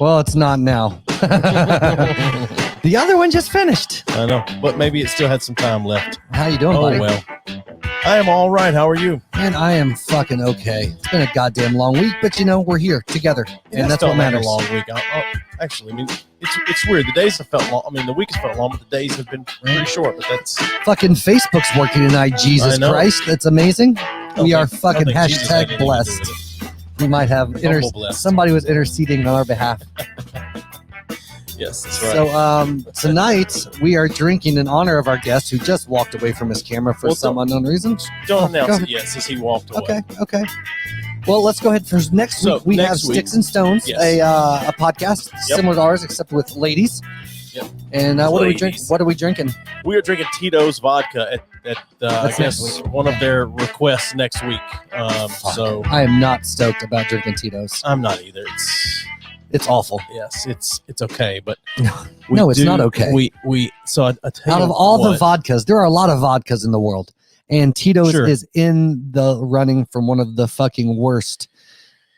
Well, it's not now. The other one just finished. I know, but maybe it still had some time left. How you doing, buddy? Well. I am all right. How are you? Man, I am fucking okay. It's been a goddamn long week, but we're here together, and that's what matters. A long week. Actually, I mean, it's weird. The days have felt long. I mean, the week has felt long, but the days have been pretty short. But that's fucking Facebook's working tonight. Jesus Christ, that's amazing. We are fucking hashtag blessed. We might have somebody was interceding on our behalf. Yes, that's right. So tonight we are drinking in honor of our guest who just walked away from his camera for some unknown reason. Don't announce it yet since he walked away. Okay. Well, let's go ahead for next week. We have Sticks and Stones, a podcast similar to ours except with ladies. Yep. And what are we drinking? What are we drinking? We are drinking Tito's vodka at I guess one of their requests next week. So I am not stoked about drinking Tito's. I'm not either. It's awful. Yes, it's okay, but no, it's not okay. So I tell out of all the vodkas, there are a lot of vodkas in the world, and Tito's is in the running from one of the fucking worst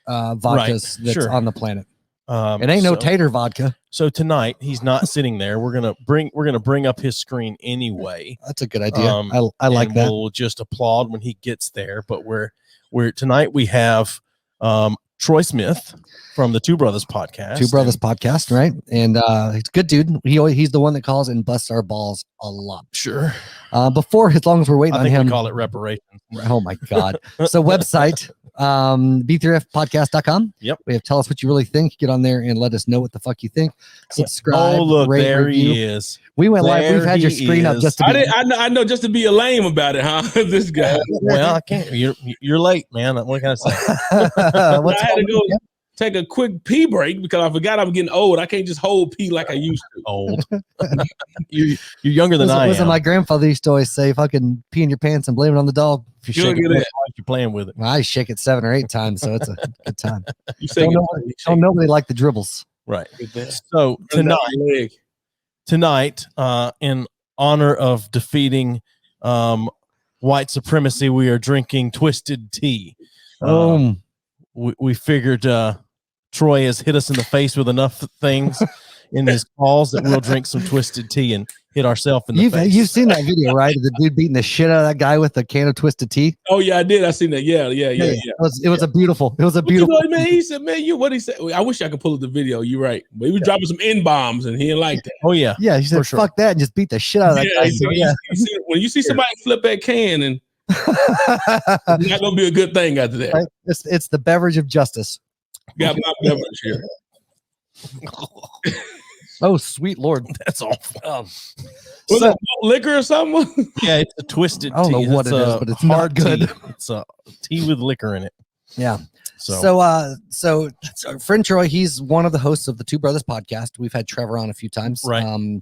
vodkas that's on the planet. It ain't no tater vodka. So tonight he's not sitting there. We're gonna bring up his screen anyway. That's a good idea. I like that. We'll just applaud when he gets there. But we're tonight we have Troy Smith from the Two Brothers podcast. Right? And he's a good dude. He's the one that calls and busts our balls a lot. Sure. As long as we're waiting on him. We call it reparations. Oh my God. So website, b3fpodcast.com. Yep. We have Tell Us What You Really Think. Get on there and let us know what the fuck you think. Subscribe. Oh, look, rate, there review. he is. We went live. We've had your screen up just to be. I know just to be a lame about it, huh? This guy. Well, I can't. You're late, man. What can I say? I had to go take a quick pee break because I forgot I'm getting old. I can't just hold pee like I used to. Old. You're younger than I am. Listen, my grandfather used to always say, fucking pee in your pants and blame it on the dog. If you shake it, you're playing with it. I shake it 7 or 8 times, so it's a good time. Don't nobody like the dribbles. Right. So tonight, in honor of defeating white supremacy, we are drinking Twisted Tea. We figured Troy has hit us in the face with enough things in his calls that we'll drink some Twisted Tea and hit ourselves in the face. You've seen that video, right? The dude beating the shit out of that guy with a can of Twisted Tea. Oh yeah, I did. I seen that. Yeah. It was a beautiful. Man, he said, man, what he said? I wish I could pull up the video. You're right, but he was dropping some N-bombs and he didn't like that. Oh yeah, yeah. He said, "Fuck that," and just beat the shit out of that guy. When you see somebody flip that can, and it's not gonna be a good thing after that. Right? It's the beverage of justice. Got my beverage here. Oh, sweet Lord. That's awful. Was it liquor or something? Yeah, it's a Twisted Tea. I don't know what it is, but it's not good. It's a tea with liquor in it. Yeah. So friend Troy, he's one of the hosts of the Two Brothers podcast. We've had Trevor on a few times. Right.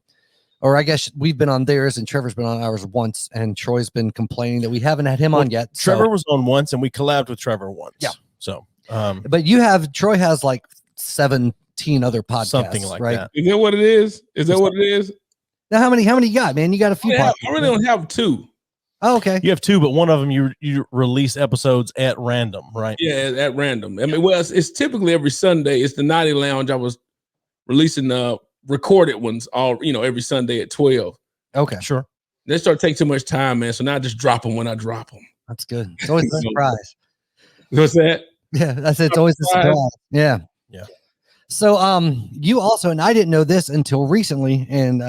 Or I guess we've been on theirs and Trevor's been on ours once, and Troy's been complaining that we haven't had him on yet. Trevor was on once, and we collabed with Trevor once. Yeah. So, but Troy has like 17 other podcasts, something like right? that. Is that what it is? Is that what it is? Now, how many you got, man? You got a few podcasts. I really don't have 2. Oh, okay. You have 2, but one of them you release episodes at random, right? Yeah, at random. I mean, well, it's typically every Sunday. It's the Naughty Lounge. I was releasing recorded ones every Sunday at 12. Okay, sure. They start taking too much time, man. So now I just drop them when I drop them. That's good. It's always a surprise. What's that? Yeah, that's it. It's always a surprise. Yeah. So you also, and I didn't know this until recently, and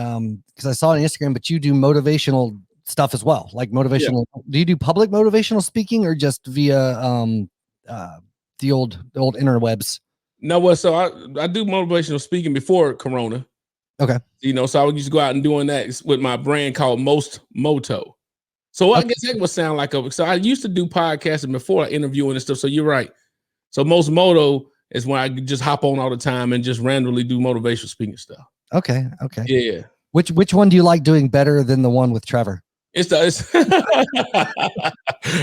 because I saw it on Instagram, but you do motivational stuff as well, like motivational. Yeah. Do you do public motivational speaking or just via the old interwebs? No, well, so I do motivational speaking before Corona. Okay. So I would used to go out and doing that with my brand called Most Moto. So I guess that would sound like so I used to do podcasting before interviewing and stuff. So you're right. So Most Moto is when I just hop on all the time and just randomly do motivational speaking stuff. Okay. Yeah. Which one do you like doing better than the one with Trevor? It's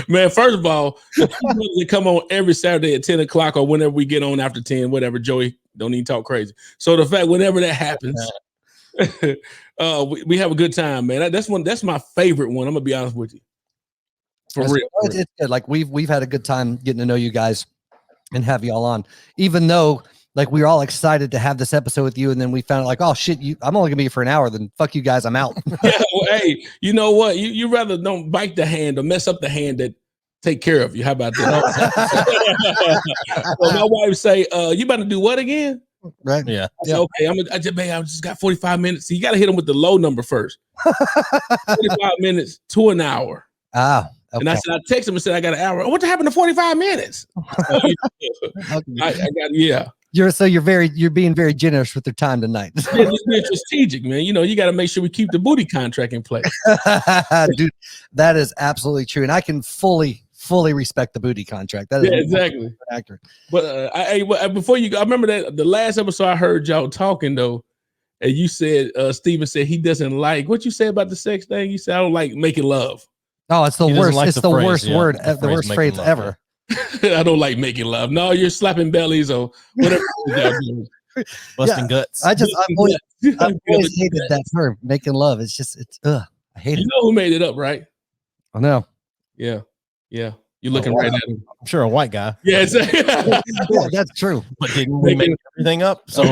man, first of all, they come on every Saturday at 10 o'clock or whenever we get on after 10, whatever. Joey, don't even talk crazy. So the fact, whenever that happens, we have a good time, man. That's my favorite one. I'm gonna be honest with you. For real. It's good. Like we've had a good time getting to know you guys and have y'all on, even though Like we were all excited to have this episode with you, and then we found out like, oh shit, I'm only gonna be here for an hour. Then fuck you guys, I'm out. Yeah, well, hey, you know what? You rather don't bite the hand or mess up the hand that take care of you. How about that? Well, my wife say, "You about to do what again?" Right? Yeah. I said, okay, I just got 45 minutes. So you got to hit them with the low number first. 45 minutes to an hour. Ah. Okay. And I said, I texted him and said, I got an hour. What happened to 45 minutes? I got, yeah. You're being very generous with your time tonight. Yeah, just being strategic, man. You know, you got to make sure we keep the booty contract in place. Dude, that is absolutely true. And I can fully respect the booty contract. That is exactly accurate. But before you go, I remember that the last episode I heard y'all talking though, and you said Steven said he doesn't like what you said about the sex thing. You said I don't like making love. Oh, it's the worst. Like it's the worst word, the worst phrase love, ever. Yeah. I don't like making love. No, you're slapping bellies or whatever. Busting guts. I've always hated that term, making love. I hate it. You know who made it up, right? I know. Yeah. You're looking right at him. I'm sure a white guy. Yeah, exactly. Yeah, that's true. But didn't we make everything up? So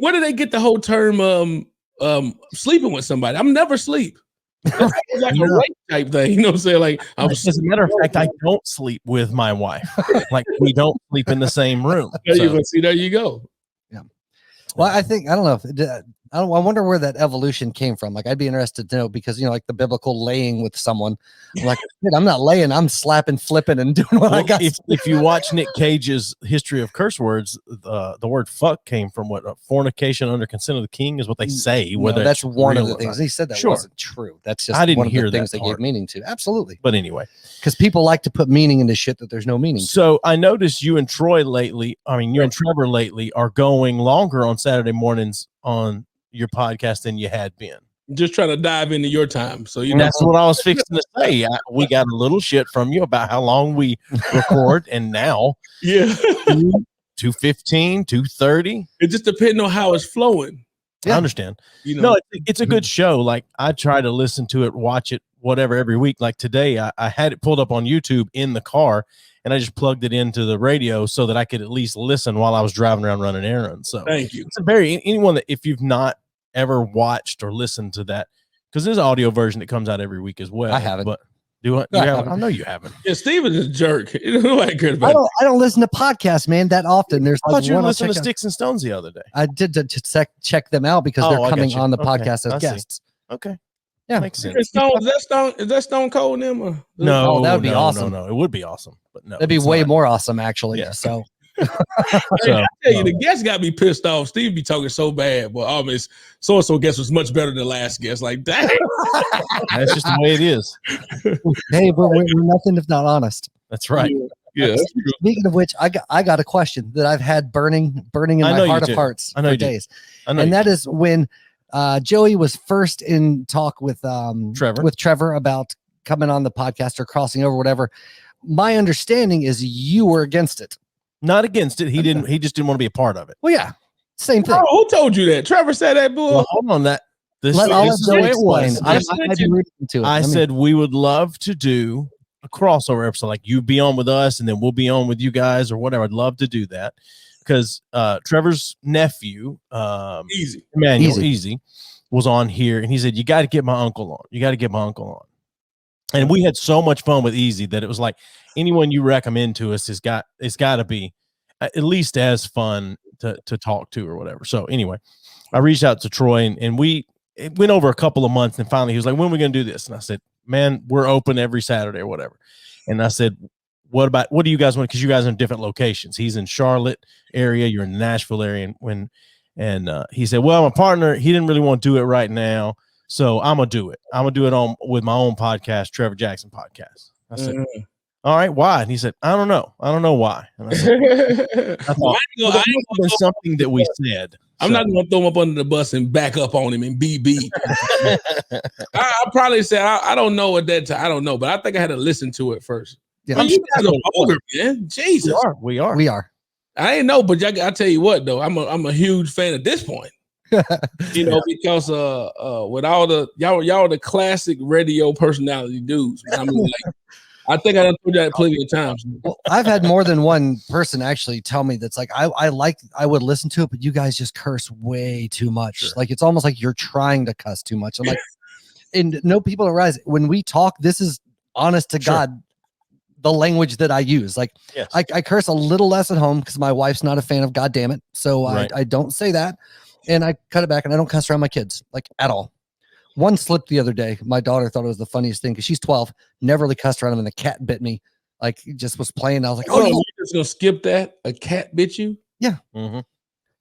where do they get the whole term sleeping with somebody? I'm never sleep. It's like a rape type thing, you know what I'm saying? Like, as a matter of fact, I don't sleep with my wife. Like, we don't sleep in the same room. There you go. Yeah. Well, I don't know. I wonder where that evolution came from. Like, I'd be interested to know because, like the biblical laying with someone. I'm like, I'm not laying. I'm slapping, flipping, and doing what I got. If you watch Nick Cage's history of curse words, the word fuck came from fornication under consent of the king is what they say. Whether that's one of the things. He said that wasn't true. That's just I didn't one of hear the things that they gave meaning to. Absolutely. But anyway. Because people like to put meaning into shit that there's no meaning to. So I noticed you and Troy lately, you and Trevor lately are going longer on Saturday mornings on your podcast than you had been. Just trying to dive into your time. So that's what I was fixing to say. We got a little shit from you about how long we record, and now 2:15, 2:30. It just depends on how it's flowing. I understand. No, it's a good show. Like I try to listen to it, watch it, whatever every week. Like today, I had it pulled up on YouTube in the car, and I just plugged it into the radio so that I could at least listen while I was driving around running errands. So thank you. It's anyone that if you've not ever watched or listened to that, because there's an audio version that comes out every week as well. I haven't. But I know you haven't. Yeah, Steven's a jerk. You know what I don't listen to podcasts, man, that often. There's I thought you were listening to Sticks and Stones the other day. I did to check them out because they're coming on the podcast as guests. Okay. Yeah, makes sense. Is that Stone Cold in them? Or? No, that would be awesome. No, it would be awesome, but no, that'd be way more awesome, actually. Yeah. So, I tell you, the guest got me pissed off. Steve be talking so bad, but obviously, so and so guest was much better than the last guest. Like, dang, that's just the way it is. Hey, but we're nothing if not honest. That's right. Yeah. Speaking of which, I got a question that I've had burning in my heart of hearts for days, and that is when Joey was first in talk with Trevor about coming on the podcast or crossing over, whatever. My understanding is you were against it. Not against it. He didn't. He just didn't want to be a part of it. Well, yeah, same thing. Oh, who told you that? Trevor said that. Bull. Well, hold on. This is the way it was. I said we would love to do a crossover episode, like you be on with us, and then we'll be on with you guys or whatever. I'd love to do that because Trevor's nephew, Easy, was on here, and he said you got to get my uncle on. You got to get my uncle on. And we had so much fun with Easy that it was like anyone you recommend to us it's got to be at least as fun to talk to or whatever. So anyway, I reached out to Troy and it went over a couple of months, and finally he was like, when are we going to do this? And I said, man, we're open every Saturday or whatever. And I said, what do you guys want? Because you guys are in different locations. He's in Charlotte area, you're in the Nashville area. And he said, well, my partner, he didn't really want to do it right now. So I'm going to do it. I'm going to do it with my own podcast, Trevor Jackson Podcast. I said, all right, why? And he said, I don't know. I don't know why. And I said, I thought, there's something that we said. I'm not going to throw him up under the bus and back up on him and BB. I probably said, I don't know at that time. I don't know, but I think I had to listen to it first. Yeah, you guys are older, man. Jesus. We are. I didn't know, but I tell you what, though, I'm a huge fan at this point. Because with all the y'all the classic radio personality dudes. I mean, like I think I done told you that plenty of times. Well, I've had more than one person actually tell me that's like, I would listen to it, but you guys just curse way too much. Sure. Like, it's almost like you're trying to cuss too much. I'm like, and no, people don't realize when we talk, this is honest to God, the language that I use. Like, yes. I curse a little less at home because my wife's not a fan of God damn it. So I don't say that. And I cut it back, and I don't cuss around my kids like at all. One slipped the other day. My daughter thought it was the funniest thing because she's 12, never really cussed around him, and the cat bit me. Like, he just was playing. I was like, oh, you're just gonna skip that? A cat bit you? Yeah. Mm-hmm.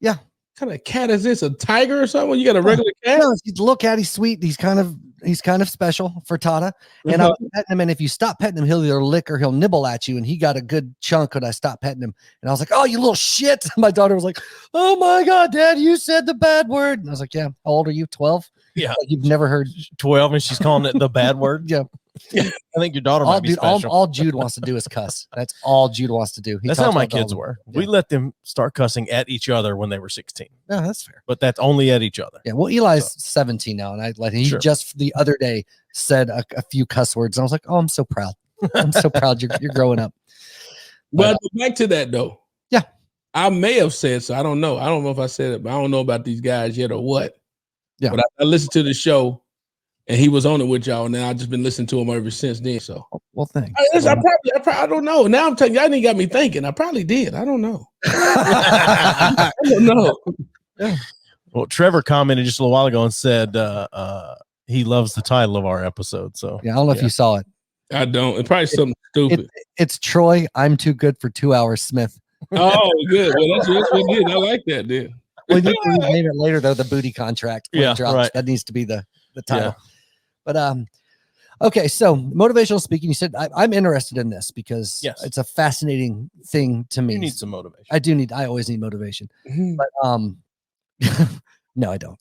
Yeah. What kind of cat is this? A tiger or something? You got a regular cat? No, look at, he's sweet. He's kind of special for Tata. And I was petting him, and if you stop petting him, he'll either lick or he'll nibble at you. And he got a good chunk when I stopped petting him. And I was like, oh, you little shit. My daughter was like, oh my God, Dad, you said the bad word. And I was like, yeah. How old are you? 12? Yeah. Like, you've never heard 12 and she's calling it the bad word. Yeah. I think your daughter might be special. All Jude wants to do is cuss. That's all Jude wants to do. That's how my kids were. Yeah. We let them start cussing at each other when they were 16. No, that's fair. But that's only at each other. Yeah. Well, Eli's 17 now, and I let him. He just the other day said a few cuss words, and I was like, oh, I'm so proud. I'm so proud you're growing up. But back to that though. Yeah. I may have said so. I don't know. I don't know if I said it, but I don't know about these guys yet or what. Yeah. But I listened to the show, and he was on it with y'all, and then I've just been listening to him ever since then. So, well, thanks. I don't know. Now I'm telling you, I didn't got me thinking. I probably did. I don't know. I don't know. Yeah. Well, Trevor commented just a little while ago and said he loves the title of our episode. So yeah, I don't know if you saw it. I don't. It's probably something stupid. It's Troy. I'm too good for 2 hours, Smith. Oh, good. Well, that's what good. I like that, dude. We need to name it later, though. The booty contract. Yeah, right. That needs to be the title. Yeah. But okay. So motivational speaking. You said I'm interested in this because it's a fascinating thing to me. You need some motivation. I do need. I always need motivation. But no, I don't.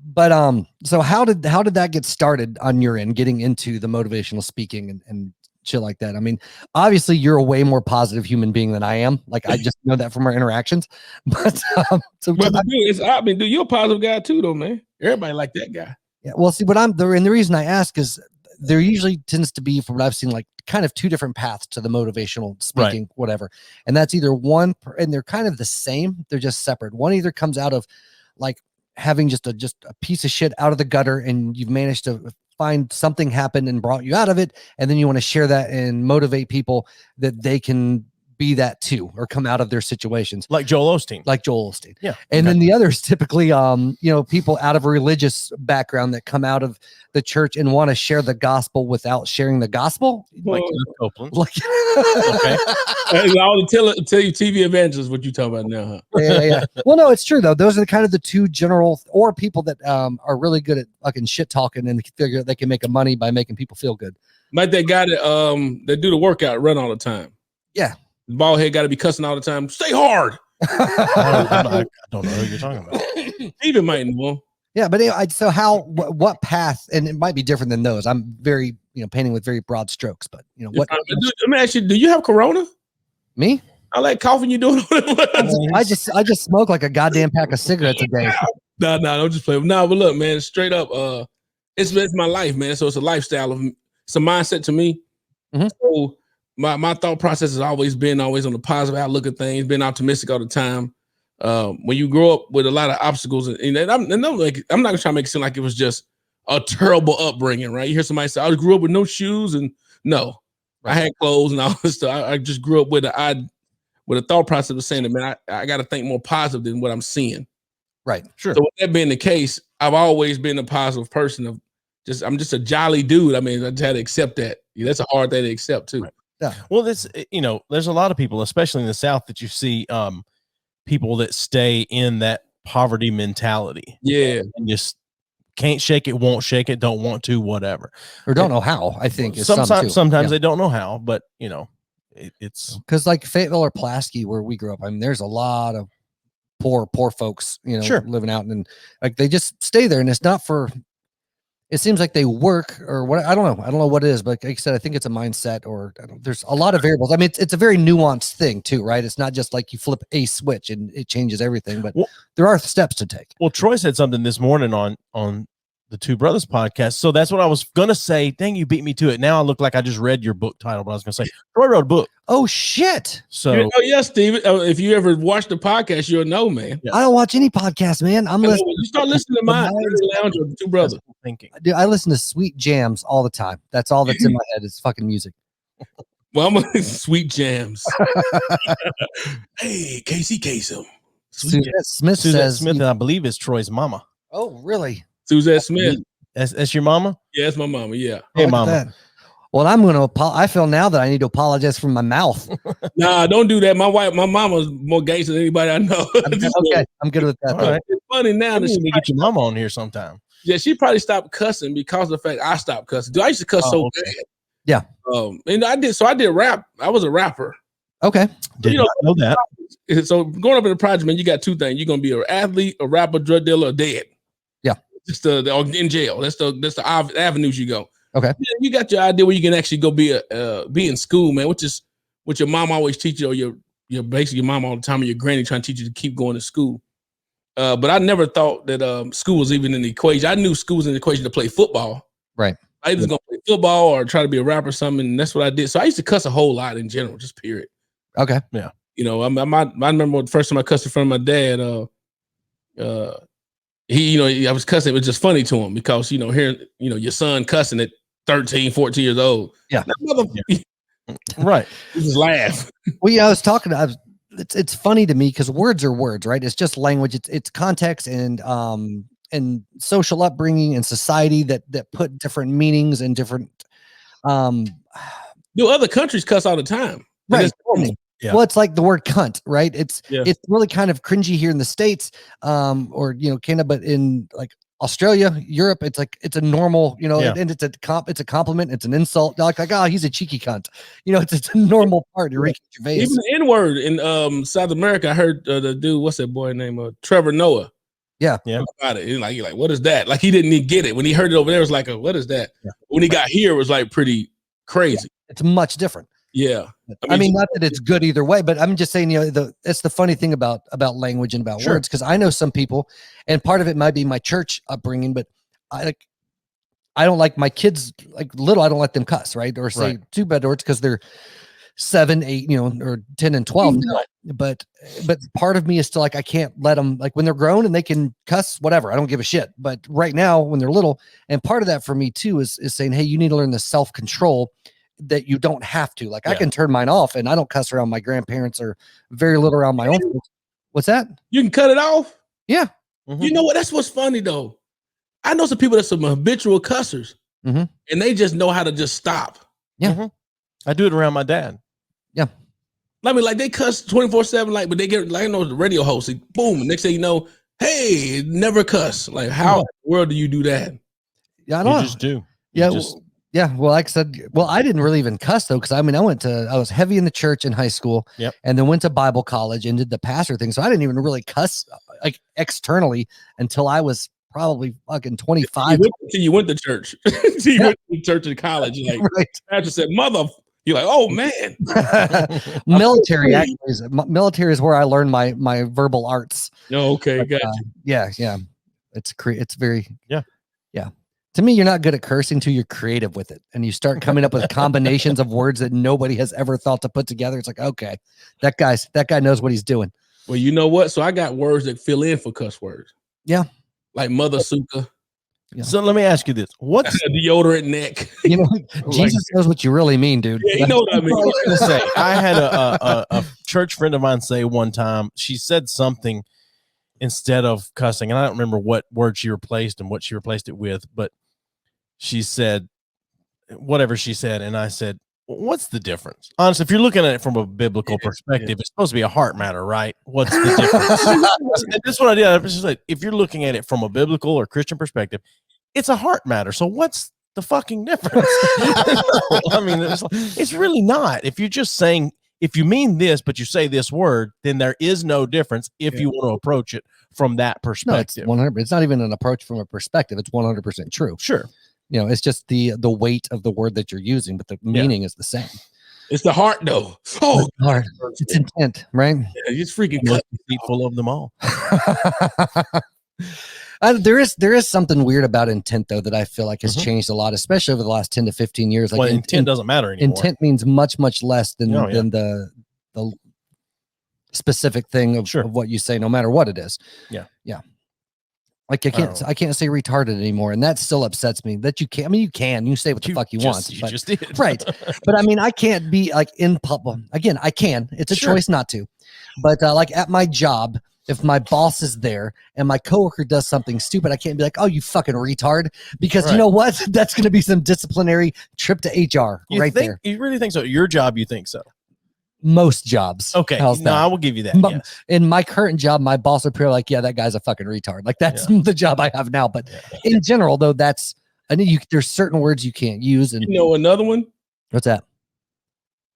But so how did that get started on your end? Getting into the motivational speaking and shit like that. I mean, obviously you're a way more positive human being than I am. Like, I just know that from our interactions. But dude, you're a positive guy too, though, man. Everybody like that guy. Yeah. Well, see, and the reason I ask is there usually tends to be, from what I've seen, like kind of two different paths to the motivational speaking, whatever. And that's either one, and they're kind of the same. They're just separate. One either comes out of like having just a piece of shit out of the gutter, and you've managed to find something happened and brought you out of it, and then you want to share that and motivate people that they can be that too, or come out of their situations, like Joel Osteen. Yeah. And then the others typically people out of a religious background that come out of the church and want to share the gospel without sharing the gospel, like Copeland. Like okay. All the tell you TV evangelists what you talking about now, huh? Yeah. Well, no, it's true though. Those are kind of the two general, or people that are really good at fucking shit talking and figure they can make money by making people feel good. Like that guy that do the workout, run all the time. Yeah. The bald head got to be cussing all the time. Stay hard. I don't know who you're talking about. Even might know. Yeah, but anyway, so what path, and it might be different than those. I'm very, painting with very broad strokes, but what? Let me ask you, do you have Corona? Me? I like coughing you doing. I just smoke like a goddamn pack of cigarettes a day. No, don't just play. No, but look, man, straight up, it's my life, man. So it's a lifestyle it's a mindset to me. Mm-hmm. So my thought process has always been on the positive outlook of things, been optimistic all the time. When you grow up with a lot of obstacles, and I'm not gonna try to make it seem like it was just a terrible upbringing, right? You hear somebody say, I grew up with no shoes, and no, I had clothes and all this stuff. I just grew up with a thought process of saying that, man, I got to think more positive than what I'm seeing. Right. Sure. So with that being the case, I've always been a positive person. I'm just a jolly dude. I mean, I just had to accept that. Yeah, that's a hard thing to accept too. Right. Yeah. Well, there's a lot of people, especially in the South, that you see people that stay in that poverty mentality. Yeah. And just can't shake it, won't shake it, don't want to, whatever. Or don't know how, I think. Sometimes they don't know how, but it's because like Fayetteville or Pulaski, where we grew up, I mean, there's a lot of poor folks, living out, and like they just stay there, and it's not for. It seems like they work or what. I don't know what it is, but like I said, I think it's a mindset, or there's a lot of variables. I mean, it's a very nuanced thing too, right? It's not just like you flip a switch and it changes everything, but there are steps to take. Well, Troy said something this morning on the Two Brothers podcast. So that's what I was gonna say. Dang, you beat me to it. Now I look like I just read your book title, but I was gonna say Troy wrote a book. Oh shit! So yes, Steve. If you ever watch the podcast, you'll know, man. I don't watch any podcast, man. I'm listening. You start listening to mine. Lounge of the Two Brothers. Thinking. Dude, I listen to Sweet Jams all the time. That's all that's in my head. It's fucking music. Well, I'm a Sweet Jams. Hey, Casey Kasem. Suzette Smith Suzette says, Smith, and I believe is Troy's mama. "Oh, really? Suzette Smith. That's your mama? Yeah, that's my mama. Yeah. Hey, Look at mama. that. Well, I'm gonna. I feel now that I need to apologize from my mouth. Nah, don't do that. My mama's more gangster than anybody I know. Okay, I'm good with that. All right. It's funny now that We she need to get your mama on here sometime. Yeah, she probably stopped cussing because of the fact I stopped cussing. Dude, I used to cuss so bad. Yeah. And I did rap. I was a rapper. Okay. Did not know that. So going up in the project, man, you got two things. You're gonna be an athlete, a rapper, drug dealer, or dead. Yeah. Just or in jail. That's the avenues you go. Okay. Yeah, you got your idea where you can actually go be in school, man, which is what your mom always teach you, or your basically your mom all the time, or your granny trying to teach you to keep going to school. But I never thought that school was even in the equation. I knew school was in the equation to play football. Right. I was gonna play football or try to be a rapper or something, and that's what I did. So I used to cuss a whole lot in general, just period. Okay. Yeah. You know, I remember the first time I cussed in front of my dad. I was cussing. It was just funny to him because hearing your son cussing at 13, 14 years old. Yeah. Right. You just laugh. Well, yeah, I was talking. It's funny to me because words are words, right? It's just language. It's context and social upbringing and society that put different meanings and different. Other countries cuss all the time. Right. It's normal. Yeah. Well, it's like the word cunt, right? It's really kind of cringy here in the States, or Canada, but in like Australia, Europe, it's a normal, and it's a compliment, it's an insult. Like, oh, he's a cheeky cunt. It's a normal part. Even the N-word in South America, I heard the dude, what's that boy name? Trevor Noah. Yeah. About it. He's like, what is that? Like he didn't even get it. When he heard it over there, it was like, what is that? Yeah. When he got here, it was like pretty crazy. It's much different. Yeah. I mean, not that it's good either way, but I'm just saying, it's the funny thing about language and about words, because I know some people, and part of it might be my church upbringing, but I don't like my kids, like little, I don't let them cuss, right? Or say two bad words because they're 7, 8, or 10 and 12. But part of me is still like, I can't let them, like when they're grown and they can cuss, whatever, I don't give a shit. But right now when they're little, and part of that for me too is saying, hey, you need to learn the self-control that you don't have to. Like I can turn mine off and I don't cuss around my grandparents or very little around my own. What's that? You can cut it off? Yeah. Mm-hmm. You know what? That's what's funny though. I know some people that's some habitual cussers, and they just know how to just stop. Yeah. Mm-hmm. I do it around my dad. Yeah. I mean, like they cuss 24/7, but they get like the radio host, like, boom. Next thing you know, hey, never cuss. Like, how in the world do you do that? Yeah, I don't know. Just do. Yeah. Well, like I said, I didn't really even cuss though, because I was heavy in the church in high school, and then went to Bible college and did the pastor thing. So I didn't even really cuss like externally until I was probably fucking 25. You went to church. You went to church and college. Like pastor said, "Mother." You're like, oh man. Military is where I learned my verbal arts. Oh, okay, gotcha. Yeah. It's very yeah. To me, you're not good at cursing till you're creative with it, and you start coming up with combinations of words that nobody has ever thought to put together. It's like, okay, that guy knows what he's doing. Well, you know what? So I got words that fill in for cuss words. Yeah, like mother suka. Yeah. So let me ask you this: what's deodorant neck? Jesus knows what you really mean, dude. Yeah, you know what I mean. I had a church friend of mine say one time. She said something instead of cussing, and I don't remember what word she replaced and what she replaced it with, but she said whatever she said, and I said, what's the difference? Honestly, if you're looking at it from a biblical perspective, it's supposed to be a heart matter, right? What's the difference? That's what I did. I was just like, if you're looking at it from a biblical or Christian perspective, it's a heart matter. So what's the fucking difference? I mean, it's really not. If you're just saying, if you mean this, but you say this word, then there is no difference if you want to approach it from that perspective. No, it's 100%. It's not even an approach from a perspective. It's 100% true. Sure. It's just the weight of the word that you're using, but the meaning is the same. It's the heart, though. Oh, it's heart. It's intent, right? Yeah, it's freaking full of them all. There is something weird about intent though that I feel like has changed a lot, especially over the last 10 to 15 years. Like intent doesn't matter anymore. Intent means much less than the specific thing of what you say, no matter what it is. Yeah. Like I can't say retarded anymore, and that still upsets me. That you can't. I mean, you say what the fuck you want. You just did. Right. But I mean, I can't be like in public. Again, I can. It's a choice not to. But like at my job, if my boss is there and my coworker does something stupid, I can't be like, "Oh, you fucking retard," because you know what? That's going to be some disciplinary trip to HR there. You really think so? Your job, you think so? Most jobs. Okay. No, I will give you that. Yes. In my current job, my boss would be like, yeah, that guy's a fucking retard. Like that's the job I have now. But in general, though, there's certain words you can't use. And you know, another one. What's that?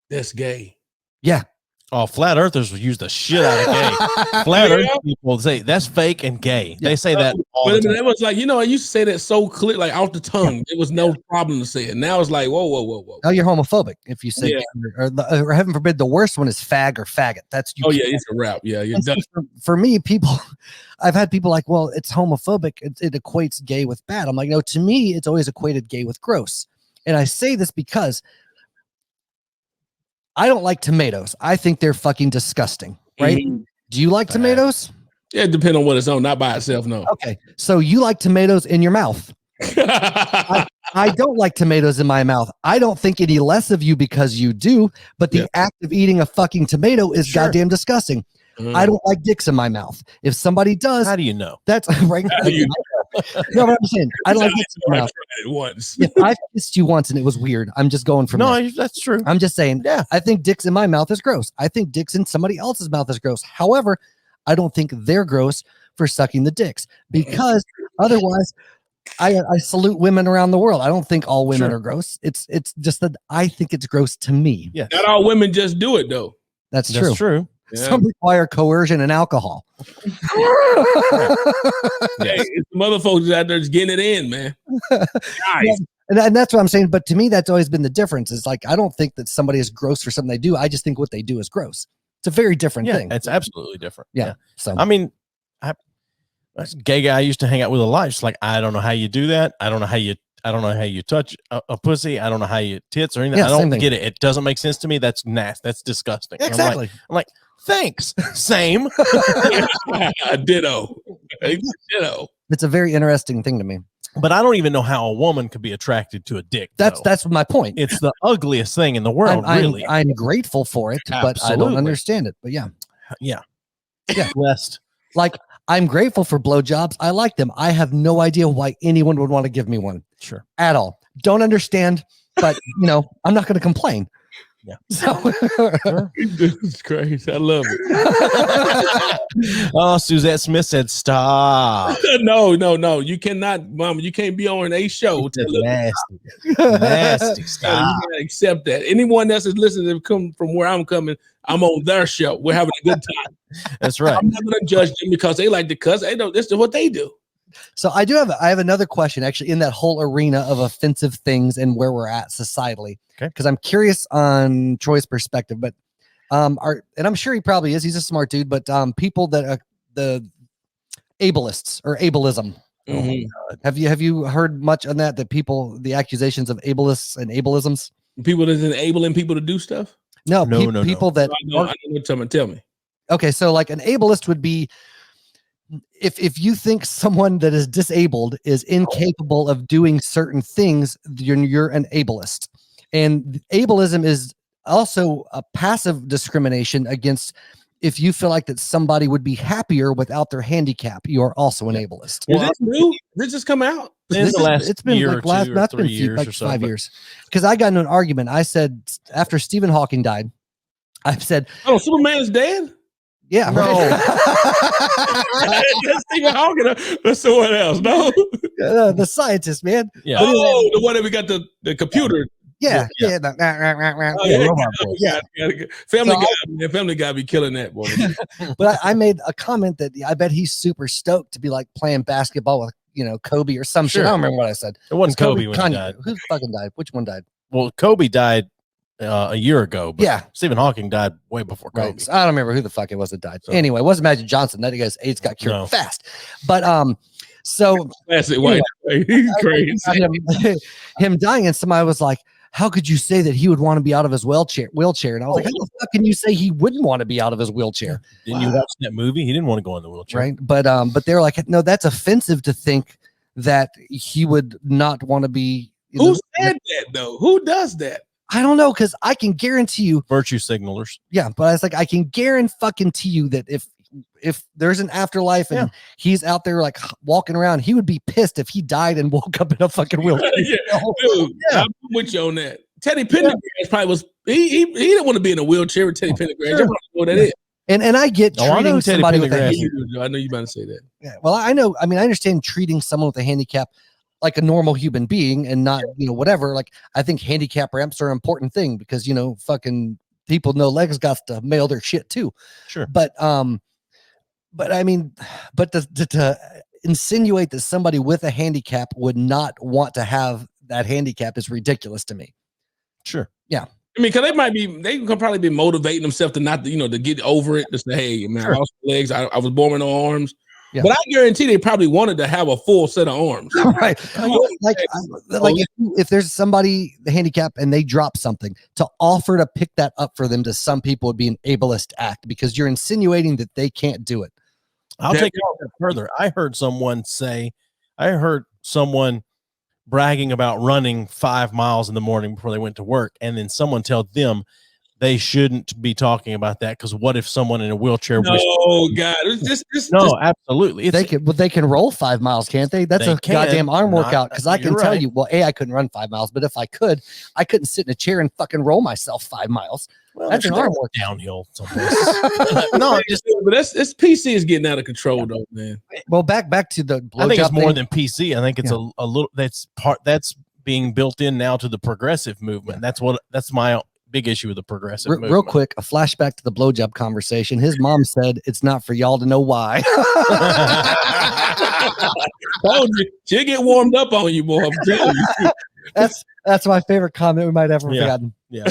That's gay. Yeah. Oh, flat earthers will use the shit out of gay. Flat earth people say that's fake and gay. They say that all the time. It was like, I used to say that so clear, like off the tongue. It was no problem to say it. Now it's like, whoa. Oh, you're homophobic if you say, or heaven forbid, the worst one is fag or faggot. That's you. Oh yeah, it's a rap. Yeah, you're done. For me, I've had people like, well, it's homophobic. It equates gay with bad. I'm like, no, to me, it's always equated gay with gross. And I say this because I don't like tomatoes. I think they're fucking disgusting, right? Mm-hmm. Do you like tomatoes? Yeah, it depends on what it's on, not by itself, no. Okay, so you like tomatoes in your mouth. I don't like tomatoes in my mouth. I don't think any less of you because you do, but the act of eating a fucking tomato is goddamn disgusting. I don't like dicks in my mouth. If somebody does, how do you know? That's right. No, but I'm saying I don't like dicks in my mouth. Once. If I've kissed you once and it was weird, I'm just going from there. That's true. I'm just saying, I think dicks in my mouth is gross. I think dicks in somebody else's mouth is gross. However, I don't think they're gross for sucking the dicks because otherwise, I salute women around the world. I don't think all women are gross. It's just that I think it's gross to me. Yeah, not all women just do it though. That's true. That's true. Yeah. Some require coercion and alcohol. It's the mother folks out there just getting it in, man. Nice. And that's what I'm saying. But to me, that's always been the difference. Is like I don't think that somebody is gross for something they do. I just think what they do is gross. It's a very different thing. It's absolutely different. Yeah. So I mean, that's a gay guy I used to hang out with a lot. It's like I don't know how you do that. I don't know how you touch a pussy. I don't know how you tits or anything. I don't get it. It doesn't make sense to me. That's nasty. That's disgusting. Exactly. I'm like, thanks. Same. Ditto. It's a very interesting thing to me. But I don't even know how a woman could be attracted to a dick. That's my point. It's the ugliest thing in the world, really. I'm grateful for it, but I don't understand it. But yeah. West. Like I'm grateful for blowjobs. I like them. I have no idea why anyone would want to give me one. Sure. At all. Don't understand, but I'm not going to complain. Yeah. So it's crazy. I love it. Oh, Suzette Smith said, "Stop." No. You cannot, Mama. You can't be on a show. Nasty. Stop. You gotta accept that. Anyone else is listening to come from where I'm coming, I'm on their show. We're having a good time. That's right. I'm not gonna judge them because they like to cuss. They don't. This is what they do. So I have another question actually in that whole arena of offensive things and where we're at societally. Okay. Because I'm curious on Troy's perspective, but and I'm sure he probably is. He's a smart dude, but people that are the ableists or ableism. Mm-hmm. Have you heard much on that? The accusations of ableists and ableisms. People that's enabling people to do stuff. No. People that I know. Tell me. Okay, so like an ableist would be. If you think someone that is disabled is incapable of doing certain things, you're an ableist. And ableism is also a passive discrimination against if you feel like that somebody would be happier without their handicap, you are also an ableist. Is this new? Did this just come out? It's been year like last 3 years like or so, 5 years. Because I got into an argument. I said after Stephen Hawking died, I've said, "Oh, Superman's dead." Yeah, no. That's Stephen Hawking. That's someone else. No, the scientist, man. Yeah. Oh, the one that we got the computer. Yeah. Family Guy be killing that boy. But I made a comment that I bet he's super stoked to be like playing basketball with Kobe or some shit. I don't remember what I said. It wasn't Kobe when he died. Who fucking died? Which one died? Well, Kobe died a year ago. But Stephen Hawking died way before Kobe. Right. So I don't remember who the fuck it was that died. So, anyway, it wasn't Magic Johnson. That guy's AIDS got cured fast. But So classic white. He's crazy. Him dying, and somebody was like, how could you say that he would want to be out of his wheelchair? And I was like, how the fuck can you say he wouldn't want to be out of his wheelchair? Didn't you watch that movie? He didn't want to go in the wheelchair. Right. But they're like, no, that's offensive to think that he would not want to be. Who said that though? Who does that? I don't know, because I can guarantee you virtue signalers. Yeah, but I was like, I can guarantee you that if there's an afterlife and he's out there like walking around, he would be pissed if he died and woke up in a fucking wheelchair. Dude, I'm with you on that. Teddy Pendergrass probably was. He didn't want to be in a wheelchair with Teddy Pendergrass. You know what that is. And I get treating somebody with a handicap. I know you about to say that. Yeah, well, I know. I mean, I understand treating someone with a handicap like a normal human being and not, whatever. Like, I think handicap ramps are an important thing because, fucking people no legs got to mail their shit too. Sure. But I mean, to insinuate that somebody with a handicap would not want to have that handicap is ridiculous to me. Sure. Yeah. I mean, because they can probably be motivating themselves to not, to get over it. To say, hey, man, I lost my legs. I was born with no arms. Yeah. But I guarantee they probably wanted to have a full set of arms. Right. If there's somebody handicapped and they drop something, to offer to pick that up for them to some people would be an ableist act because you're insinuating that they can't do it. I'll take it further. I heard someone bragging about running 5 miles in the morning before they went to work. And then someone tell them they shouldn't be talking about that because what if someone in a wheelchair? Absolutely. They can roll 5 miles, can't they? That's a goddamn arm workout. Because I can tell you, well, I couldn't run 5 miles, but if I couldn't sit in a chair and fucking roll myself 5 miles. Well, that's an arm workout. Downhill someplace. No, but this PC is getting out of control though, man. Well, back to the I think it's more than PC. I think it's a little that's being built in now to the progressive movement. That's my big issue with the progressive movement. Real quick, a flashback to the blowjob conversation. His mom said it's not for y'all to know why. She'll get warmed up on you, boy. I'm telling you. That's my favorite comment we might ever forgotten. Yeah.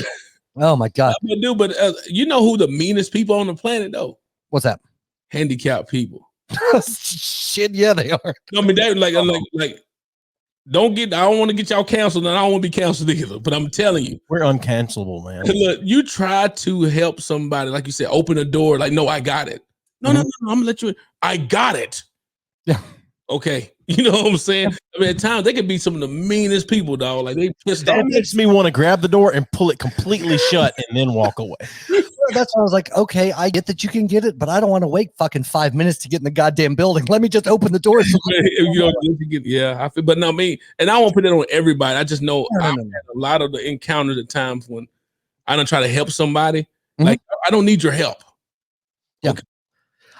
Oh my God. But you know who the meanest people on the planet though? What's that? Handicapped people. Shit, yeah, they are. I mean, they like I don't want to get y'all canceled, and I don't want to be canceled either. But I'm telling you, we're uncancelable, man. Look, you try to help somebody, like you said, open a door. Like, no, I got it. No, I'm gonna let you in. I got it. Yeah. Okay. You know what I'm saying? I mean, at times they could be some of the meanest people, dog. Like they pissed off. That makes me want to grab the door and pull it completely shut and then walk away. That's why I was like, okay, I get that you can get it, but I don't want to wait fucking 5 minutes to get in the goddamn building. Let me just open the door. But no, me, and I won't put that on everybody. I just know I've had a lot of the encounters at times when I don't try to help somebody. Mm-hmm. Like, I don't need your help. Yeah. Okay.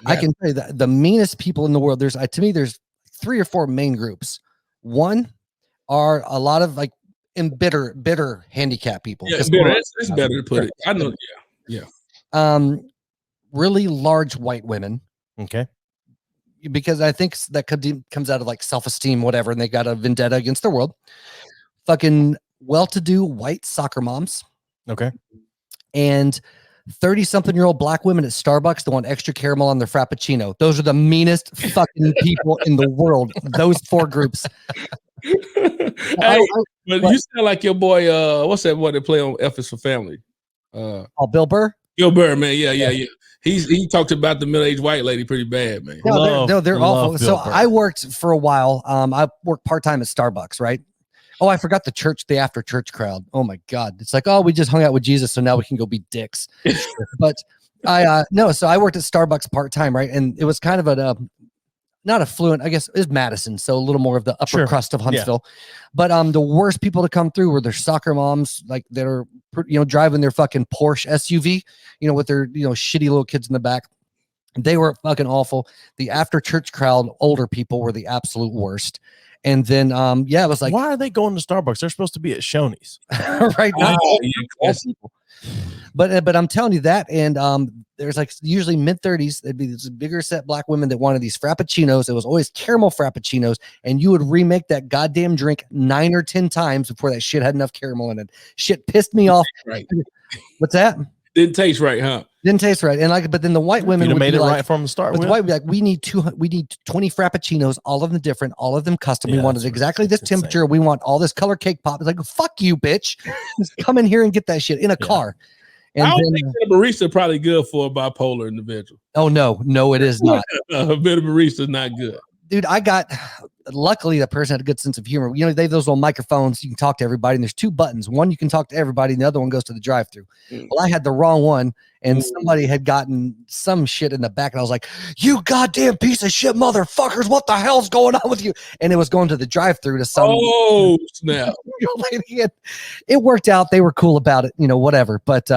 I can tell you that the meanest people in the world, there's 3 or 4 main groups. One are a lot of like bitter handicapped people. Yeah, bitter. It's better to put it. I know. Yeah. Really large white women. Okay. Because I think that comes out of like self-esteem, whatever, and they got a vendetta against the world. Fucking well-to-do white soccer moms. Okay. And 30-something-year-old black women at Starbucks that want extra caramel on their Frappuccino. Those are the meanest fucking people in the world. Those 4 groups. Hey, but you sound like your boy, what's that boy that play on F is for Family? Bill Burr? Bill Burr, man. Yeah. He talked about the middle-aged white lady pretty bad, man. No, they're awful. So I worked for a while. I worked part-time at Starbucks, right? Oh, I forgot the after church crowd. Oh my God. It's like, oh, we just hung out with Jesus, so now we can go be dicks. But so I worked at Starbucks part-time, right? And it was kind of not affluent, I guess is Madison. So a little more of the upper crust of Huntsville. Yeah. But the worst people to come through were their soccer moms, like that are, driving their fucking Porsche SUV, with their, shitty little kids in the back. They were fucking awful. The after church crowd, older people were the absolute worst. And then, it was like, why are they going to Starbucks? They're supposed to be at Shoney's, right? But I'm telling you that, and there's like usually mid-30s. There'd be this bigger set black women that wanted these frappuccinos. It was always caramel frappuccinos, and you would remake that goddamn drink 9 or 10 times before that shit had enough caramel in it. Shit pissed me off. Right? What's that? Didn't taste right, huh? Didn't taste right. And like, but then the white women would made it like, right from the start. But the white would be like, we need 20 frappuccinos, all of them different, all of them custom. We want it exactly this temperature. We want all this color cake pop. It's like, fuck you, bitch. Just come in here and get that shit in a car. And I don't think a barista probably good for a bipolar individual. Oh no, it is not. A bit of barista is not good. Dude, luckily the person had a good sense of humor. You know, they have those little microphones. You can talk to everybody, and there's two buttons. One, you can talk to everybody, and the other one goes to the drive-through. Well, I had the wrong one, and somebody had gotten some shit in the back, and I was like, you goddamn piece of shit motherfuckers, what the hell's going on with you? And it was going to the drive-through to some snap. Lady. It worked out. They were cool about it, you know, whatever. But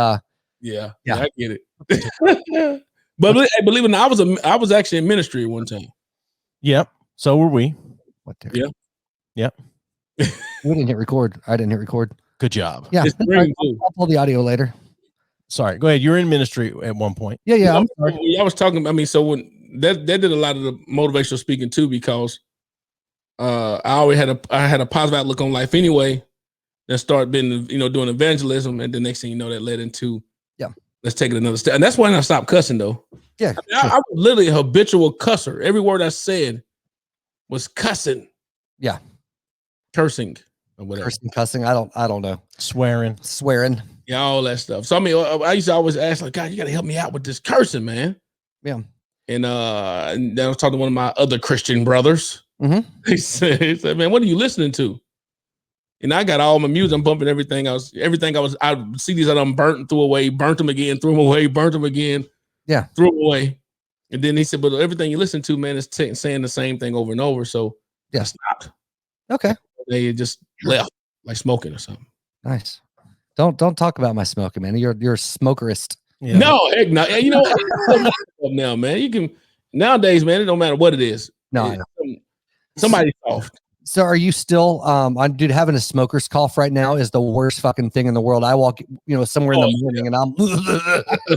yeah, I get it. But believe it or not, I was actually in ministry at one time. Yep. So were we. Yep. We didn't hit record. I didn't hit record. Good job. Yeah. I'll pull the audio later. Sorry. Go ahead. You were in ministry at one point. Yeah. I'm sorry. I was talking. I mean, so when that did a lot of the motivational speaking too, because I always had a positive outlook on life anyway. Then started being, doing evangelism, and the next thing you know, that led into let's take it another step. And that's when I stopped cussing though. Yeah. I was literally a habitual cusser. Every word I said was cussing. Yeah. Cursing or whatever. Cussing. I don't know. Swearing. Yeah, all that stuff. So I mean, I used to always ask, like, God, you gotta help me out with this cursing, man. Yeah. And then I was talking to one of my other Christian brothers. He said, man, what are you listening to? And I got all my music. I'm bumping everything. I see these that I'm burnt, threw away, burnt them again, threw them away, burnt them again. Yeah. Threw them away. And then he said, but everything you listen to, man, is saying the same thing over and over. So I stopped. Okay. They just left, like smoking or something. Nice. Don't talk about my smoking, man. You're a smokerist. Yeah. No, heck no. You know what? Now, man, you can nowadays, man, it don't matter what it is. No, I know. Somebody's soft. So are you still dude, having a smoker's cough right now is the worst fucking thing in the world. I walk, somewhere in the morning and I'm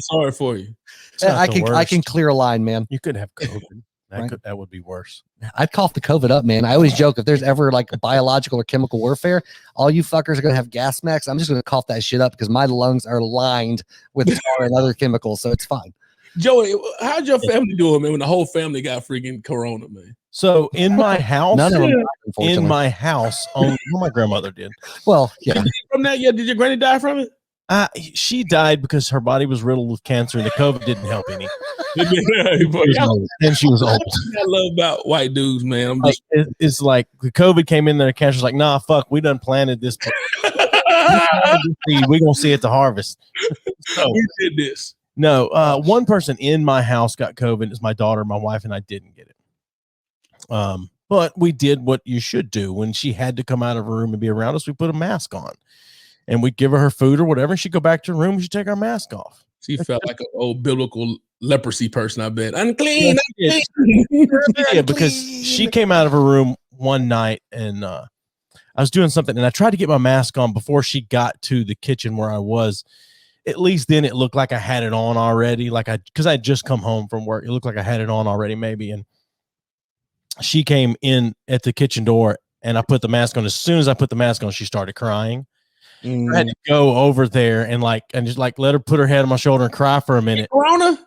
sorry for you. I can clear a line, man. You could have COVID. That would be worse. I'd cough the COVID up, man. I always joke, if there's ever like a biological or chemical warfare, all you fuckers are gonna have gas masks. I'm just gonna cough that shit up because my lungs are lined with tar and other chemicals, so it's fine. Joey, how'd your family do it, man, when the whole family got freaking corona, man? So in my house, none of them in my house, only my grandmother did. Well, yeah. From that, did your granny die from it? She died because her body was riddled with cancer, and the COVID didn't help any. And she was old. I love about white dudes, man. It's like the COVID came in there, and cancer's like, nah, fuck, we done planted this. We're gonna see it to harvest. So we did this. No, one person in my house got COVID. It's my daughter, my wife, and I didn't get it. But we did what you should do when she had to come out of her room and be around us. We put a mask on, and we'd give her food or whatever. And she'd go back to her room and she'd take our mask off. She felt like an old biblical leprosy person, I bet. Unclean. Yeah, because she came out of her room one night and I was doing something and I tried to get my mask on before she got to the kitchen where I was. At least then it looked like I had it on already. Because I had just come home from work. It looked like I had it on already, maybe. And she came in at the kitchen door and I put the mask on. As soon as I put the mask on, she started crying. I had to go over there and just let her put her head on my shoulder and cry for a minute. Corona?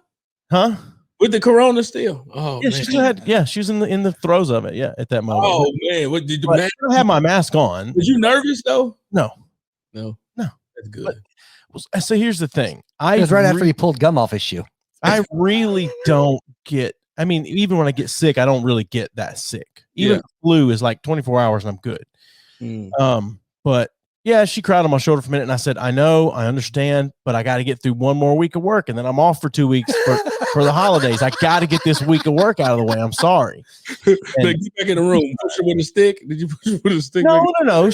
Huh? With the corona still? Oh, yeah, man. she still had. She was in the throes of it. Yeah, at that moment. Oh man, what did you? I don't have my mask on. Was you nervous though? No. That's good. So here's the thing. It was right after he pulled gum off his shoe. I really don't get. I mean, even when I get sick, I don't really get that sick. Even flu is like 24 hours and I'm good. But yeah, she cried on my shoulder for a minute and I said, I know, I understand, but I got to get through one more week of work and then I'm off for 2 weeks for the holidays. I got to get this week of work out of the way. I'm sorry. Get back in the room. Push her with a stick. Did you push her with a stick? No.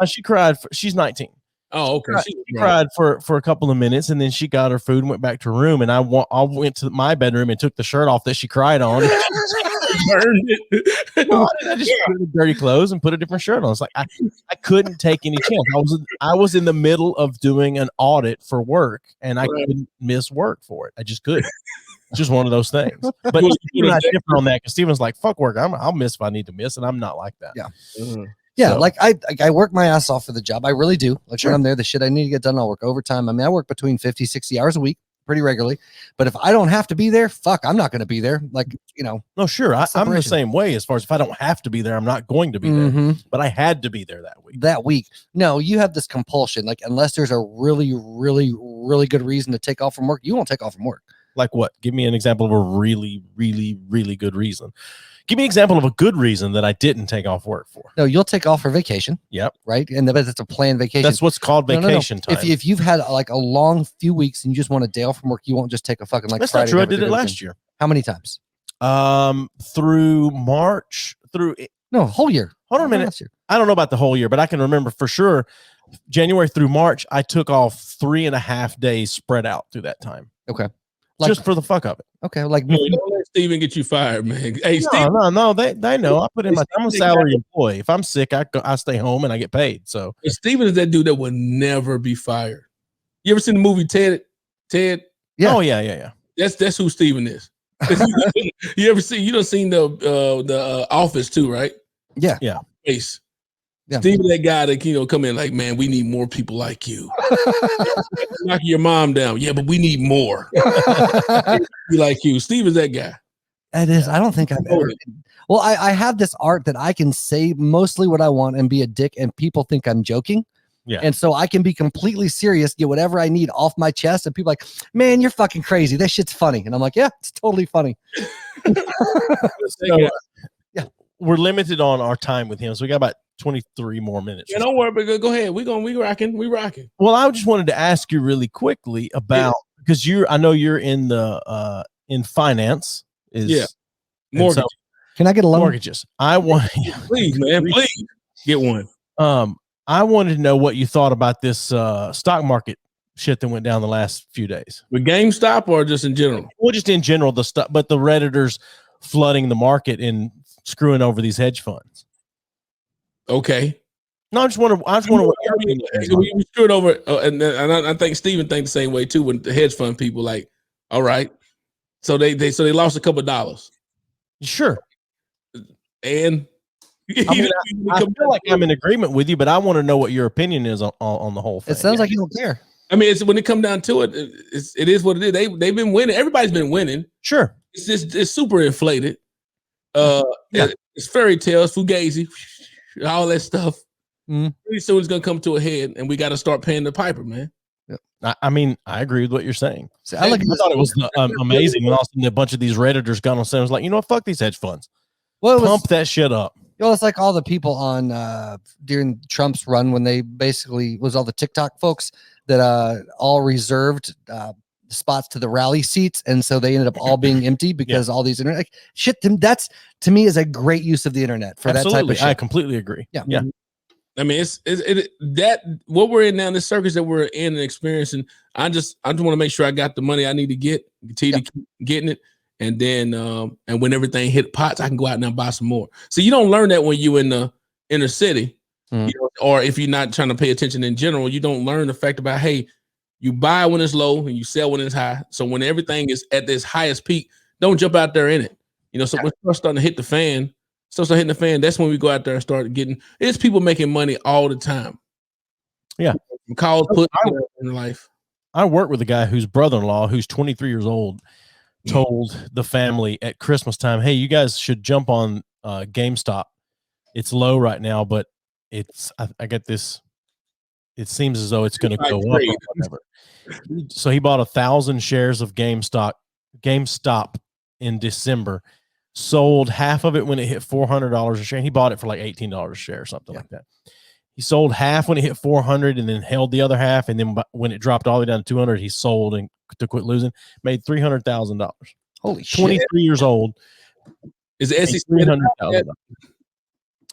She cried. She's 19. Oh, okay. She cried for a couple of minutes and then she got her food and went back to her room. And I went to my bedroom and took the shirt off that she cried on. Burned it. No, I just put the dirty clothes and put a different shirt on. It's like I couldn't take any chance. I was in the middle of doing an audit for work and I couldn't miss work for it. I just couldn't. It's just one of those things. But Steven and I differ on that because Steven's like, fuck work. I'll miss if I need to miss, and I'm not like that. Yeah. Yeah, so, I work my ass off for the job. I really do. Like when I'm there, the shit I need to get done, I'll work overtime. I mean, I work between 50, 60 hours a week. pretty regularly. But if I don't have to be there, fuck, I'm not going to be there. Like, you know. No, sure. I'm the same way as far as if I don't have to be there, I'm not going to be there. But I had to be there that week. No, you have this compulsion. Like, unless there's a really, really, really good reason to take off from work, you won't take off from work. Like what? Give me an example of a really, really, really good reason. Give me an example of a good reason that I didn't take off work for. No, you'll take off for vacation. Yep. Right. And that's a planned vacation. That's what's called vacation time. If you've had like a long few weeks and you just want a day off from work, you won't just take a fucking like. That's Friday not true. I did it last year. How many times? Through March, whole year. Hold on a minute. I don't know about the whole year, but I can remember for sure January through March, I took off 3.5 days spread out through that time. Okay. Just for the fuck of it. Okay. Like, don't let Steven get you fired, man. Hey, no, they know. I put in I'm a salary employee. If I'm sick, I stay home and I get paid. So Steven is that dude that would never be fired. You ever seen the movie Ted? Yeah. Oh yeah. That's who Steven is. You ever see? You done seen the Office too, right? Yeah. Ace. Yeah. Steven, that guy that come in like, man, we need more people like you. Knocking your mom down. Yeah, but we need more. Be like you. Steven's that guy. That is. I don't think I've ever. Well, I have this art that I can say mostly what I want and be a dick, and people think I'm joking. Yeah. And so I can be completely serious, get whatever I need off my chest, and people are like, man, you're fucking crazy. That shit's funny. And I'm like, yeah, it's totally funny. Yeah. We're limited on our time with him, so we got about 23 more minutes. Yeah, don't worry, but go ahead. We rocking. Well, I just wanted to ask you really quickly about because I know you're in the in finance. Mortgage. So, can I get a loan? Mortgages. I want please, man, please get one. I wanted to know what you thought about this stock market shit that went down the last few days. With GameStop or just in general? Well, just in general, the stuff, but the Redditors flooding the market and screwing over these hedge funds. Okay. No, I just wonder what your opinion is. We screwed over, and I think Steven thinks the same way too. When the hedge fund people like, all right, so they lost a couple of dollars. Sure. And I feel like I'm in agreement with you, but I want to know what your opinion is on the whole thing. It sounds like you don't care. I mean, it's when it comes down to it, it is what it is. They've been winning. Everybody's been winning. Sure. It's super inflated. It's fairy tales, fugazi, all that stuff. Pretty soon it's gonna come to a head, and we got to start paying the piper, man. I mean, I agree with what you're saying. So I thought it was amazing when all of a sudden a bunch of these Redditors got on set and was like, you know what, fuck these hedge funds. Well, pump that shit up. It's like all the people on during Trump's run when they basically was all the TikTok folks that all reserved spots to the rally seats, and so they ended up all being empty because all these internet shit. That's to me is a great use of the internet for that type of shit. I completely agree. Yeah. I mean, it's that what we're in now, this circus that we're in and experiencing. I just want to make sure I got the money I need to get, continue to keep getting it, and then and when everything hit pots, I can go out and buy some more. So you don't learn that when you in the inner city, or if you're not trying to pay attention in general, you don't learn the fact about you buy when it's low and you sell when it's high. So when everything is at this highest peak, don't jump out there in it. So when it's starting to hit the fan. Start hitting the fan. That's when we go out there and start getting. It's people making money all the time. Yeah, calls put in life. I work with a guy whose brother-in-law, who's 23 years old, told the family at Christmas time, "Hey, you guys should jump on GameStop. It's low right now, but I get this. It seems as though it's going to go up or whatever." So he bought 1,000 shares of GameStop in December. Sold half of it when it hit $400 a share. He bought it for like $18 a share or something like that. He sold half when it hit 400 and then held the other half. And then when it dropped all the way down to 200, he sold and to quit losing. Made $300,000. Holy shit! 23 years old. Is the SEC $300,000?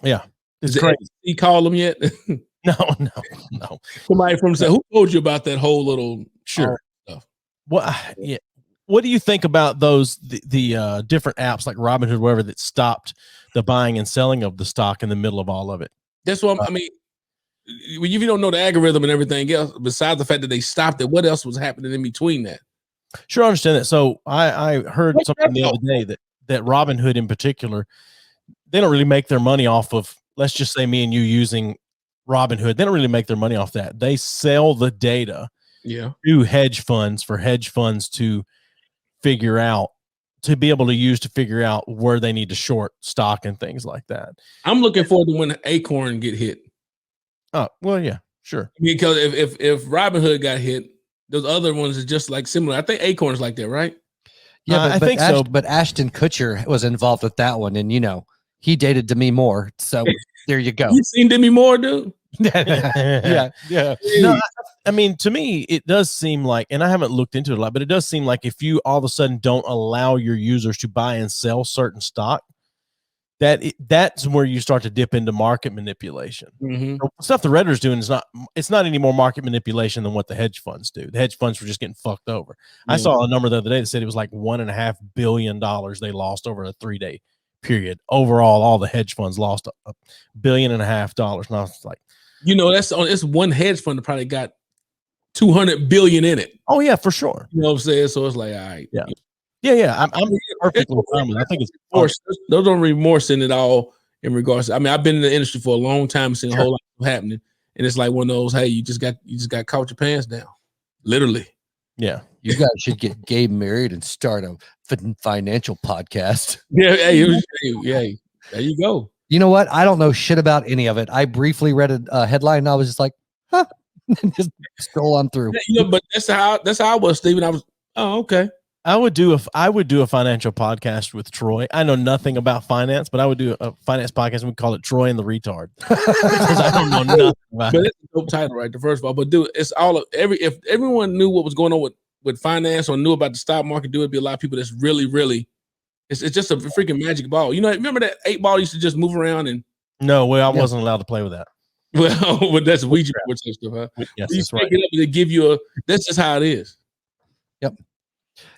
Yeah, it's crazy. He called them yet? No. Somebody from who told you about that whole little stuff? Well, yeah. What do you think about those the different apps like Robinhood, whatever, that stopped the buying and selling of the stock in the middle of all of it? That's what I mean. If you don't know the algorithm and everything else, besides the fact that they stopped it, what else was happening in between that? Sure, I understand that. So I heard something the other day that Robinhood in particular, they don't really make their money off of, let's just say me and you using Robinhood. They don't really make their money off that. They sell the data to hedge funds for hedge funds to figure out, to be able to use to figure out where they need to short stock and things like that. I'm looking forward to when Acorn get hit. Oh, well, yeah, sure. Because if Robinhood got hit, those other ones are just like similar. I think Acorn's like that, right? Yeah, I think so. But Ashton Kutcher was involved with that one, and he dated Demi Moore. So there you go. You seen Demi Moore, dude? yeah. No, I mean, to me, it does seem like, and I haven't looked into it a lot, but it does seem like if you all of a sudden don't allow your users to buy and sell certain stock, that's where you start to dip into market manipulation. So stuff the Redditors doing it's not any more market manipulation than what the hedge funds do. The hedge funds were just getting fucked over. I saw a number the other day that said it was like $1.5 billion they lost over a 3-day period. Overall, all the hedge funds lost $1.5 billion. And I was like, it's one hedge fund that probably got 200 billion in it. Oh yeah, for sure. You know what I'm saying? So it's like, all right. Yeah. I'm perfectly fine with it. I think it's remorse. Those don't remorse in it all in regards to, I mean, I've been in the industry for a long time, seen a whole lot happening. And it's like one of those, hey, you just got caught your pants down. Literally. Yeah. You guys should get Gabe married and start a financial podcast. Yeah, hey, there you go. You know what? I don't know shit about any of it. I briefly read a headline and I was just like, huh. Just scroll on through. But that's how I was, Steven. I was, oh, okay. I would do a financial podcast with Troy. I know nothing about finance, but I would do a finance podcast and we call it Troy and the Retard. Because I don't know nothing about it. It's a dope title, right? The first of all, but dude, it's all if everyone knew what was going on with finance or knew about the stock market, it'd be a lot of people that's really, really, it's just a freaking magic ball. Remember that 8 ball used to just move around and no, well, I wasn't allowed to play with that. Well, that's Ouija board stuff, huh? Yes, you that's right. It up and they give you that's just how it is. Yep.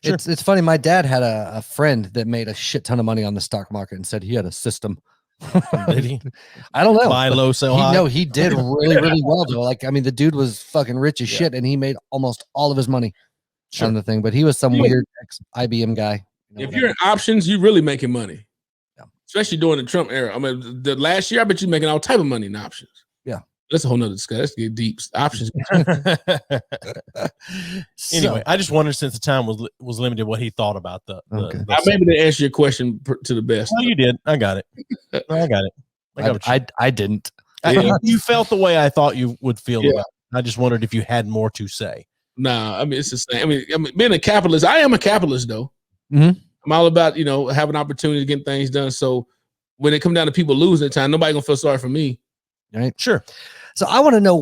Sure. It's funny. My dad had a friend that made a shit ton of money on the stock market and said he had a system. Did he? I don't know. Buy low, sell high. No, he did really, really well though. Like, I mean, the dude was fucking rich as shit, and he made almost all of his money on the thing. But he was some weird ex-IBM guy. If you're in options, you're really making money. Yeah. Especially during the Trump era. I mean, the last year, I bet you're making all type of money in options. Yeah. That's a whole nother discussion. Let's get deep. Options. Anyway, I just wondered, since the time was limited, what he thought about the I'm able to answer your question to the best. Well, you did. I got it. I didn't. You felt the way I thought you would feel about it. I just wondered if you had more to say. Nah, I mean, it's the same. I mean, being a capitalist, I am a capitalist though. Mm-hmm. I'm all about, having opportunity to get things done. So when it comes down to people losing time, nobody gonna feel sorry for me. Right. Sure. So I want to know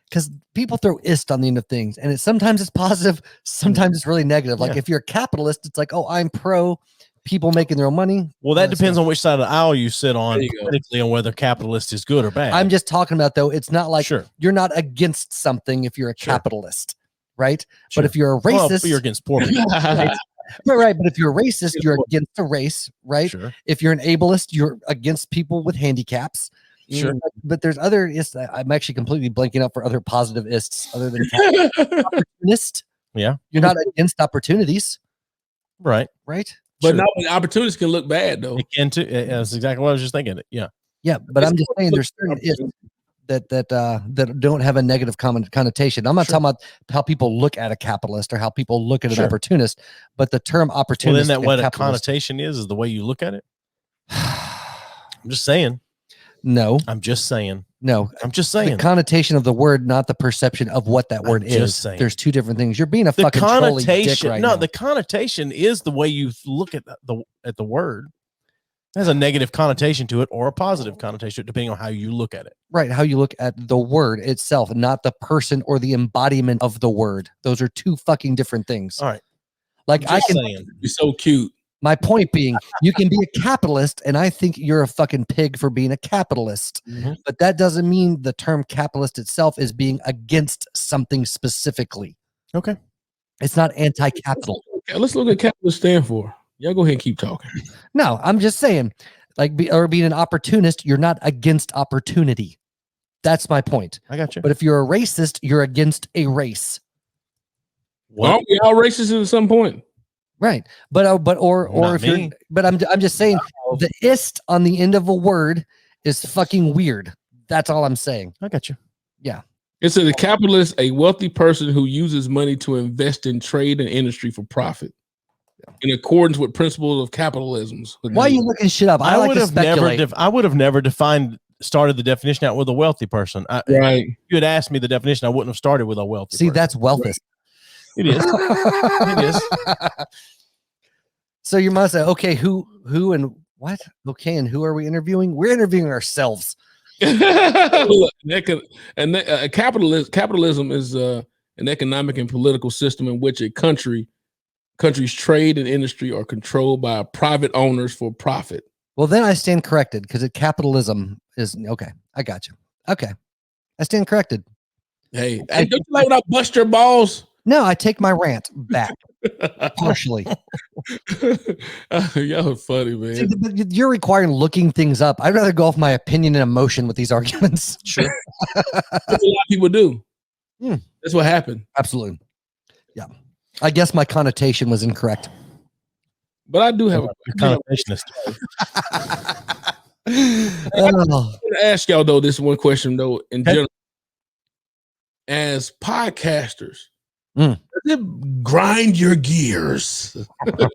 because people throw "ist" on the end of things, and sometimes it's positive, sometimes it's really negative. Like if you're a capitalist, it's like, oh, I'm pro people making their own money. Well, that depends on which side of the aisle you sit on, particularly on whether capitalist is good or bad. I'm just talking about, though, it's not like you're not against something if you're a capitalist, right? But if you're a racist, you're against poor people. Right. But if you're a racist, you're against a race, right? Sure. If you're an ableist, you're against people with handicaps. Sure. But there's other ists. I'm actually completely blanking out for other positive ists other than opportunist. Yeah. You're not against opportunities. Right. Right. But now opportunities can look bad though. It can too. That's exactly what I was just thinking. Yeah. Yeah. But I'm just saying there's certain ists that don't have a negative connotation. I'm not talking about how people look at a capitalist or how people look at an opportunist, but the term opportunist. Well, then what a connotation is the way you look at it. I'm just saying. No, I'm just saying. No, I'm just saying. The connotation of the word, not the perception of what that word is. Saying. There's two different things. You're being a fucking trolly dick right now. The connotation is the way you look at the word. It has a negative connotation to it or a positive connotation, depending on how you look at it. Right, how you look at the word itself, not the person or the embodiment of the word. Those are two fucking different things. All right. Like you're so cute. My point being, you can be a capitalist, and I think you're a fucking pig for being a capitalist. Mm-hmm. But that doesn't mean the term capitalist itself is being against something specifically. Okay. It's not anti-capital. Let's look at capitalist stand for. Y'all go ahead and keep talking. No, I'm just saying, being an opportunist, you're not against opportunity. That's my point. I got you. But if you're a racist, you're against a race. Aren't we all racist at some point? Right, but I'm just saying the ist on the end of a word is fucking weird. That's all I'm saying. I got you. Yeah. It says a capitalist, a wealthy person who uses money to invest in trade and industry for profit, in accordance with principles of capitalism. Why are you looking shit up? I like to speculate. I would have never started the definition out with a wealthy person. Right. If you had asked me the definition, I wouldn't have started with a wealthy person. That's wealthist. It is. It is. So you must say, okay, who and what? Okay, and who are we interviewing? We're interviewing ourselves. Capitalism is an economic and political system in which a country's trade and industry are controlled by private owners for profit. Well, then I stand corrected because capitalism is okay. I got you. Okay, I stand corrected. Hey, don't you like when I bust your balls? No, I take my rant back partially. Y'all funny, man. See, you're requiring looking things up. I'd rather go off my opinion and emotion with these arguments. Sure. That's what a lot of people do. That's what happened. Absolutely. Yeah. I guess my connotation was incorrect. But I do have a connotationist. I'm going to ask y'all, though, this one question, though, in general. As podcasters, does it grind your gears? Does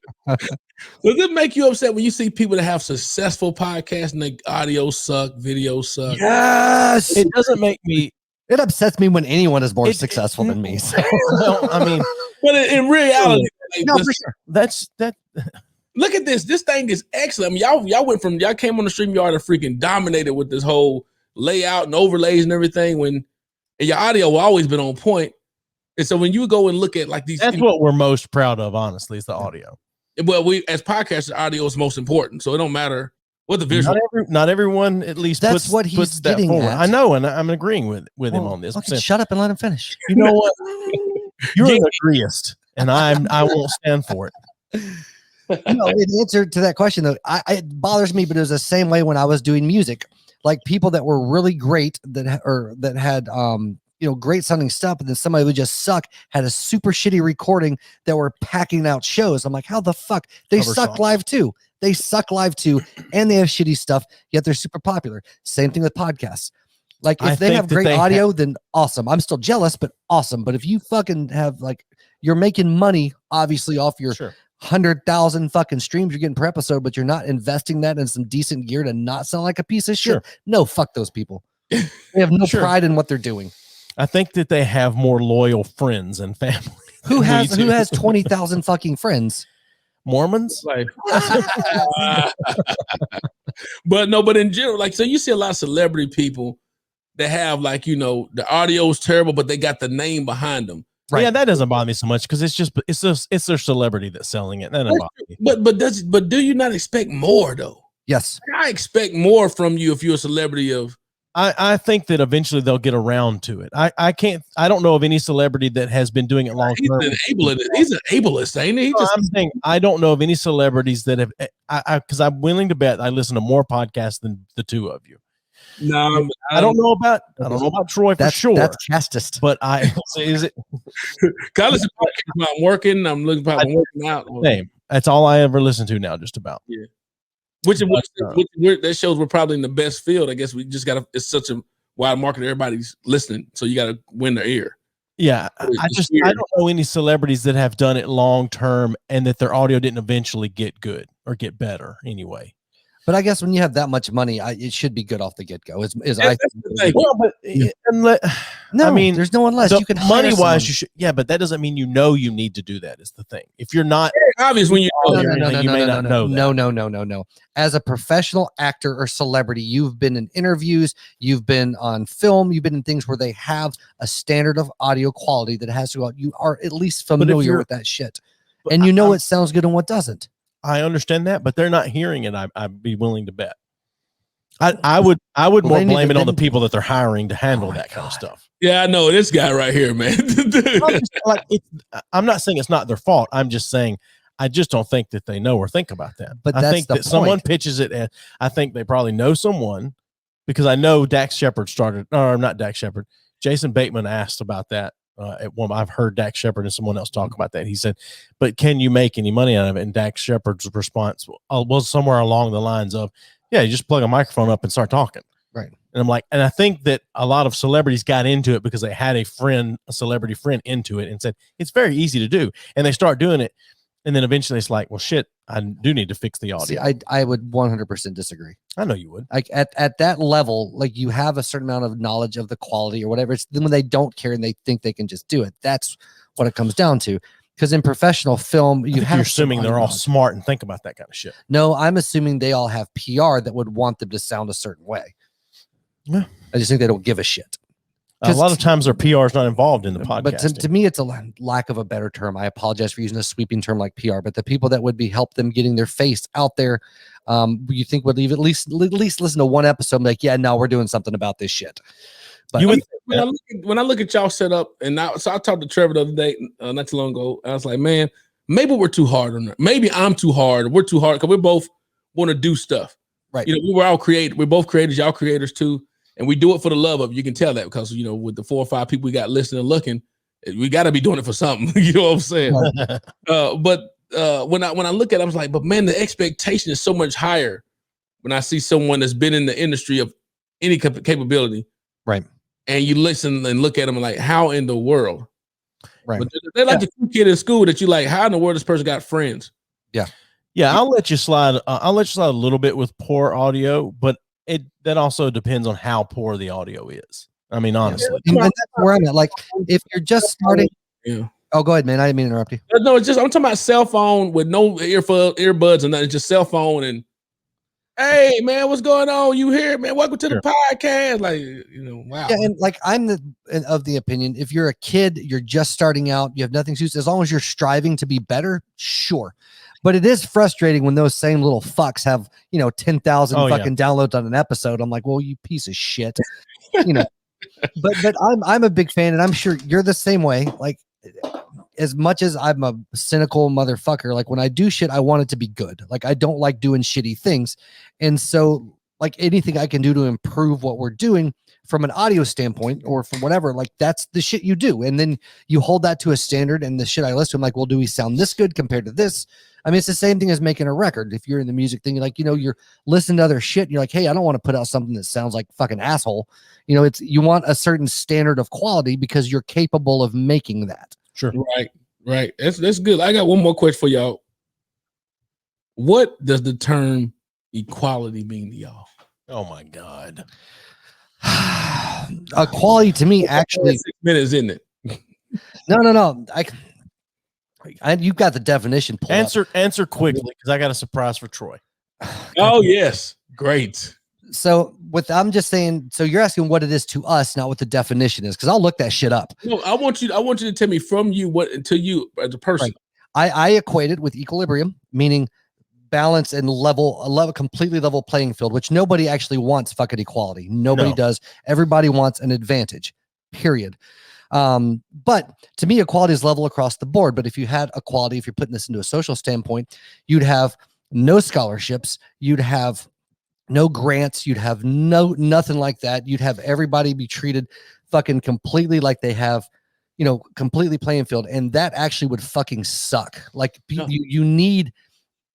it make you upset when you see people that have successful podcasts and the audio suck, video suck? Yes. It doesn't make me. It upsets me when anyone is more successful than me. So. Well, I mean, but in reality, no, for sure. That's that. Look at this. This thing is excellent. I mean, y'all came on the StreamYard and freaking dominated with this whole layout and overlays and everything. And your audio has always been on point. And so when you go and look at like these, that's what we're most proud of, honestly, is the audio. Well, we as podcasters, audio is most important. So it don't matter what the visual. Not everyone at least that's what he's getting at. I know, and I'm agreeing with him on this. Okay, shut up and let him finish. You know what? You're an agreeist, and I won't stand for it. No, in answer to that question, though, it bothers me, but it was the same way when I was doing music. Like people that were really great that had great sounding stuff, and then somebody would just suck, had a super shitty recording that were packing out shows. I'm like, how the fuck? They suck live too. They suck live too, and they have shitty stuff, yet they're super popular. Same thing with podcasts. Like if they have great audio, then awesome. I'm still jealous, but awesome. But if you fucking have you're making money, obviously off your 100,000 fucking streams you're getting per episode, but you're not investing that in some decent gear to not sound like a piece of shit. No, fuck those people. They have no pride in what they're doing. I think that they have more loyal friends and family. Who has 20,000 fucking friends? Mormons? But in general, so you see a lot of celebrity people that have the audio is terrible, but they got the name behind them. Right. Yeah, that doesn't bother me so much because it's their celebrity that's selling it. That doesn't bother me. But do you not expect more though? Yes, I expect more from you if you're a celebrity of. I think that eventually they'll get around to it. I don't know of any celebrity that has been doing it long term. He's an ableist, ain't he? I'm saying I don't know of any celebrities that have. Because I'm willing to bet I listen to more podcasts than the two of you. No, I don't know about Troy for sure. That's castist. But is it? I listen to podcasts when I'm working. I'm looking I'm working out. Same. That's all I ever listen to now, just about. Yeah. Which that shows we're probably in the best field. I guess we just gotta. It's such a wide market. Everybody's listening, so you gotta win their ear. Yeah, I don't know any celebrities that have done it long term and that their audio didn't eventually get good or get better anyway. But I guess when you have that much money, it should be good off the get go. I mean, there's no one less. You can money wise, you should. Yeah, but that doesn't mean you need to do that. Is the thing. If you're not obvious when you may not know. No. As a professional actor or celebrity, you've been in interviews, you've been on film, you've been in things where they have a standard of audio quality that has to go out. You are at least familiar with that shit, and you know what sounds good and what doesn't. I understand that, but they're not hearing it. I'd be willing to bet. I would more blame it on the people that they're hiring to handle that kind of stuff. Yeah, I know this guy right here, man. I'm not saying it's not their fault. I'm just saying I just don't think that they know or think about that. But I think that someone pitches it, and I think they probably know someone because I know Dax Shepard not Dax Shepard. Jason Bateman asked about that. I've heard Dax Shepard and someone else talk about that. He said, "But can you make any money out of it?" And Dax Shepard's response was somewhere along the lines of, "Yeah, you just plug a microphone up and start talking." Right. And I'm like, and I think that a lot of celebrities got into it because they had a celebrity friend into it and said, it's very easy to do. And they start doing it. And then eventually it's like, well, shit, I do need to fix the audio. See, I would 100% disagree. I know you would. Like at that level, like you have a certain amount of knowledge of the quality or whatever. It's then when they don't care and they think they can just do it. That's what it comes down to. Because in professional film, you're assuming they're all smart and think about that kind of shit. No, I'm assuming they all have PR that would want them to sound a certain way. Yeah. I just think they don't give a shit. A lot of times their PR is not involved in the podcast. But to me, it's a lack of a better term. I apologize for using a sweeping term like PR, but the people that would be help them getting their face out there, you think would leave at least listen to one episode and be like, yeah, no, we're doing something about this shit. But when I look at y'all set up, and so I talked to Trevor the other day, not too long ago. I was like, man, maybe we're too hard on her. Maybe I'm too hard. We're too hard because we both want to do stuff. Right. We were all creative. We're both creators. Y'all creators too. And we do it for the love of it. You can tell that because, with the 4 or 5 people we got listening and looking, we got to be doing it for something. You know what I'm saying? But when I look at it, I was like, but man, the expectation is so much higher when I see someone that's been in the industry of any capability. Right. And you listen and look at them like, how in the world? Right. But they're like the kid in school that you like, how in the world this person got friends? Yeah. Yeah, I'll let you slide. I'll let you slide a little bit with poor audio, but that also depends on how poor the audio is. I mean, honestly, and that's where I'm at. Like, if you're just starting, Oh, go ahead, man. I didn't mean to interrupt you. No, it's just I'm talking about cell phone with no earbuds and nothing, just cell phone and hey man, what's going on? You here, man? Welcome to the podcast. Like, wow. Yeah, and like I'm of the opinion, if you're a kid, you're just starting out, you have nothing to do, as long as you're striving to be better, sure. But it is frustrating when those same little fucks have, 10,000 downloads on an episode. I'm like, well, you piece of shit, But I'm a big fan, and I'm sure you're the same way. Like, as much as I'm a cynical motherfucker, like when I do shit, I want it to be good. Like, I don't like doing shitty things, and so like anything I can do to improve what we're doing from an audio standpoint or from whatever, like that's the shit you do. And then you hold that to a standard, and the shit I listen to, I'm like, well, do we sound this good compared to this? I mean, it's the same thing as making a record. If you're in the music thing, you're like, you're listening to other shit, and you're like, hey, I don't want to put out something that sounds like fucking asshole. You want a certain standard of quality because you're capable of making that. Sure. Right. That's good. I got one more question for y'all. What does the term equality mean to y'all? Oh my God. Equality to me, actually, 6 minutes, isn't it? No. You've got the definition. Answer quickly, because I got a surprise for Troy. Oh yes, great. So I'm just saying. So you're asking what it is to us, not what the definition is, because I'll look that shit up. No, I want you to tell me from you to you as a person. Right. I equate it with equilibrium, meaning balance and a completely level playing field, which nobody actually wants fucking equality. Nobody does. Everybody wants an advantage, period. But to me, equality is level across the board. But if you had equality, if you're putting this into a social standpoint, you'd have no scholarships, you'd have no grants, you'd have nothing like that. You'd have everybody be treated fucking completely like they have, completely playing field. And that actually would fucking suck. Like you need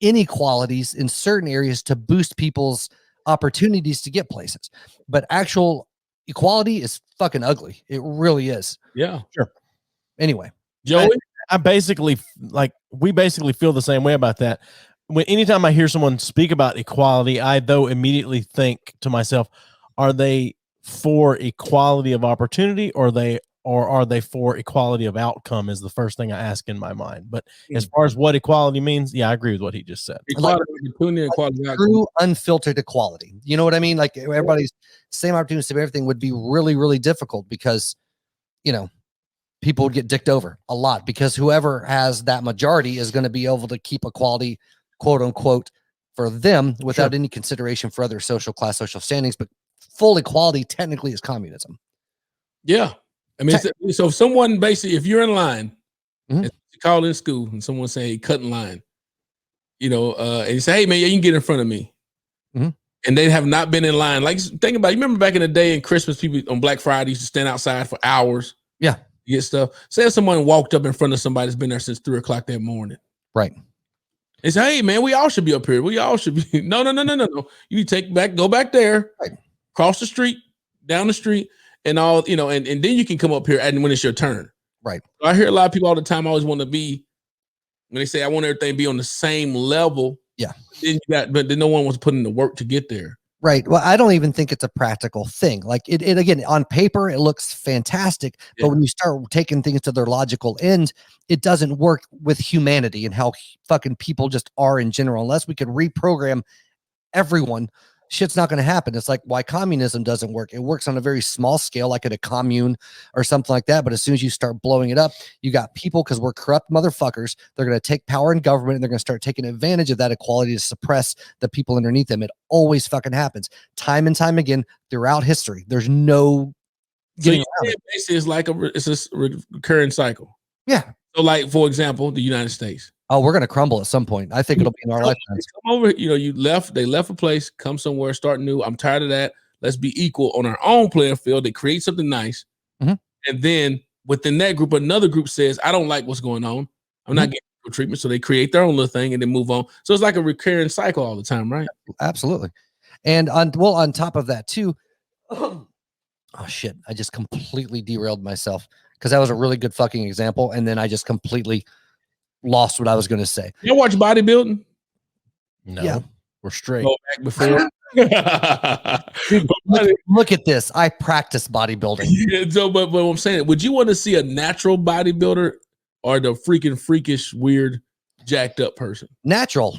inequalities in certain areas to boost people's opportunities to get places, but actual equality is fucking ugly. It really is. Yeah, sure. Anyway, Joey, we basically feel the same way about that. Anytime I hear someone speak about equality, I though immediately think to myself, are they for equality of opportunity, or are they for equality of outcome is the first thing I ask in my mind. But as far as what equality means, yeah, I agree with what he just said. Equality, equality, true unfiltered equality. You know what I mean? Like everybody's same opportunity, same everything would be really, really difficult because, people would get dicked over a lot because whoever has that majority is going to be able to keep equality, quote unquote, for them without any consideration for other social class, social standings. But full equality technically is communism. Yeah. I mean, so if someone basically, if you're in line, and you call in school and someone say, hey, cut in line, and you say, hey man, you can get in front of me. And they have not been in line. Like, think about it. You remember back in the day in Christmas, people on Black Friday used to stand outside for hours. Yeah. To get stuff. Say if someone walked up in front of somebody that's been there since 3 o'clock that morning. Right. They say, hey man, we all should be up here. We all should be. No. You go back there, right, cross the street, down the street and all, you know, and then you can come up here and when it's your turn. Right. So I hear a lot of people all the time always want to be, when they say I want everything to be on the same level. Yeah. But then no one wants to put in the work to get there. Right. Well, I don't even think it's a practical thing. Like it again, on paper, it looks fantastic. But when you start taking things to their logical end, it doesn't work with humanity and how fucking people just are in general. Unless we could reprogram everyone, shit's not going to happen. It's like why communism doesn't work. It works on a very small scale, like at a commune or something like that. But as soon as you start blowing it up, you got people, because we're corrupt motherfuckers, they're going to take power in government and they're going to start taking advantage of that equality to suppress the people underneath them. It always fucking happens time and time again throughout history. There's no getting around it. Basically, it's like it's a recurring cycle. Yeah. So, like, for example, the United States. Oh, we're going to crumble at some point. I think it'll be in our lifetimes. Come over, you know, they left a place, come somewhere, start new. I'm tired of that. Let's be equal on our own playing field. They create something nice. And then within that group, another group says, I don't like what's going on. I'm not getting equal treatment. So they create their own little thing and then move on. So it's like a recurring cycle all the time, right? Absolutely. And on top of that too, oh shit, I just completely derailed myself because that was a really good fucking example. And then I just completely lost what I was going to say. You watch bodybuilding? No, yeah, we're straight. Go back before. Dude, look at this. I practice bodybuilding. Yeah, so, but what I'm saying, would you want to see a natural bodybuilder or the freaking freakish, weird, jacked up person? Natural.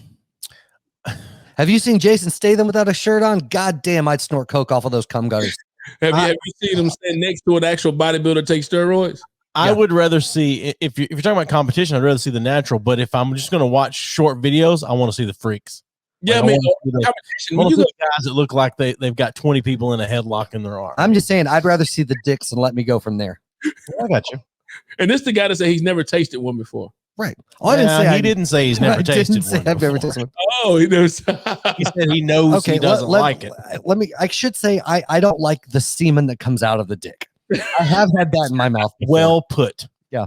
Have you seen Jason Statham without a shirt on? God damn, I'd snort coke off of those cum gutters. Have you seen him stand next to an actual bodybuilder take steroids? I would rather see, if you're talking about competition, I'd rather see the natural. But if I'm just going to watch short videos, I want to see the freaks. Yeah, like, I mean, competition. When you go guys that look like they've got 20 people in a headlock in their arm. I'm just saying, I'd rather see the dicks and let me go from there. I got you. And this the guy that said he's never tasted one before. Right. Oh, I didn't say he didn't say he's never tasted one. I've never tasted one. Oh, he knows. He said he knows he doesn't like it. I should say I don't like the semen that comes out of the dick. I have had that in my mouth before. Well put. Yeah.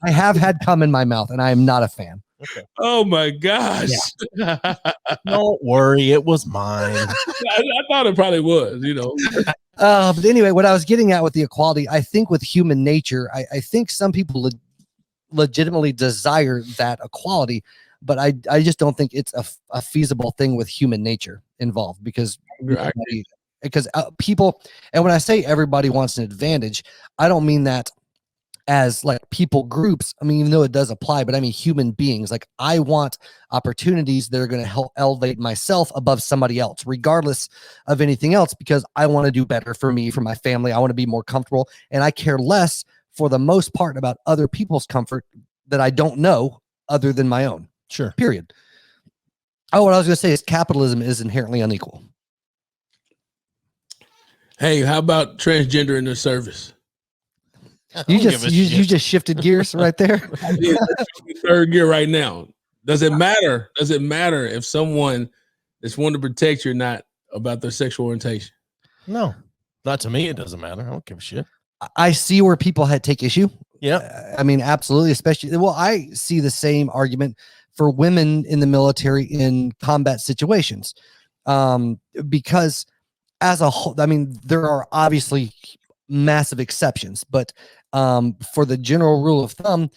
I have had cum in my mouth and I am not a fan. Okay. Oh my gosh. Yeah. Don't worry, it was mine. I thought it probably was, you know. But anyway, what I was getting at with the equality, I think with human nature, I think some people legitimately desire that equality, but I just don't think it's a feasible thing with human nature involved because people, and when I say everybody wants an advantage, I don't mean that as like people groups. I mean, even though it does apply, but I mean human beings. Like I want opportunities that are going to help elevate myself above somebody else, regardless of anything else, because I want to do better for me, for my family. I want to be more comfortable, and I care less for the most part about other people's comfort that I don't know other than my own. Sure. Period. Oh, what I was going to say is capitalism is inherently unequal. Hey, how about transgender in the service? You just shifted gears right there. Third gear right now. Does it matter? Does it matter if someone that's wanting to protect you or not about their sexual orientation? No, not to me. It doesn't matter. I don't give a shit. I see where people take issue. Yeah. I mean, absolutely. Especially, well, I see the same argument for women in the military in combat situations. Because as a whole, I mean, there are obviously massive exceptions, but for the general rule of thumb,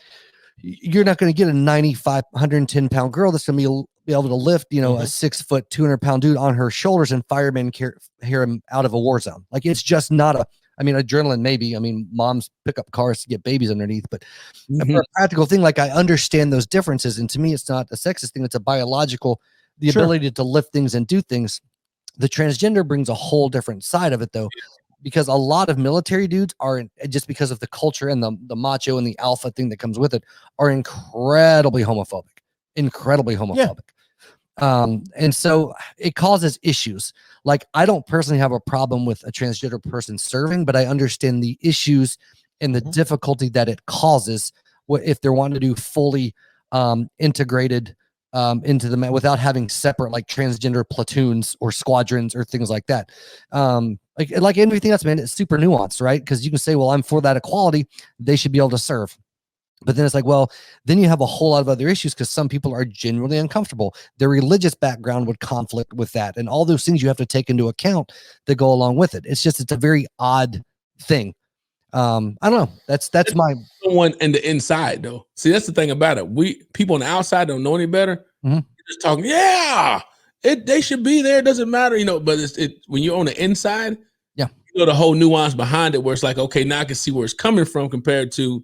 you're not going to get a 110 pound girl that's going to be able to lift, you know, a 6 foot, 200 pound dude on her shoulders and firemen hear him out of a war zone. Like it's just not I mean, adrenaline, maybe. I mean, moms pick up cars to get babies underneath, but for a practical thing, like I understand those differences. And to me, it's not a sexist thing. It's a biological, the ability to lift things and do things. The transgender brings a whole different side of it though, because a lot of military dudes are, just because of the culture and the macho and the alpha thing that comes with it, are incredibly homophobic. Yeah. And so it causes issues. Like I don't personally have a problem with a transgender person serving, but I understand the issues and the difficulty that it causes if they're wanting to do fully integrated into the without having separate like transgender platoons or squadrons or things like that. Like everything else, man, it's super nuanced, right? Because you can say, well, I'm for that equality. They should be able to serve. But then it's like, well, then you have a whole lot of other issues because some people are genuinely uncomfortable. Their religious background would conflict with that, and all those things you have to take into account that go along with it. It's a very odd thing. I don't know. That's my someone in the inside though. See, that's the thing about it. We people on the outside don't know any better. You're just talking, yeah, they should be there. It doesn't matter, but when you're on the inside, yeah, the whole nuance behind it where it's like, okay, now I can see where it's coming from compared to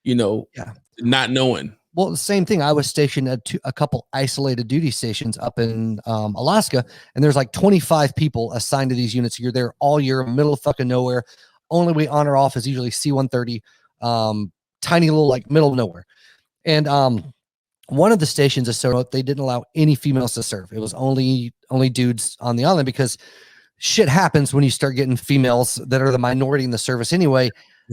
not knowing. Well, the same thing. I was stationed at a couple isolated duty stations up in Alaska, and there's like 25 people assigned to these units. You're there all year, middle of fucking nowhere. Only way on or off is usually C-130, tiny little like middle of nowhere. And one of the stations is so they didn't allow any females to serve. It was only dudes on the island because shit happens when you start getting females that are the minority in the service anyway,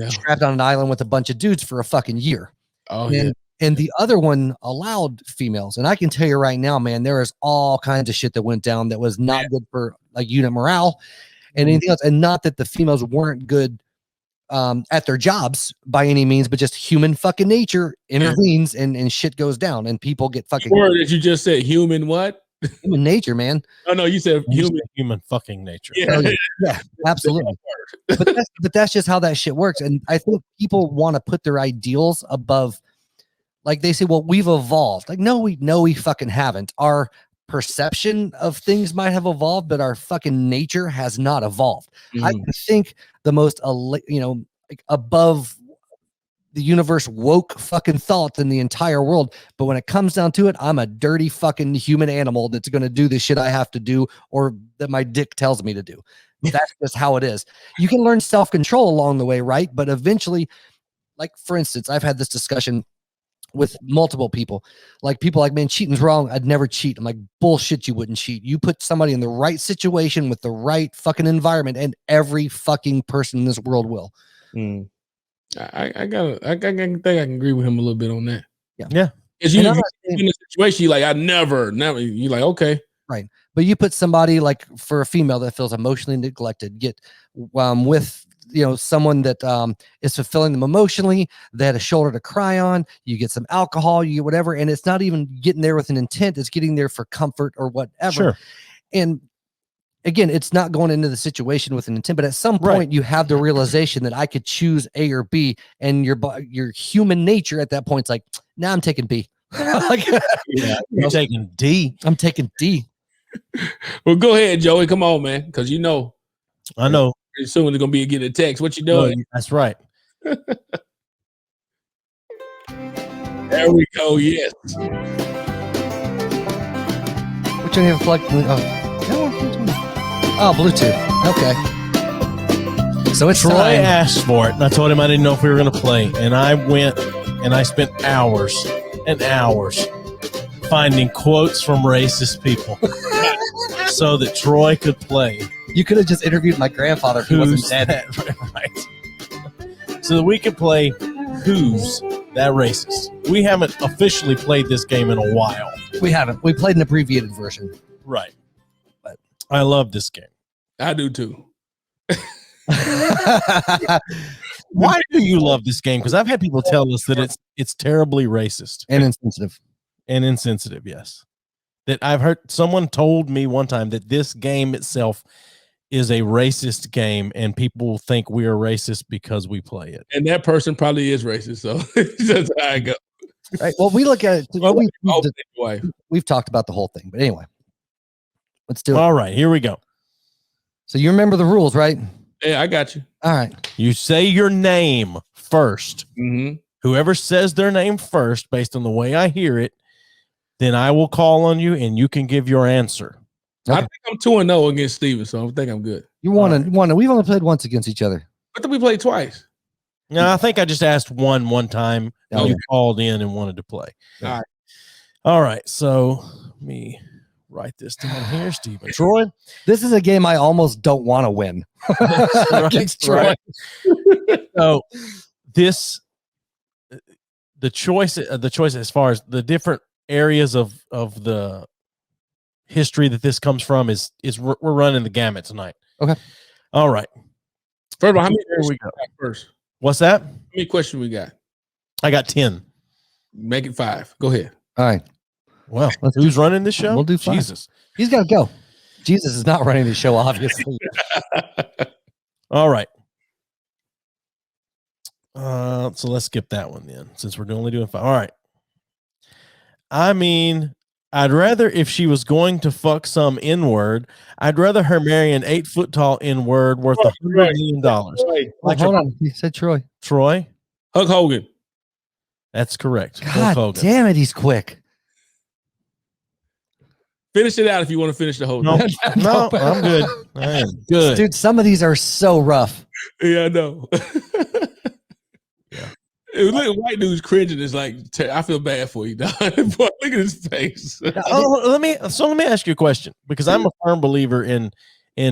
trapped on an island with a bunch of dudes for a fucking year. Oh, yeah. And the other one allowed females. And I can tell you right now, man, there is all kinds of shit that went down that was not good for like unit morale and anything else. And not that the females weren't good at their jobs by any means, but just human fucking nature intervenes and shit goes down and people get fucking. The word that you just said, human what? Human nature, man. Oh no, you said human fucking nature. Yeah, absolutely. but that's just how that shit works. And I think people want to put their ideals above. Like they say, well, we've evolved. Like, no, we fucking haven't. Our perception of things might have evolved, but our fucking nature has not evolved. I think the most, like above the universe woke fucking thought in the entire world. But when it comes down to it, I'm a dirty fucking human animal that's going to do the shit I have to do or that my dick tells me to do. That's just how it is. You can learn self-control along the way, right? But eventually, like for instance, I've had this discussion with multiple people, like man, cheating's wrong. I'd never cheat. I'm like, bullshit. You wouldn't cheat. You put somebody in the right situation with the right fucking environment and every fucking person in this world will. I think I can agree with him a little bit on that. Yeah. Because you in a situation, you're like, I never, you're like, okay. Right. But you put somebody like for a female that feels emotionally neglected, get with someone that is fulfilling them emotionally, they had a shoulder to cry on, you get some alcohol, you get whatever, and it's not even getting there with an intent, it's getting there for comfort or whatever. Sure. And again, it's not going into the situation with an intent, but at some point you have the realization that I could choose A or B, and your human nature at that point is like, nah, I'm taking B. You're taking D. I'm taking D. Well, go ahead, Joey. Come on, man, because I know. Pretty soon they're gonna be getting a text. What you doing? That's right. There we go. Yes. Which one you have plugged? Oh, Bluetooth. Okay. So it's Troy time. asked for it, and I told him I didn't know if we were going to play. And I went and I spent hours and hours finding quotes from racist people so that Troy could play. You could have just interviewed my grandfather if he wasn't dead. Right. So that we could play Who's That Racist? We haven't officially played this game in a while. We haven't. We played an abbreviated version. Right. But I love this game. I do too. Why do you love this game? Because I've had people tell us that it's terribly racist. And insensitive. And insensitive, yes. That I've heard someone told me one time that this game itself is a racist game and people think we are racist because we play it. And that person probably is racist, so that's how I go. Right. Well, we look at it. We've talked about the whole thing, but anyway, let's do it. All right, here we go. So you remember the rules, right? Yeah, I got you. All right. You say your name first. Whoever says their name first, based on the way I hear it, then I will call on you and you can give your answer. Okay. I think I'm 2-0 against Steven, so I think I'm good. You won. We've only played once against each other. I think we played twice. No, I think I just asked one time. And you called in and wanted to play. All right. So let me write this down here, Steven. Troy, this is a game I almost don't want to win. Against Troy. So the choice as far as the different areas of the history that this comes from is we're running the gamut tonight. Okay. All right. First of all, how many questions we got first? What's that? How many questions we got? I got 10. Make it 5. Go ahead. All right. Well, who's running this show? We'll do 5. Jesus. He's got to go. Jesus is not running the show, obviously. All right. So let's skip that one then, since we're only doing 5. All right. I mean, I'd rather, if she was going to fuck some N-word, I'd rather her marry an 8-foot tall N-word worth $100 million. Like, hold on. You said Troy. Troy? Hulk Hogan. That's correct. God damn it, he's quick. Finish it out if you want to finish the whole thing. No, I'm good. I am good. Dude, some of these are so rough. Yeah, I know. Yeah. Look, white dude's cringing. Is like, I feel bad for you, dog. Boy, look at his face. Let me ask you a question, because I'm a firm believer in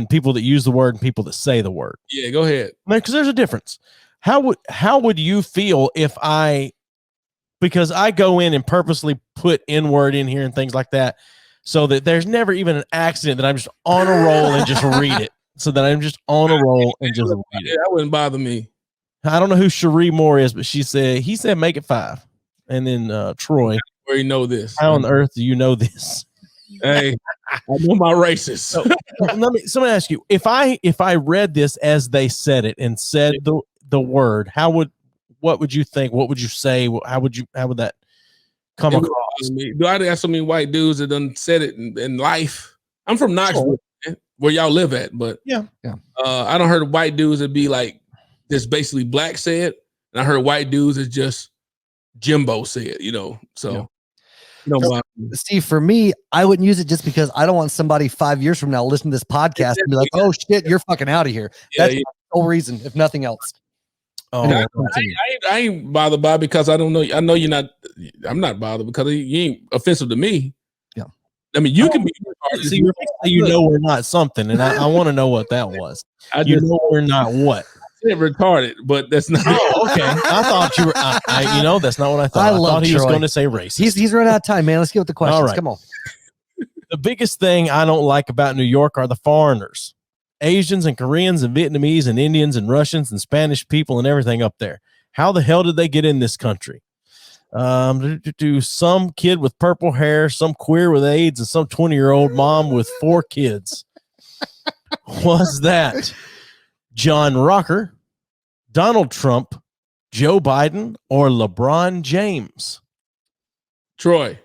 people that use the word and people that say the word. Yeah, go ahead. Because there's a difference. How would you feel if because I go in and purposely put N-word in here and things like that, so that there's never even an accident that I'm just on a roll and just read it. So that I'm just on a roll and just read it. That wouldn't bother me. I don't know who Cherie Moore is, but he said make it 5. And then Troy, where you know this? How on earth do you know this? Hey, I know my racist. So, let me ask you, if I read this as they said it and said the word, what would you think? What would you say? How would that come across? Do I have so many white dudes that done said it in life? I'm from Knoxville, where y'all live at, but I don't heard white dudes that be like this basically black said, and I heard white dudes that just Jimbo said, so. See, for me, I wouldn't use it just because I don't want somebody 5 years from now listening to this podcast and be like, "Oh shit, you're fucking out of here." That's the whole reason, if nothing else. Oh, anyway, I ain't bothered by it because I don't know. I know you're not. I'm not bothered because you ain't offensive to me. Yeah, I mean, you can be. See, we're not something, and I want to know what that was. We're not what. Retarded, but that's not. Oh, okay. I thought you were. That's not what I thought. I thought he was going to say racist. He's running out of time, man. Let's get with the questions. All right. Come on. The biggest thing I don't like about New York are the foreigners, Asians and Koreans and Vietnamese and Indians and Russians and Spanish people and everything up there. How the hell did they get in this country? Some kid with purple hair, some queer with AIDS, and some 20-year-old mom with 4 kids. Was that John Rocker, Donald Trump, Joe Biden, or LeBron James? Troy.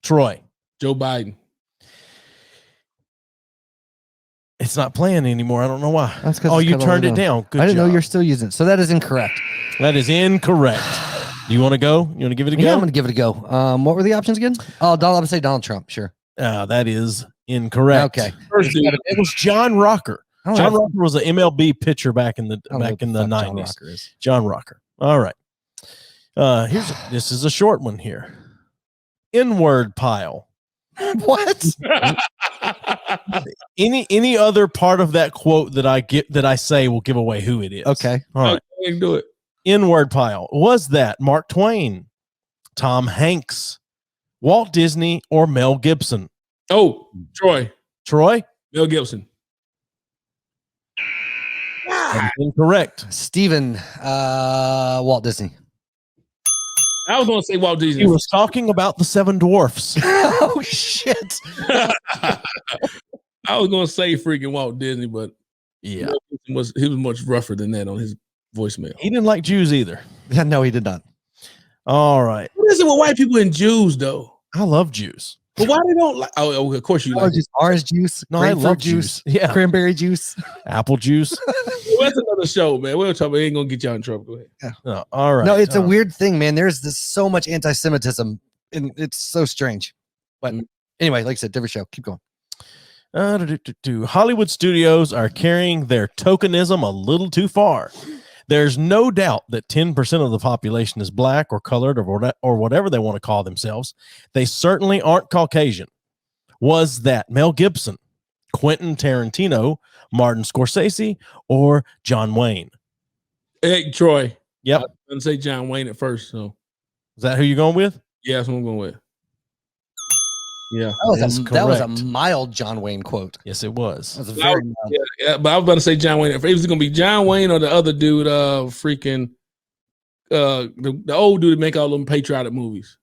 Joe Biden. It's not playing anymore. I don't know why. That's because you turned it down. Good I didn't job. know you're still using it. So that is incorrect. That is incorrect. Do you want to go? You want to give it a go? Yeah, I'm going to give it a go. What were the options again? Oh, I'm going to say Donald Trump. Sure. That is incorrect. Okay. It was John Rocker. John Rocker was an MLB pitcher back in the 90s. John Rocker. All right. This is a short one here. N-word pile. What? Any other part of that quote that I say will give away who it is. Okay. All right. Do it. N-word pile. Was that Mark Twain, Tom Hanks, Walt Disney, or Mel Gibson? Oh, Troy. Mel Gibson. Incorrect. Steven, Walt Disney. I was going to say Walt Disney. He was talking about the 7 dwarfs. Oh, shit. I was going to say freaking Walt Disney, but yeah, he was much rougher than that on his voicemail. He didn't like Jews either. Yeah, no, he did not. All right. What is it with white people and Jews, though? I love Jews. But why they don't like? Oh, of course you like orange juice. No, I love juice. Yeah, cranberry juice, apple juice. Well, that's another show, man. We'll talk. We ain't gonna get y'all in trouble. Go ahead. Yeah. No, all right. No, it's a weird thing, man. There's so much anti-Semitism, and it's so strange. But anyway, like I said, different show. Keep going. Hollywood studios are carrying their tokenism a little too far. There's no doubt that 10% of the population is black or colored or whatever they want to call themselves. They certainly aren't Caucasian. Was that Mel Gibson, Quentin Tarantino, Martin Scorsese, or John Wayne? Hey, Troy. Yep. I was going to say John Wayne at first. So, is that who you're going with? Yeah, that's what I'm going with. Yeah, that was a mild John Wayne quote. Yes, it was. That was very mild. Yeah, but I was about to say John Wayne. If it was going to be John Wayne or the other dude, freaking the old dude that make all them patriotic movies.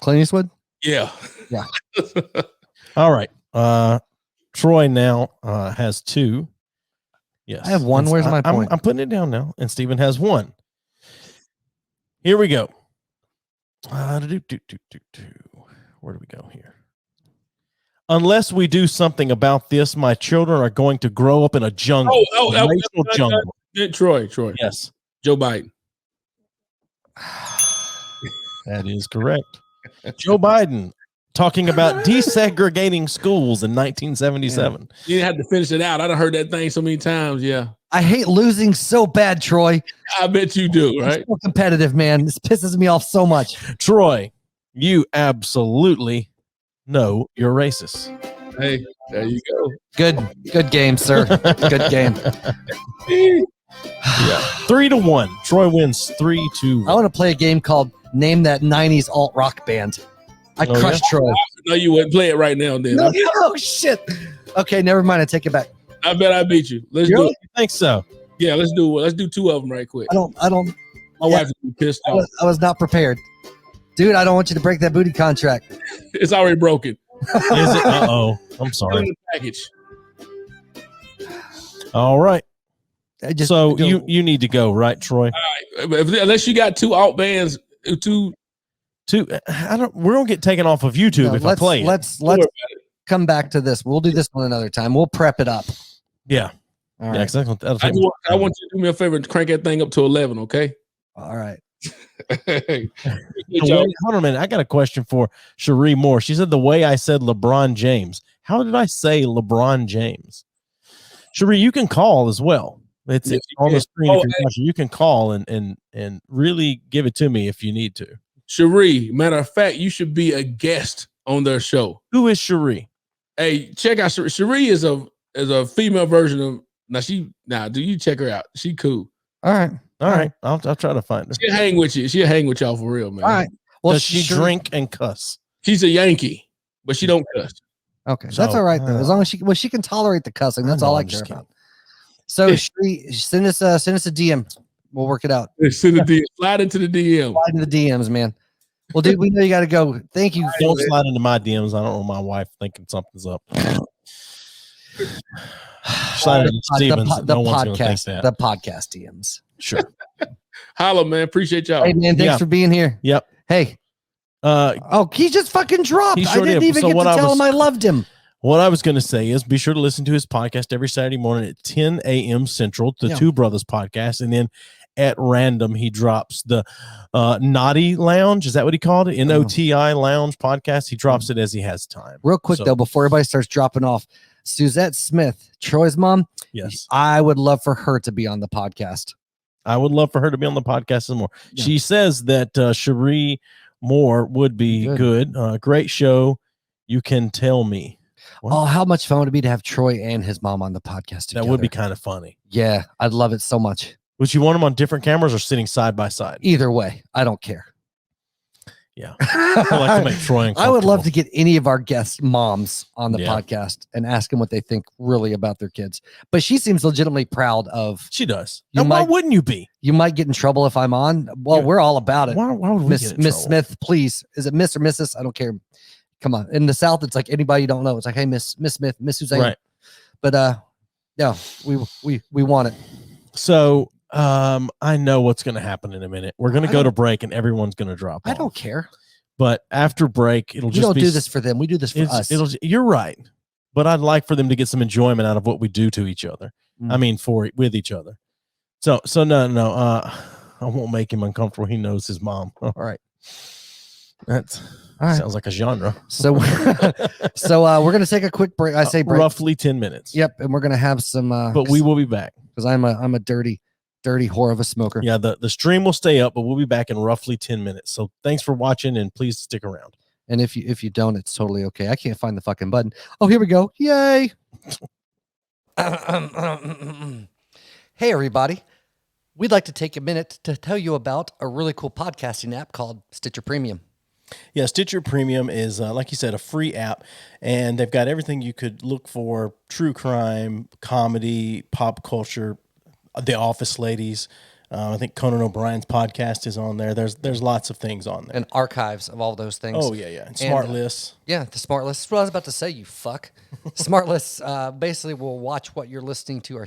Clint Eastwood? Yeah. Yeah. All right. Troy now has 2. Yes. I have 1. Where's my point? I'm putting it down now. And Steven has 1. Here we go. Where do we go here? Unless we do something about this, my children are going to grow up in a jungle. Jungle. Troy. Yes. Joe Biden. That is correct. Joe Biden talking about desegregating schools in 1977. Yeah. You didn't have to finish it out. I done heard that thing so many times. Yeah. I hate losing so bad, Troy. I bet you do, right? It's so competitive, man. This pisses me off so much. Troy, you absolutely know you're racist. Hey, there you go. Good game, sir. Good game. Yeah. 3-1. Troy wins 3-2. I want to play a game called Name That 90s Alt Rock Band. I crushed Troy. No, you wouldn't play it right now, then. No, shit. Okay, never mind. I take it back. I bet I beat you. Let's do it. You think so? Yeah, let's do 2 of them right quick. I don't. My wife is pissed off. I was not prepared. Dude, I don't want you to break that booty contract. It's already broken. Is it? Uh-oh. I'm sorry. Package. All right. So you need to go, right, Troy? All right. Unless you got 2 alt bands, 2. We're gonna get taken off of YouTube if I play it. Let's come back to this. We'll do this one another time. We'll prep it up. Yeah. All right. Yeah, exactly. I want you to do me a favor and crank that thing up to 11, okay? All right. Hold on a minute. I got a question for Cherie Moore. She said the way I said LeBron James. How did I say LeBron James? Cherie, you can call as well. It's on the screen. If you're watching. You can call and really give it to me if you need to. Cherie, matter of fact, you should be a guest on their show. Who is Cherie? Hey, check out Cherie. Cherie is a female version of do you check her out? She cool. All right. I'll try to find her. She'll hang with you. She'll hang with y'all for real, man. All right. Well, does she drink and cuss? She's a Yankee, but she don't cuss. Okay, that's all right though. As long as she can tolerate the cussing, that's all I care about. So send us a DM. We'll work it out. Send a DM. Slide into the DM. Slide into the DMs, man. Well, dude, we know you got to go. Thank you. Don't slide into my DMs. I don't want my wife thinking something's up. Slide into Stevens. No one's going to think that. The podcast DMs. Sure. Holla, man. Appreciate y'all. Hey, man. Thanks for being here. Yep. Hey. He just fucking dropped. Sure I didn't even get to tell him I loved him. What I was going to say is be sure to listen to his podcast every Saturday morning at 10 a.m. Central, the Two Brothers podcast. And then at random, he drops the Naughty Lounge. Is that what he called it? NOTI Lounge podcast. He drops it as he has time. Real quick, though, before everybody starts dropping off, Suzette Smith, Troy's mom. Yes. I would love for her to be on the podcast. I would love for her to be on the podcast some more. Yeah. She says that Cherie Moore would be good. Great show. You can tell me. What? Oh, how much fun would it be to have Troy and his mom on the podcast together? That would be kind of funny. Yeah, I'd love it so much. Would you want them on different cameras or sitting side by side? Either way, I don't care. Yeah. I like to make Troy I would love to get any of our guests' moms on the podcast and ask them what they think really about their kids. But she seems legitimately proud of. She does. And why wouldn't you be? You might get in trouble if I'm on. Well, we're all about it. Why would we get in Miss trouble? Smith, please. Is it Miss or Mrs.? I don't care. Come on. In the South, it's like anybody you don't know. It's like, hey, Miss Smith, Miss Suzanne. Right. But yeah, we want it. So I know what's going to happen in a minute. We're going to go to break and everyone's going to drop off. I don't care. But after break, it'll we just don't do this for them. We do this for us. You're right. But I'd like for them to get some enjoyment out of what we do to each other. I mean, with each other. So no. I won't make him uncomfortable. He knows his mom. All right. Sounds like a genre. So we're gonna take a quick break. I say break. Roughly 10 minutes. Yep, and we're gonna have some. But we will be back because I'm a dirty whore of a smoker. Yeah, the stream will stay up, but we'll be back in roughly 10 minutes. So thanks for watching, and please stick around. And if you don't, it's totally okay. I can't find the fucking button. Oh, here we go. Yay! Hey everybody. We'd like to take a minute to tell you about a really cool podcasting app called Stitcher Premium. Yeah, Stitcher Premium is, like you said, a free app, and they've got everything you could look for: true crime, comedy, pop culture, The Office ladies, I think Conan O'Brien's podcast is on there. There's lots of things on there. And archives of all those things. Oh, yeah. And smart lists. Yeah, the smart list. That's what I was about to say, you fuck. Smart lists basically will watch what you're listening to, or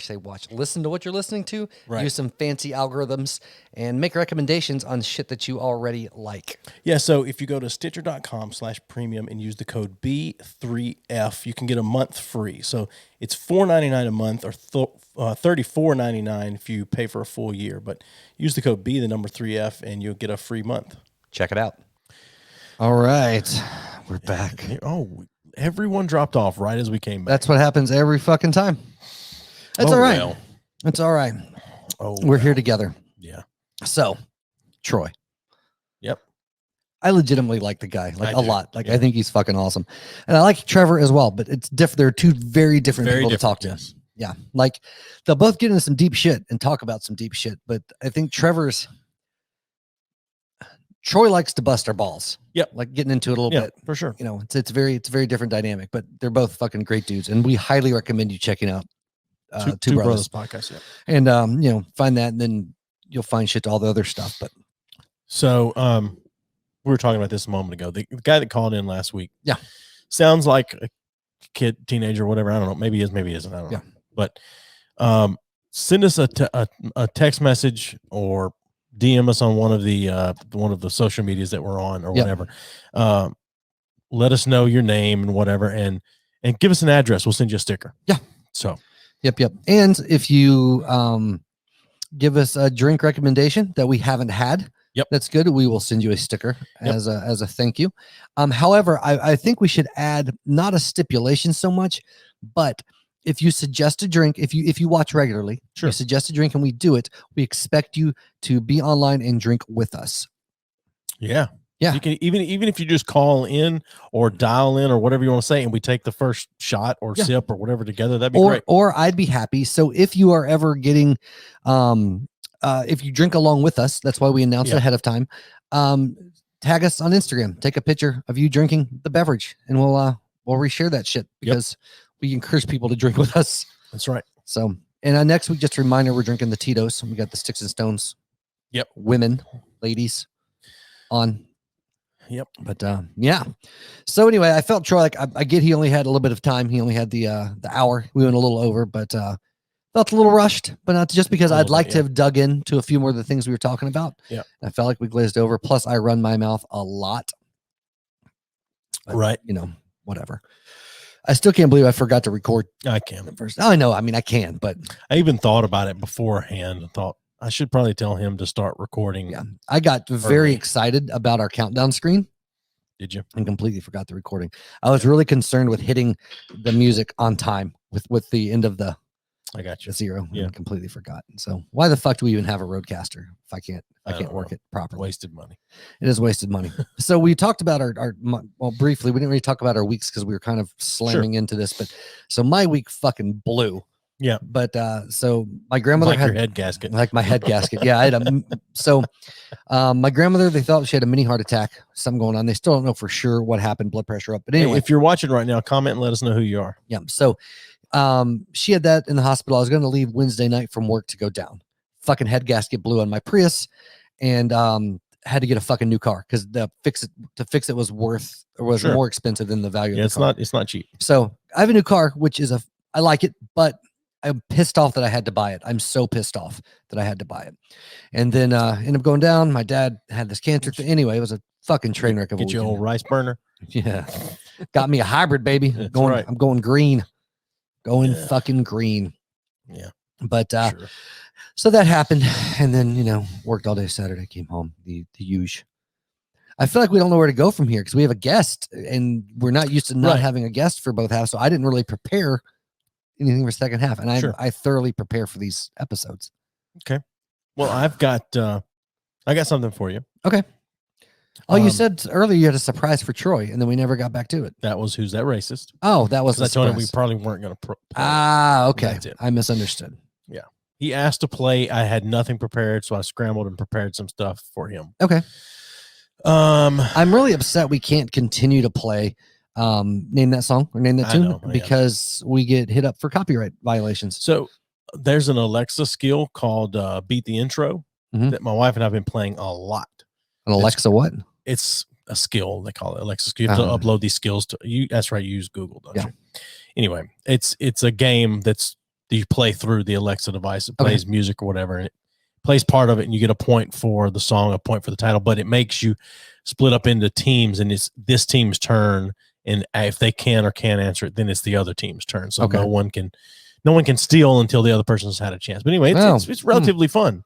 listen to what you're listening to, use some fancy algorithms, and make recommendations on shit that you already like. Yeah, so if you go to Stitcher.com/premium and use the code B3F, you can get a month free. So it's $4.99 a month or $34.99 if you pay for a full year. But use the code B3F and you'll get a free month. Check it out. All right. We're back. Oh, everyone dropped off right as we came back. That's what happens every fucking time. That's all right. Well. It's all right. We're here together. Yeah. So, Troy. Yep. I legitimately like the guy, a lot. I think he's fucking awesome. And I like Trevor as well, but it's different. They're two very different people to talk to. Yes. Yeah. Like, they'll both get into some deep shit and talk about some deep shit, but I think Troy likes to bust our balls. Yep. Like getting into it a little bit. For sure. You know, it's very different dynamic, but they're both fucking great dudes. And we highly recommend you checking out Two Brothers podcast. Yeah. And, you know, find that and then you'll find shit to all the other stuff. But so, we were talking about this a moment ago. The guy that called in last week. Yeah. Sounds like a kid, teenager, whatever. I don't know. Maybe he is, maybe he isn't. I don't know. But, send us a text message or DM us on one of the social medias that we're on or whatever. Let us know your name and whatever, and give us an address. We'll send you a sticker. Yeah. So. Yep. And if you give us a drink recommendation that we haven't had, that's good. We will send you a sticker as a thank you. However, I think we should add not a stipulation so much, but if you suggest a drink, if you watch regularly, you suggest a drink and we do it, we expect you to be online and drink with us. Yeah. Yeah. You can even if you just call in or dial in or whatever you want to say, and we take the first shot or sip or whatever together, that'd be great. Or I'd be happy. So if you are ever getting, if you drink along with us, that's why we announce it ahead of time. Tag us on Instagram, take a picture of you drinking the beverage, and we'll reshare that shit because we encourage people to drink with us. That's right. So, and next week, just a reminder, we're drinking the Tito's. We got the Sticks and Stones. Yep. Women, ladies on. Yep. But yeah. So anyway, I felt Troy, like I get he only had a little bit of time. He only had the hour. We went a little over, but felt a little rushed, but not just because I'd like to have dug into a few more of the things we were talking about. Yeah. I felt like we glazed over. Plus, I run my mouth a lot. But, right. You know, whatever. I still can't believe I forgot to record. I can. First. Oh, I know. I mean, I can, but I even thought about it beforehand and thought I should probably tell him to start recording. Yeah. I got very excited about our countdown screen. Did you? And completely forgot the recording. I was really concerned with hitting the music on time with the end of the I got you. Zero. Yeah. And completely forgot. So why the fuck do we even have a roadcaster if I can't work it properly? Wasted money. It is wasted money. So we talked about well, briefly, we didn't really talk about our weeks because we were kind of slamming into this, but so my week fucking blew. Yeah. But so my grandmother like had your head gasket. Like my head gasket. Yeah. I had my grandmother, they thought she had a mini heart attack, something going on. They still don't know for sure what happened, blood pressure up. But anyway, hey, if you're watching right now, comment and let us know who you are. Yeah. So she had that in the hospital. I was going to leave Wednesday night from work to go down. Fucking head gasket blew on my Prius, and had to get a fucking new car because to fix it was more expensive than the value of the car. It's not cheap. So I have a new car, which is I like it, but I'm pissed off that I had to buy it. I'm so pissed off that I had to buy it. And then ended up going down. My dad had this cancer thing. Anyway, it was a fucking train wreck of a weekend. Get you a old rice burner. Yeah. Got me a hybrid, baby. I'm going green. Going fucking green. Yeah. But so that happened. And then, worked all day Saturday, came home, the huge. I feel like we don't know where to go from here because we have a guest and we're not used to not having a guest for both halves. So I didn't really prepare anything for second half. And I thoroughly prepare for these episodes. Okay. Well, I got something for you. Okay. Oh, you said earlier you had a surprise for Troy, and then we never got back to it. That was Who's That Racist? Oh, that was I told him we probably weren't going to. Okay. I misunderstood. Yeah. He asked to play. I had nothing prepared, so I scrambled and prepared some stuff for him. Okay. I'm really upset we can't continue to play Name That Song or Name That Tune because we get hit up for copyright violations. So there's an Alexa skill called Beat the Intro. that my wife and I've been playing a lot. An Alexa what? It's a skill, they call it Alexa. You have to upload these skills to you. That's right, you use Google, don't you? Anyway, it's a game that you play through the Alexa device. It plays music or whatever, and it plays part of it, and you get a point for the song, a point for the title, but it makes you split up into teams, and it's this team's turn, and if they can or can't answer it, then it's the other team's turn. So no one can steal until the other person's had a chance. But anyway, it's relatively fun.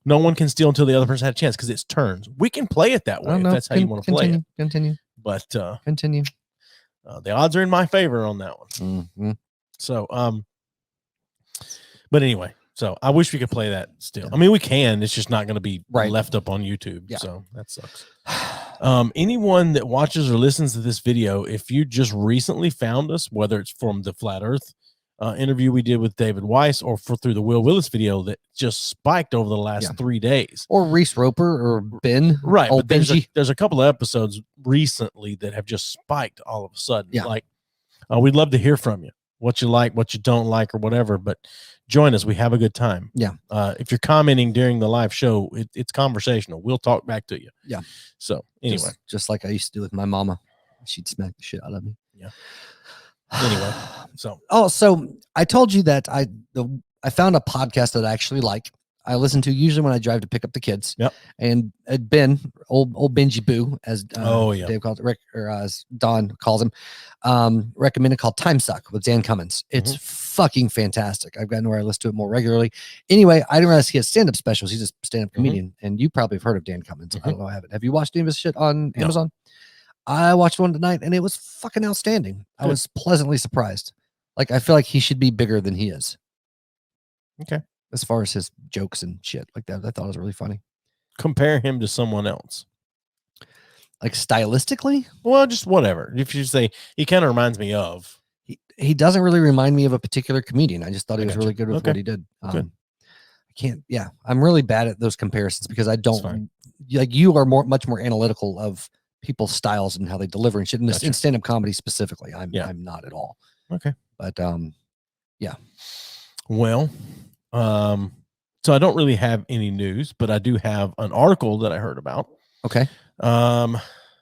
No one can steal until the other person had a chance because it's turns. We can play it that way if that's how you want to play it. Continue. But continue. The odds are in my favor on that one. So, but anyway, so I wish we could play that still. I mean, we can. It's just not going to be left up on YouTube. So that sucks. Anyone that watches or listens to this video, if you just recently found us, whether it's from the Flat Earth interview we did with David Weiss or through the Will Willis video that just spiked over the last 3 days, or Reese Roper or Ben, right? But there's a couple of episodes recently that have just spiked all of a sudden. Like we'd love to hear from you, what you like, what you don't like, or whatever. But join us; we have a good time. If you're commenting during the live show, it's conversational. We'll talk back to you. So anyway, just like I used to do with my mama, she'd smack the shit out of me. Anyway, so I told you that I found a podcast that I actually like. I listen to usually when I drive to pick up the kids. And Ben, old Benji Boo, as Dave calls it, Rick, or as Don calls him, recommended, called Time Suck with Dan Cummins. It's fucking fantastic. I've gotten where I listen to it more regularly. Anyway, I didn't realize he has stand-up specials. He's a stand-up comedian, and you probably have heard of Dan Cummins. I don't know, I haven't. Have you watched any of his shit on Amazon? I watched one tonight, and it was fucking outstanding. I was pleasantly surprised. Like, I feel like he should be bigger than he is. As far as his jokes and shit like that, I thought it was really funny. Compare him to someone else. Like, stylistically? Well, just whatever. If you say, he kind of reminds me of. He doesn't really remind me of a particular comedian. I just thought he was really good with what he did. I can't, I'm really bad at those comparisons because I don't, like, you are much more analytical of people's styles and how they deliver and shit. In stand-up comedy specifically, I'm not at all. But well, so I don't really have any news, but I do have an article that I heard about.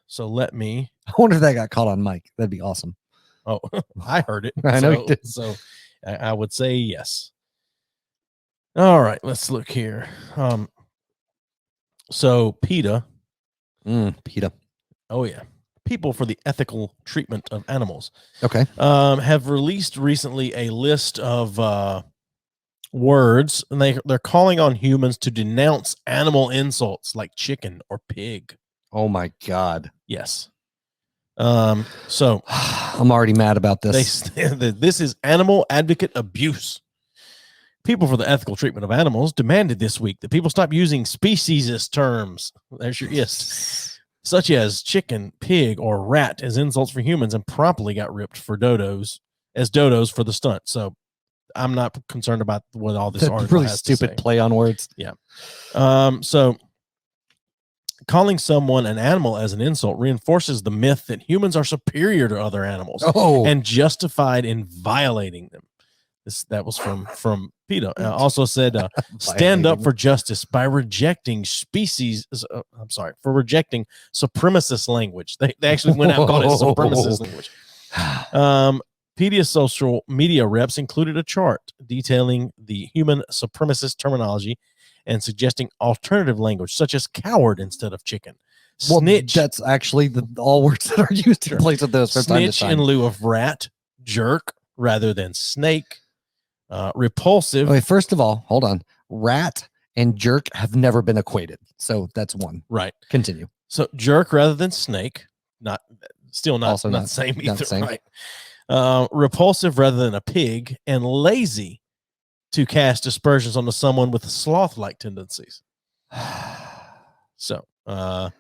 So let me. I wonder if that got caught on mic. That'd be awesome. Oh, I heard it. I know you did. So I would say yes. All right, let's look here. So PETA. PETA. Oh yeah. People for the Ethical Treatment of Animals. Have released recently a list of words, and they're calling on humans to denounce animal insults like chicken or pig. Oh my God. Yes. So I'm already mad about this. This is animal advocate abuse. People for the Ethical Treatment of Animals demanded this week that people stop using speciesist terms. There's your ist. Such as chicken, pig, or rat as insults for humans, and promptly got ripped for dodos for the stunt. So I'm not concerned about what all this article really has stupid to say. Play on words. So calling someone an animal as an insult reinforces the myth that humans are superior to other animals and justified in violating them. That was from PETA. Also said, stand up for justice by rejecting for rejecting supremacist language. They actually went out and called it supremacist language. PETA's social media reps included a chart detailing the human supremacist terminology and suggesting alternative language, such as coward instead of chicken. Snitch. That's actually all words that are used in place of those. Snitch in lieu of rat. Jerk rather than snake. Repulsive. Okay, first of all, hold on. Rat and jerk have never been equated, so that's one. Right. Continue. So jerk rather than snake. Not the same either. Same. Right. Repulsive rather than a pig, and lazy to cast aspersions onto someone with sloth-like tendencies. So I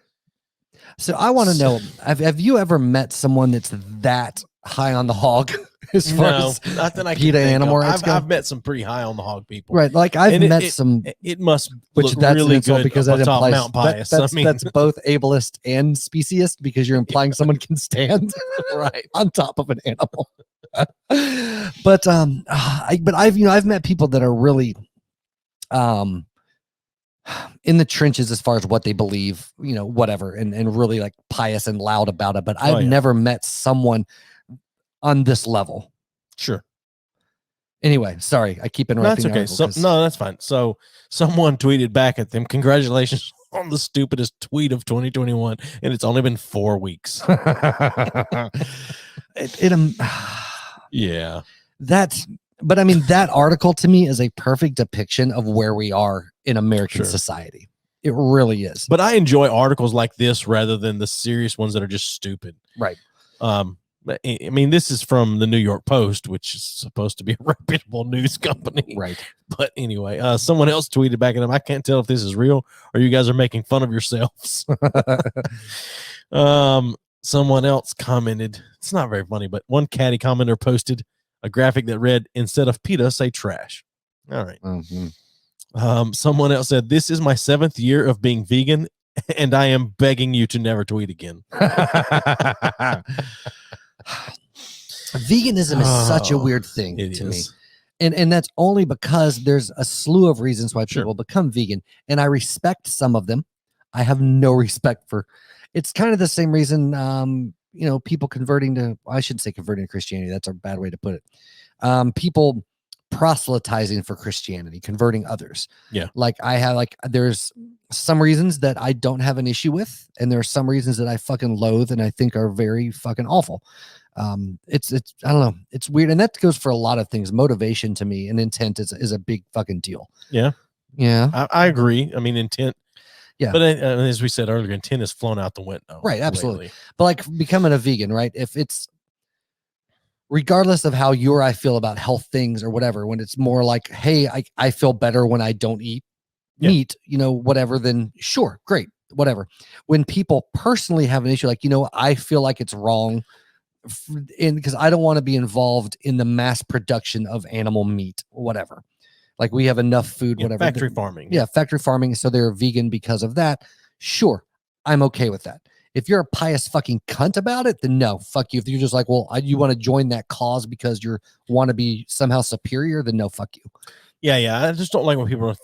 want to know: have you ever met someone that's that high on the hog? As far as nothing I can PETA animal rights go? I've met some pretty high on the hog people, right? Like I've met some. It must which look that's really good because that implies Mount Pius. that's both ableist and speciesist because you're implying someone can stand right on top of an animal. But I've met people that are really in the trenches as far as what they believe, whatever, and really like pious and loud about it. But I've never met someone on this level. Sure. Anyway, sorry, I keep interrupting. That's okay. No, that's fine. So someone tweeted back at them, "Congratulations on the stupidest tweet of 2021," and it's only been 4 weeks. Yeah. But I mean, that article to me is a perfect depiction of where we are in American society. It really is. But I enjoy articles like this rather than the serious ones that are just stupid. Right. I mean, this is from the New York Post, which is supposed to be a reputable news company. Right. But anyway, someone else tweeted back at him, "I can't tell if this is real or you guys are making fun of yourselves." Someone else commented, it's not very funny, but one catty commenter posted a graphic that read, "Instead of PETA, say trash." All right. Mm-hmm. Someone else said, "This is my 7th year of being vegan, and I am begging you to never tweet again." Veganism is such a weird thing to me. And that's only because there's a slew of reasons why people become vegan. And I respect some of them. I have no respect for, it's kind of the same reason, people converting to, I shouldn't say converting to Christianity. That's a bad way to put it. People proselytizing for Christianity, converting others. Yeah. Like there's some reasons that I don't have an issue with, and there are some reasons that I fucking loathe and I think are very fucking awful. It's I don't know, it's weird, and that goes for a lot of things. Motivation to me and intent is a big fucking deal. Yeah. I agree. I mean, intent. Yeah. But as we said earlier, intent is flown out the window. Right. Absolutely. Lately. But like becoming a vegan, right? If it's, regardless of how you or I feel about health things or whatever, when it's more like, hey, I feel better when I don't eat meat, whatever, then sure, great, whatever. When people personally have an issue, like, I feel like it's wrong because I don't want to be involved in the mass production of animal meat or whatever. Like, we have enough food, whatever. Factory farming. Yeah, factory farming. So they're vegan because of that. Sure, I'm okay with that. If you're a pious fucking cunt about it, then no, fuck you. If you're just like, well, you want to join that cause because you want to be somehow superior, then no, fuck you. Yeah. I just don't like when people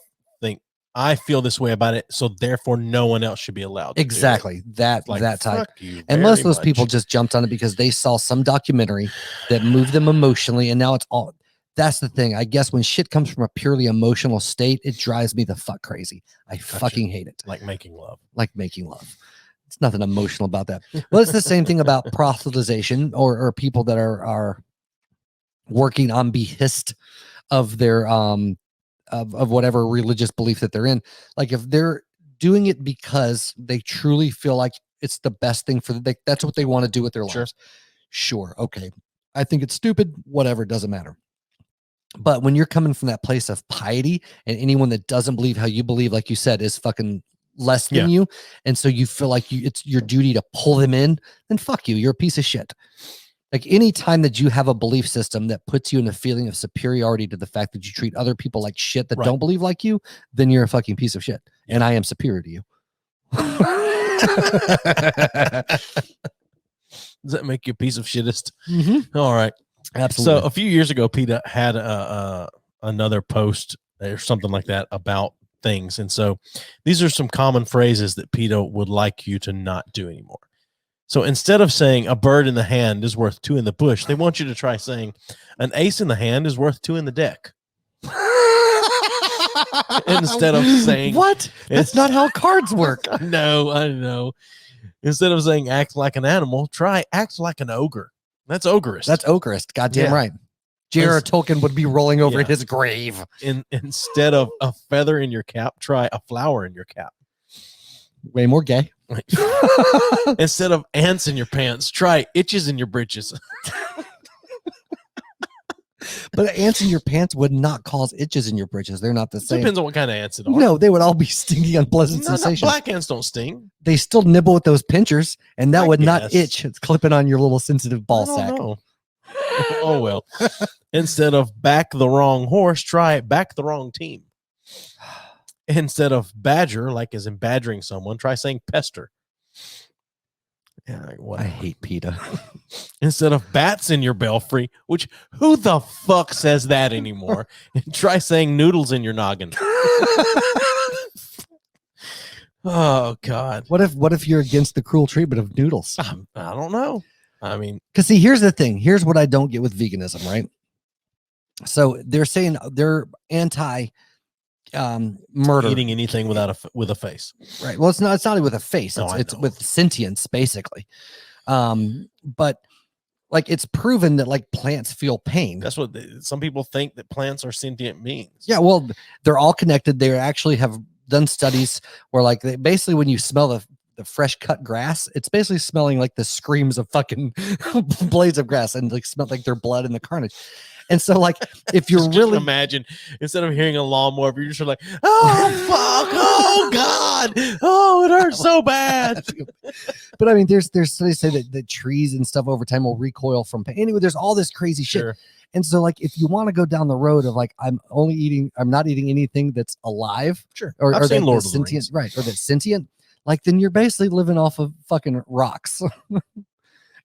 think, I feel this way about it, so therefore no one else should be allowed to exactly that type. And most of those people just jumped on it because they saw some documentary that moved them emotionally, and now it's all. That's the thing. I guess when shit comes from a purely emotional state, it drives me the fuck crazy. I fucking hate it. Like making love. It's nothing emotional about that. Well, it's the same thing about proselytization or people that are working on behest of their of whatever religious belief that they're in. Like, if they're doing it because they truly feel like it's the best thing for them, that's what they want to do with their lives. Sure. Okay. I think it's stupid. Whatever. Doesn't matter. But when you're coming from that place of piety, and anyone that doesn't believe how you believe, like you said, is fucking less than you, and so you feel like it's your duty to pull them in, then fuck you. You're a piece of shit. Like, any time that you have a belief system that puts you in a feeling of superiority to the fact that you treat other people like shit that don't believe like you, then you're a fucking piece of shit. And I am superior to you. Does that make you a piece of shittest? Mm-hmm. All right. Absolutely. So a few years ago, PETA had another post or something like that about things. And so these are some common phrases that PETA would like you to not do anymore. So instead of saying a bird in the hand is worth 2 in the bush, they want you to try saying an ace in the hand is worth 2 in the deck. Instead of saying what? That's not how cards work. No, I know. Instead of saying act like an animal, try act like an ogre. That's ogreist. That's ogreist. Goddamn right. J.R.R. Tolkien would be rolling over in his grave. Instead of a feather in your cap, try a flower in your cap. Way more gay. Instead of ants in your pants, try itches in your britches. But ants in your pants would not cause itches in your britches. They're not the same. Depends on what kind of ants it are. No, they would all be stinky, unpleasant sensations. Black ants don't sting. They still nibble with those pinchers, and that would not itch. It's clipping on your little sensitive ball sack. Oh, well. Instead of back the wrong horse, try back the wrong team. Instead of badger, like as in badgering someone, try saying pester. Yeah, I hate PETA. Instead of bats in your belfry, which who the fuck says that anymore? Try saying noodles in your noggin. Oh God. What if you're against the cruel treatment of noodles? I don't know. I mean, because see, here's the thing. Here's what I don't get with veganism, right? So they're saying they're anti murder, eating anything with a face, right? Well, it's not with a face. No, It's with sentience, basically. But like it's proven that like plants feel pain. That's what some people think, that plants are sentient beings. Yeah, well, they're all connected. They actually have done studies where like basically when you smell the fresh cut grass, it's basically smelling like the screams of fucking blades of grass and like smell like their blood and the carnage. And so like if you're really imagine, instead of hearing a lawnmower, you're just like, oh fuck, oh God, oh it hurts so bad. But I mean, there's studies say that the trees and stuff over time will recoil from pain. Anyway, there's all this crazy shit. And so like if you want to go down the road of like I'm not eating anything that's alive, or I've seen Lord of the sentient, Rings. right, or that's sentient, like then you're basically living off of fucking rocks.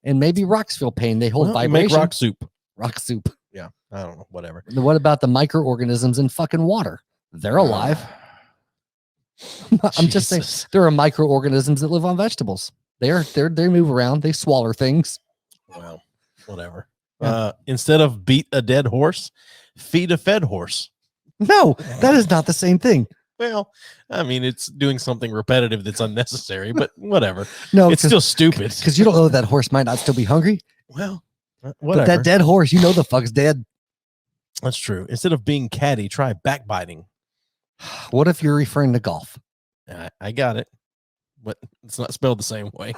And maybe rocks feel pain. They hold vibration. Make rock soup. Rock soup. Yeah, I don't know, whatever. What about the microorganisms in fucking water? They're alive. I'm just saying there are microorganisms that live on vegetables. They move around. They swallow things. Well, whatever. Yeah. Instead of beat a dead horse, feed a fed horse. No, that is not the same thing. Well, I mean, it's doing something repetitive that's unnecessary, but whatever. No, it's still stupid. Because you don't know that horse might not still be hungry. Well, whatever. But that dead horse, you know the fuck's dead. That's true. Instead of being catty, try backbiting. What if you're referring to golf? I got it, but it's not spelled the same way.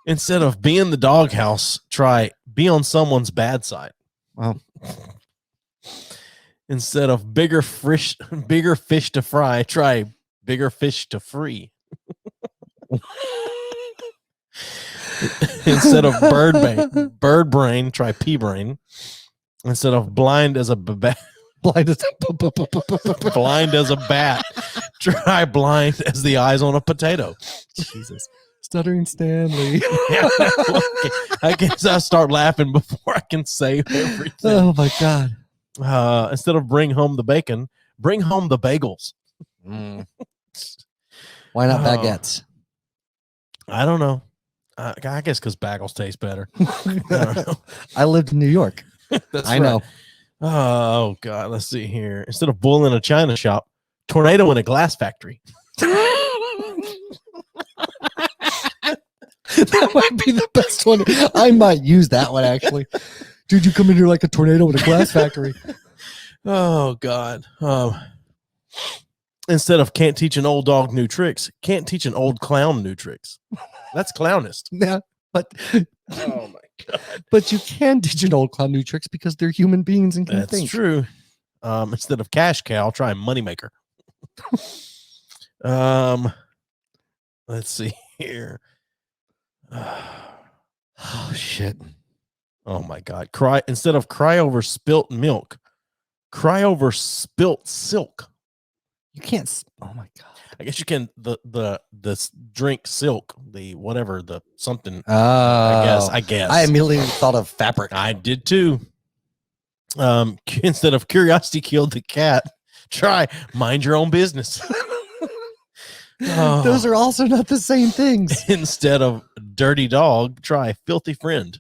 Instead of be in the doghouse, try be on someone's bad side. Wow. Instead of bigger fish to fry, try bigger fish to free. Instead of bird brain, try pea brain. Instead of blind as a bat, try blind as the eyes on a potato. Jesus. Stuttering Stanley. I guess I'll start laughing before I can say everything. Oh my God. Instead of bring home the bacon, bring home the bagels. Why not baguettes? I don't know. I guess because bagels taste better. I don't know. I lived in New York. That's I know. Oh God, let's see here. Instead of bull in a china shop, tornado in a glass factory. That might be the best one. I might use that one actually. Dude, you come in here like a tornado in a glass factory. Oh God. Instead of can't teach an old dog new tricks, can't teach an old clown new tricks. That's clownist. Yeah, but oh my God. But you can teach an old clown new tricks because they're human beings and can That's think. true. Instead of cash cow, try moneymaker. Let's see here. Oh shit. Oh my God. Cry instead of cry over spilt milk, cry over spilt silk. You can't. Oh my God. I guess you can the drink silk, the whatever, the something. Oh, I guess. I immediately thought of fabric. I did too. Instead of curiosity killed the cat, try mind your own business. Those are also not the same things. Instead of dirty dog, try filthy friend.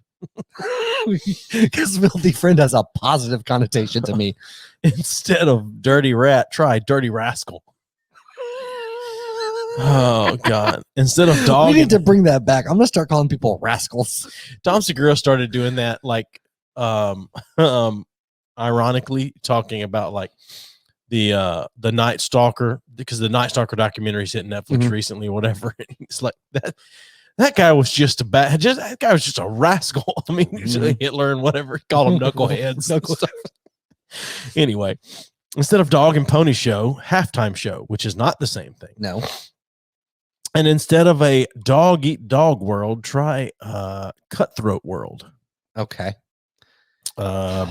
Because filthy friend has a positive connotation to me. Instead of dirty rat, try dirty rascal. Oh God. Instead of dog, we need to bring that back. I'm gonna start calling people rascals. Tom Segura started doing that, like ironically talking about like the Night Stalker, because the Night Stalker documentary's hit Netflix recently or whatever. It's like that guy was just that guy was just a rascal. I mean, Hitler and whatever, call him knuckleheads. Anyway, instead of dog and pony show, halftime show, which is not the same thing. No. And instead of a dog eat dog world, try cutthroat world. Okay. Oh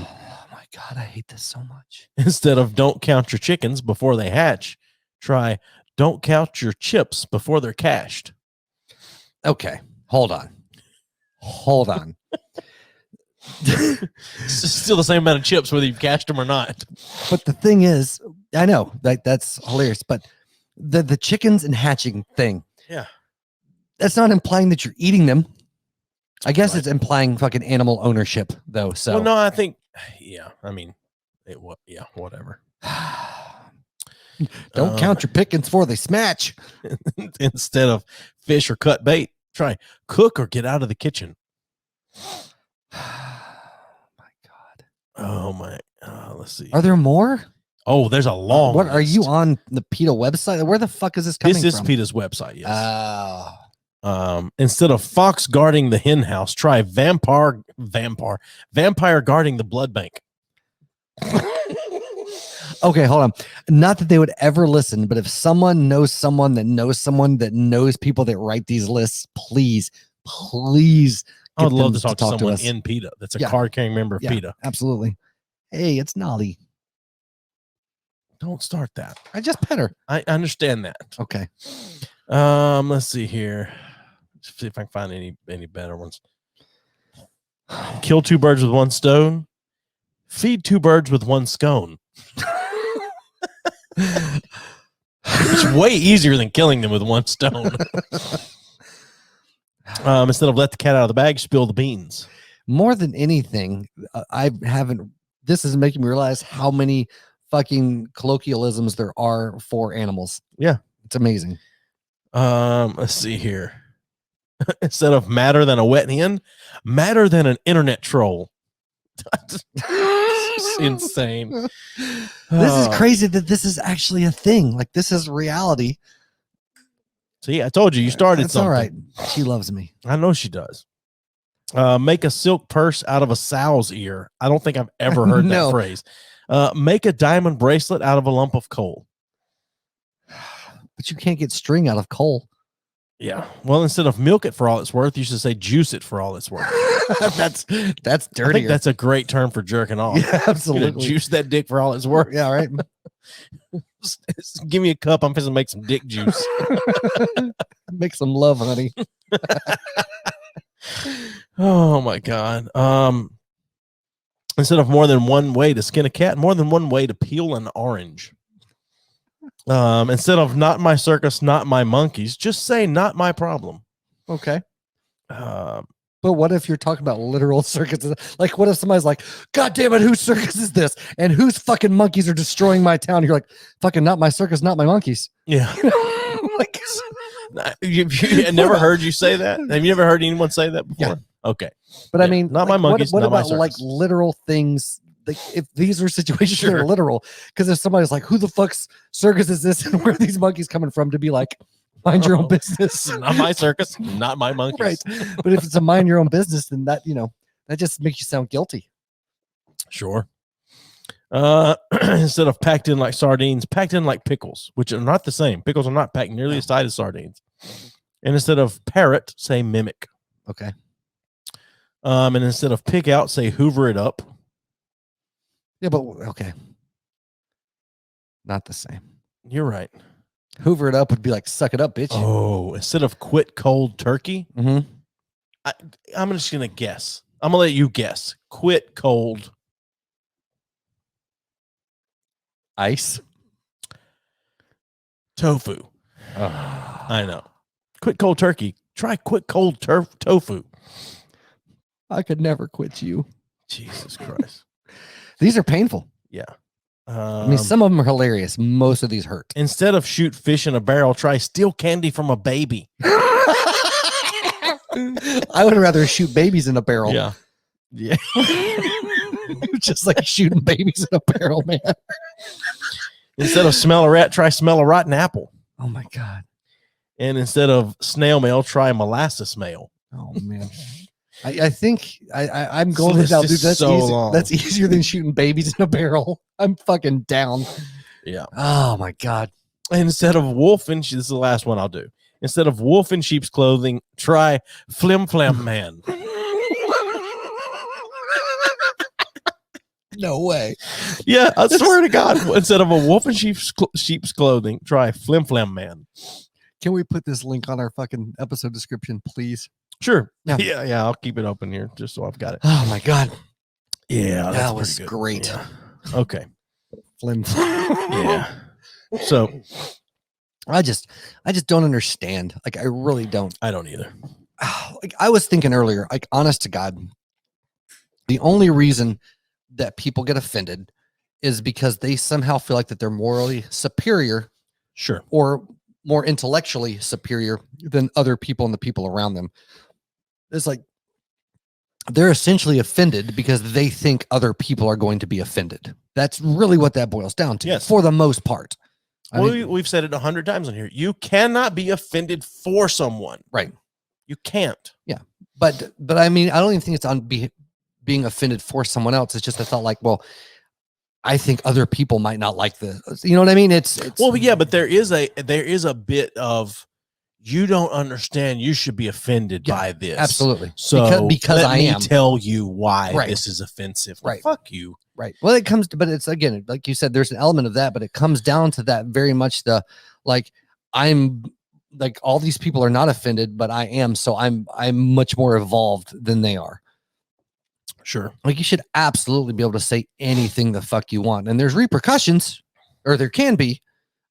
my God, I hate this so much. Instead of don't count your chickens before they hatch, try don't count your chips before they're cashed. Okay, hold on. It's still the same amount of chips whether you've cashed them or not. But the thing is, I know that's hilarious, but the chickens and hatching thing. Yeah. That's not implying that you're eating them. I guess it's implying fucking animal ownership, though. So, well, no, I think, I mean, whatever. Don't count your pickings before they smash. Instead of fish or cut bait, try cook or get out of the kitchen. My God. Oh my. Let's see. Are there more? Oh, there's a long. What are you on the PETA website? Where the fuck is this coming from? This is PETA's website. Yes. Oh. Instead of fox guarding the hen house, try vampire guarding the blood bank. Okay, hold on. Not that they would ever listen, but if someone knows someone that knows people that write these lists, please. I would love to talk to someone in PETA that's a card-carrying member of PETA. Absolutely. Hey, it's Nolly. Don't start that. I just pet her. I understand that. Okay. Let's see here. Let's see if I can find any better ones. Kill 2 birds with 1 stone. Feed 2 birds with 1 scone. It's way easier than killing them with 1 stone. Instead of let the cat out of the bag, spill the beans. More than anything, this is making me realize how many fucking colloquialisms there are for animals. Yeah. It's amazing. Let's see here. Instead of madder than a wet hen, madder than an internet troll. It's insane. This is crazy that this is actually a thing. Like, this is reality. See, I told you started That's something. all right. She loves me. I know she does. Make a silk purse out of a sow's ear. I don't think I've ever heard that phrase. Make a diamond bracelet out of a lump of coal. But you can't get string out of coal. Yeah. Well, instead of milk it for all it's worth, you should say juice it for all it's worth. That's dirtier. I think that's a great term for jerking off. Yeah, absolutely. Juice that dick for all it's worth. Yeah, right. Give me a cup. I'm fixing to make some dick juice. Make some love, honey. Oh my God. Instead of more than 1 way to skin a cat, more than 1 way to peel an orange. Instead of not my circus, not my monkeys, just say not my problem. Okay. But what if you're talking about literal circuses? Like, what if somebody's like, God damn it, whose circus is this? And whose fucking monkeys are destroying my town? You're like, fucking not my circus, not my monkeys. Yeah. Like, you never heard you say that? Have you ever heard anyone say that before? Yeah. Okay. But I mean, not my monkeys, what not about my circus. like literal things? Like, if these are situations that are literal, because if somebody's like, who the fuck's circus is this? And where are these monkeys coming from? To be like, mind your own business. Not my circus, not my monkeys. Right. But if it's a mind your own business, then that just makes you sound guilty. Sure. Instead of packed in like sardines, packed in like pickles, which are not the same. Pickles are not packed nearly as tight as sardines. And instead of parrot, say mimic. Okay. And instead of pick out, say hoover it up. Yeah, but okay. Not the same. You're right. Hoover it up would be like, suck it up, bitch. Oh, instead of quit cold turkey, I'm just going to guess. I'm going to let you guess. Quit cold. Ice. Tofu. I know. Quit cold turkey. Try quit cold tofu. I could never quit you. Jesus Christ. These are painful. Yeah. I mean, some of them are hilarious. Most of these hurt. Instead of shoot fish in a barrel, try steal candy from a baby. I would rather shoot babies in a barrel. Yeah. Yeah. Just like shooting babies in a barrel, man. Instead of smell a rat, try smell a rotten apple. Oh my God. And instead of snail mail, try molasses mail. Oh man. I think I'm going with that, dude. That's so easy. long. That's easier than shooting babies in a barrel. I'm fucking down. Yeah. Oh my God. And instead of wolf in, this is the last one I'll do. Instead of wolf in sheep's clothing, try flim flam man. No way. Yeah, I swear to God. Instead of a wolf in sheep's clothing, try flim flam man. Can we put this link on our fucking episode description, please? Sure. Yeah. Yeah. I'll keep it open here just so I've got it. Oh my God. Yeah, that was great. Yeah. Okay. Flim. Yeah. So I just don't understand. Like, I really don't. I don't either. Like, I was thinking earlier, like, honest to God, the only reason that people get offended is because they somehow feel like that they're morally superior, sure, or more intellectually superior than other people and the people around them. It's like they're essentially offended because they think other people are going to be offended. That's really what that boils down to, yes, for the most part. We've said it 100 times on here. You cannot be offended for someone. Right. You can't. Yeah. But I mean, I don't even think it's on being offended for someone else. It's just, I thought like, well, I think other people might not like this. You know what I mean? It's well, yeah, but there is a bit of, you don't understand. You should be offended by this. Absolutely. So because let I me am tell you why this is offensive. Well, right. Fuck you. Right. Well, it comes to, but it's, again, like you said, there's an element of that, but it comes down to that very much the, like, I'm like, all these people are not offended, but I am. So I'm much more evolved than they are. Sure. Like, you should absolutely be able to say anything the fuck you want. And there's repercussions, or there can be,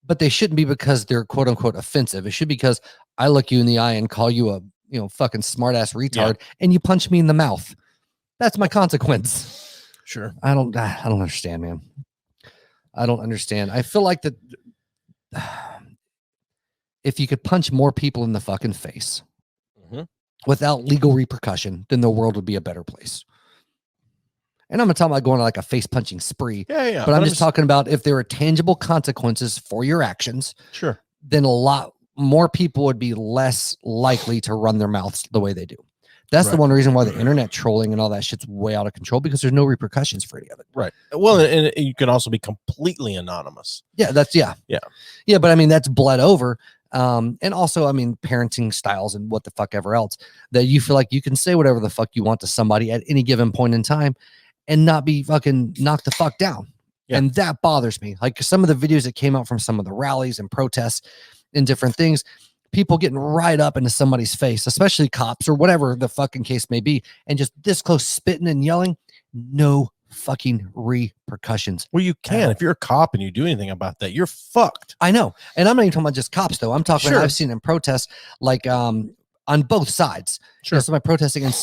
but they shouldn't be because they're quote unquote offensive. It should be because I look you in the eye and call you a, fucking smart ass retard, and you punch me in the mouth. That's my consequence. Sure. I don't understand, man. I don't understand. I feel like that if you could punch more people in the fucking face without legal repercussion, then the world would be a better place. And I'm not talking about going to like a face punching spree. Yeah. But I'm just talking about if there are tangible consequences for your actions. Sure. Then a lot more people would be less likely to run their mouths the way they do. That's the one reason why the internet trolling and all that shit's way out of control, because there's no repercussions for any of it. Right. Well, and you can also be completely anonymous. Yeah, Yeah, but I mean, that's bled over. And also, I mean, parenting styles and what the fuck ever else, that you feel like you can say whatever the fuck you want to somebody at any given point in time and not be fucking knocked the fuck down. Yeah. And that bothers me. Like, some of the videos that came out from some of the rallies and protests and different things, people getting right up into somebody's face, especially cops or whatever the fucking case may be, and just this close spitting and yelling, no fucking repercussions. Well, you can. If you're a cop and you do anything about that, you're fucked. I know. And I'm not even talking about just cops, though. I'm talking about, I've seen in protests, like, on both sides. Sure. Somebody protesting and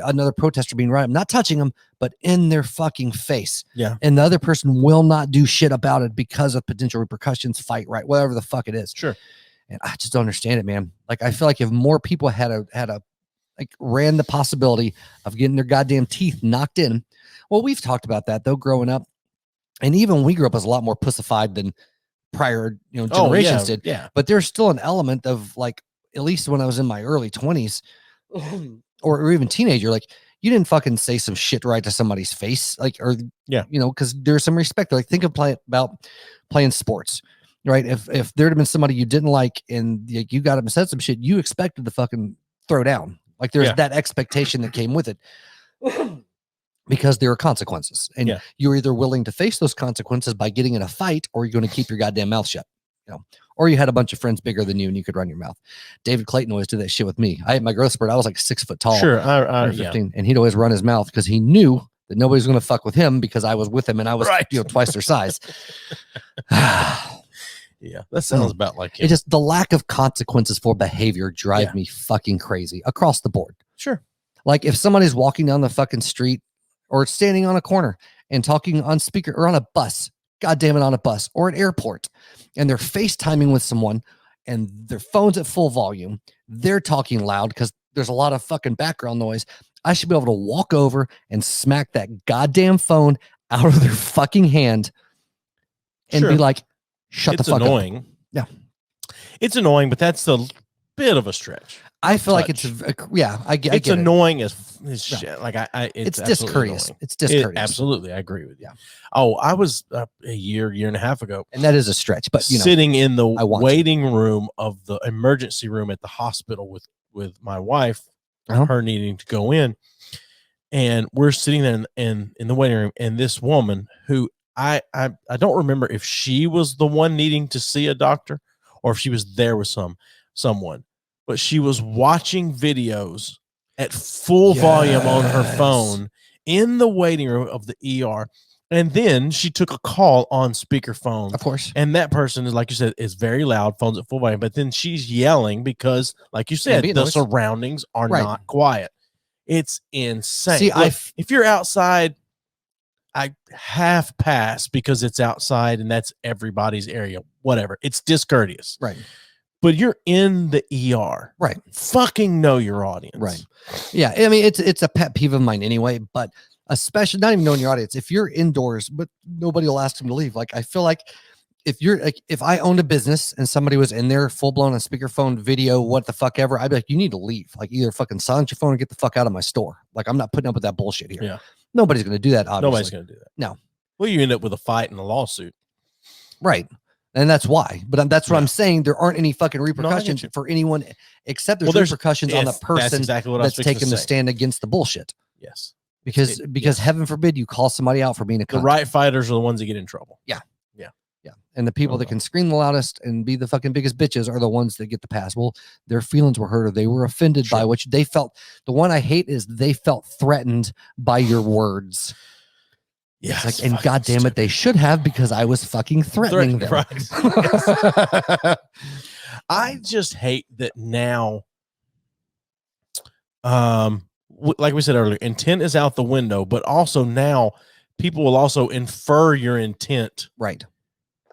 another protester being right. I'm not touching them, but in their fucking face. Yeah. And the other person will not do shit about it because of potential repercussions, fight right, whatever the fuck it is. Sure. And I just don't understand it, man. Like, I feel like if more people ran the possibility of getting their goddamn teeth knocked in. Well, we've talked about that though, growing up. And even when we grew up, as a lot more pussified than prior, generations did. Yeah. But there's still an element of, like, at least when I was in my early 20s or even teenager, like, you didn't fucking say some shit right to somebody's face. Like, or, because there's some respect. Like, think of about playing sports. Right. If there'd have been somebody you didn't like and you got up and said some shit, you expected to fucking throw down. Like, there's that expectation that came with it because there are consequences, and you're either willing to face those consequences by getting in a fight, or you're going to keep your goddamn mouth shut, or you had a bunch of friends bigger than you and you could run your mouth. David Clayton always did that shit with me. I had my growth spurt. I was like 6 foot tall. Sure. 15, and he'd always run his mouth because he knew that nobody's going to fuck with him because I was with him and I was twice their size. Yeah, that sounds about like him. It just, the lack of consequences for behavior drive me fucking crazy across the board. Sure. Like, if somebody's walking down the fucking street or standing on a corner and talking on speaker or on a bus, goddamn it, on a bus or an airport, and they're FaceTiming with someone and their phone's at full volume, they're talking loud because there's a lot of fucking background noise. I should be able to walk over and smack that goddamn phone out of their fucking hand and be like, shut the fuck annoying. up. Yeah. It's annoying, but that's a bit of a stretch. I feel like it's, I get it's annoying as shit. Like, it's discourteous. Annoying. It's discourteous. Absolutely. I agree with you. Oh, I was a year and a half ago. And that is a stretch, but sitting in the waiting room of the emergency room at the hospital with my wife, her needing to go in. And we're sitting there in the waiting room, and this woman who I don't remember if she was the one needing to see a doctor or if she was there with someone, but she was watching videos at full volume on her phone in the waiting room of the ER. And then she took a call on speakerphone. Of course. And that person is, like you said, is very loud, phones at full volume. But then she's yelling because, like you said, the surroundings are not quiet. It's insane. See, look, if you're outside, I half pass because it's outside and that's everybody's area. Whatever. It's discourteous. Right. But you're in the ER. Right. Fucking know your audience. Right. Yeah. I mean, it's a pet peeve of mine anyway, but especially not even knowing your audience. If you're indoors, but nobody will ask them to leave. Like, I feel like if I owned a business and somebody was in there full blown on speakerphone video, what the fuck ever, I'd be like, you need to leave. Like, either fucking silence your phone or get the fuck out of my store. Like, I'm not putting up with that bullshit here. Yeah. Nobody's going to do that. Obviously. Nobody's going to do that. No. Well, you end up with a fight and a lawsuit. Right. And that's why. But that's what I'm saying. There aren't any fucking repercussions for anyone except there's repercussions on the person that's taking the stand against the bullshit. Yes. Because heaven forbid you call somebody out for being a cunt. The right fighters are the ones that get in trouble. Yeah. And the people that can scream the loudest and be the fucking biggest bitches are the ones that get the pass. Well, their feelings were hurt or they were offended by which they felt. The one I hate is they felt threatened by your words. Yeah. It's like, and goddamn it, they should have, because I was fucking threatening them. Right. I just hate that now. Like we said earlier, intent is out the window, but also now people will also infer your intent. Right.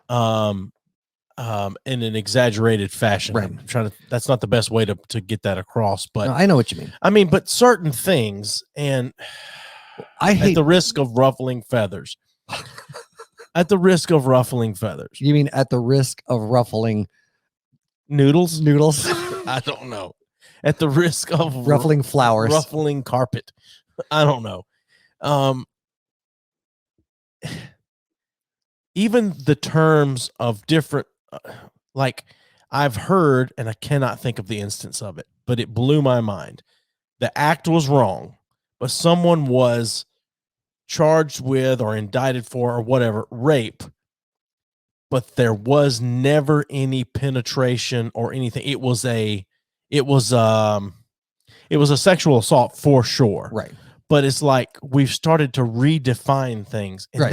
In an exaggerated fashion. Right. I'm trying to, that's not the best way to get that across, but no, I know what you mean. I mean, but certain things, and I hate at the risk of ruffling feathers. At the risk of ruffling feathers. You mean at the risk of ruffling noodles? I don't know. At the risk of ruffling flowers, ruffling carpet. I don't know. Even the terms of different, like I've heard, and I cannot think of the instance of it, but it blew my mind. The act was wrong, but someone was charged with or indicted for or whatever rape, but there was never any penetration or anything. It was a sexual assault for sure. Right. But it's like we've started to redefine things, and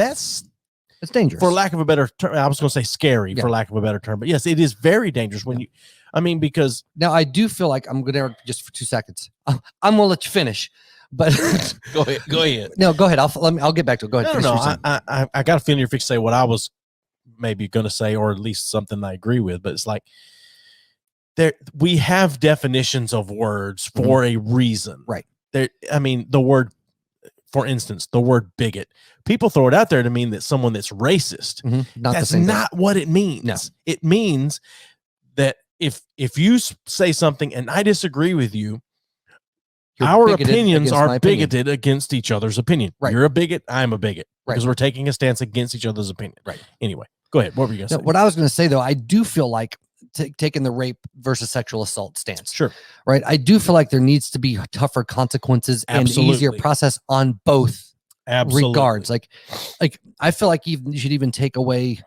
it's dangerous, for lack of a better term. I was going to say scary, for lack of a better term, but yes, it is very dangerous when you. I mean, because now I do feel like I'm going to just for 2 seconds. I'm going to let you finish, but go ahead. No, go ahead. I'll get back to it. Go ahead. No. I got a feeling you're fixing to say what I was maybe going to say, or at least something I agree with. But it's like we have definitions of words for a reason, right? I mean, the word, for instance, the word bigot. People throw it out there to mean that someone that's racist. That's not what it means. No. It means that if you say something and I disagree with you, our opinions are bigoted against each other's opinion. Right. You're a bigot. I'm a bigot. Right. Because we're taking a stance against each other's opinion. Right. Anyway, go ahead. What were you going to say? What I was going to say, though, I do feel like taking the rape versus sexual assault stance. Sure. Right. I do feel like there needs to be tougher consequences and easier process on both regards. Like I feel like you should even take away.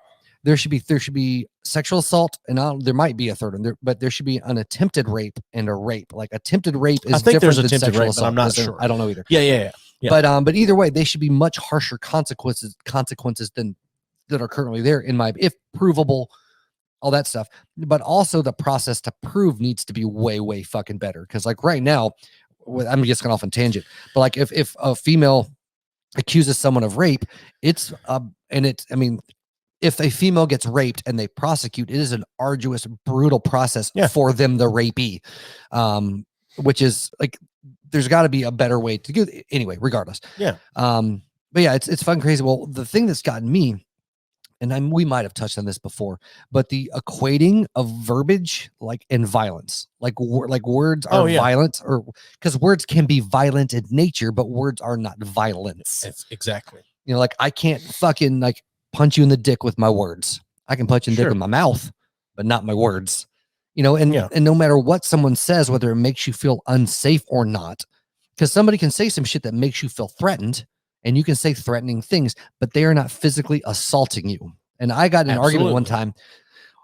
There should be sexual assault, and there might be a third one there, but there should be an attempted rape and a rape. Like attempted rape is I think different there's than attempted sexual rape, assault. but I'm not sure. I don't know either. Yeah. But either way, they should be much harsher consequences than that are currently there if provable, all that stuff. But also the process to prove needs to be way fucking better. Because like right now, I'm just going off on tangent, but like if a female accuses someone of rape, if a female gets raped and they prosecute, it is an arduous, brutal process for them, the rapee, which is like, there's got to be a better way to do it. Anyway, regardless. Yeah. But yeah, it's fucking crazy. Well, the thing that's gotten me, and we might have touched on this before, but the equating of verbiage, like, and violence, like words are violent, or because words can be violent in nature, but words are not violence. It's exactly. You know, like I can't fucking like punch you in the dick with my words. I can punch you in the dick with my mouth, but not my words. You know, and no matter what someone says, whether it makes you feel unsafe or not, because somebody can say some shit that makes you feel threatened, and you can say threatening things, but they are not physically assaulting you. And I got in an argument one time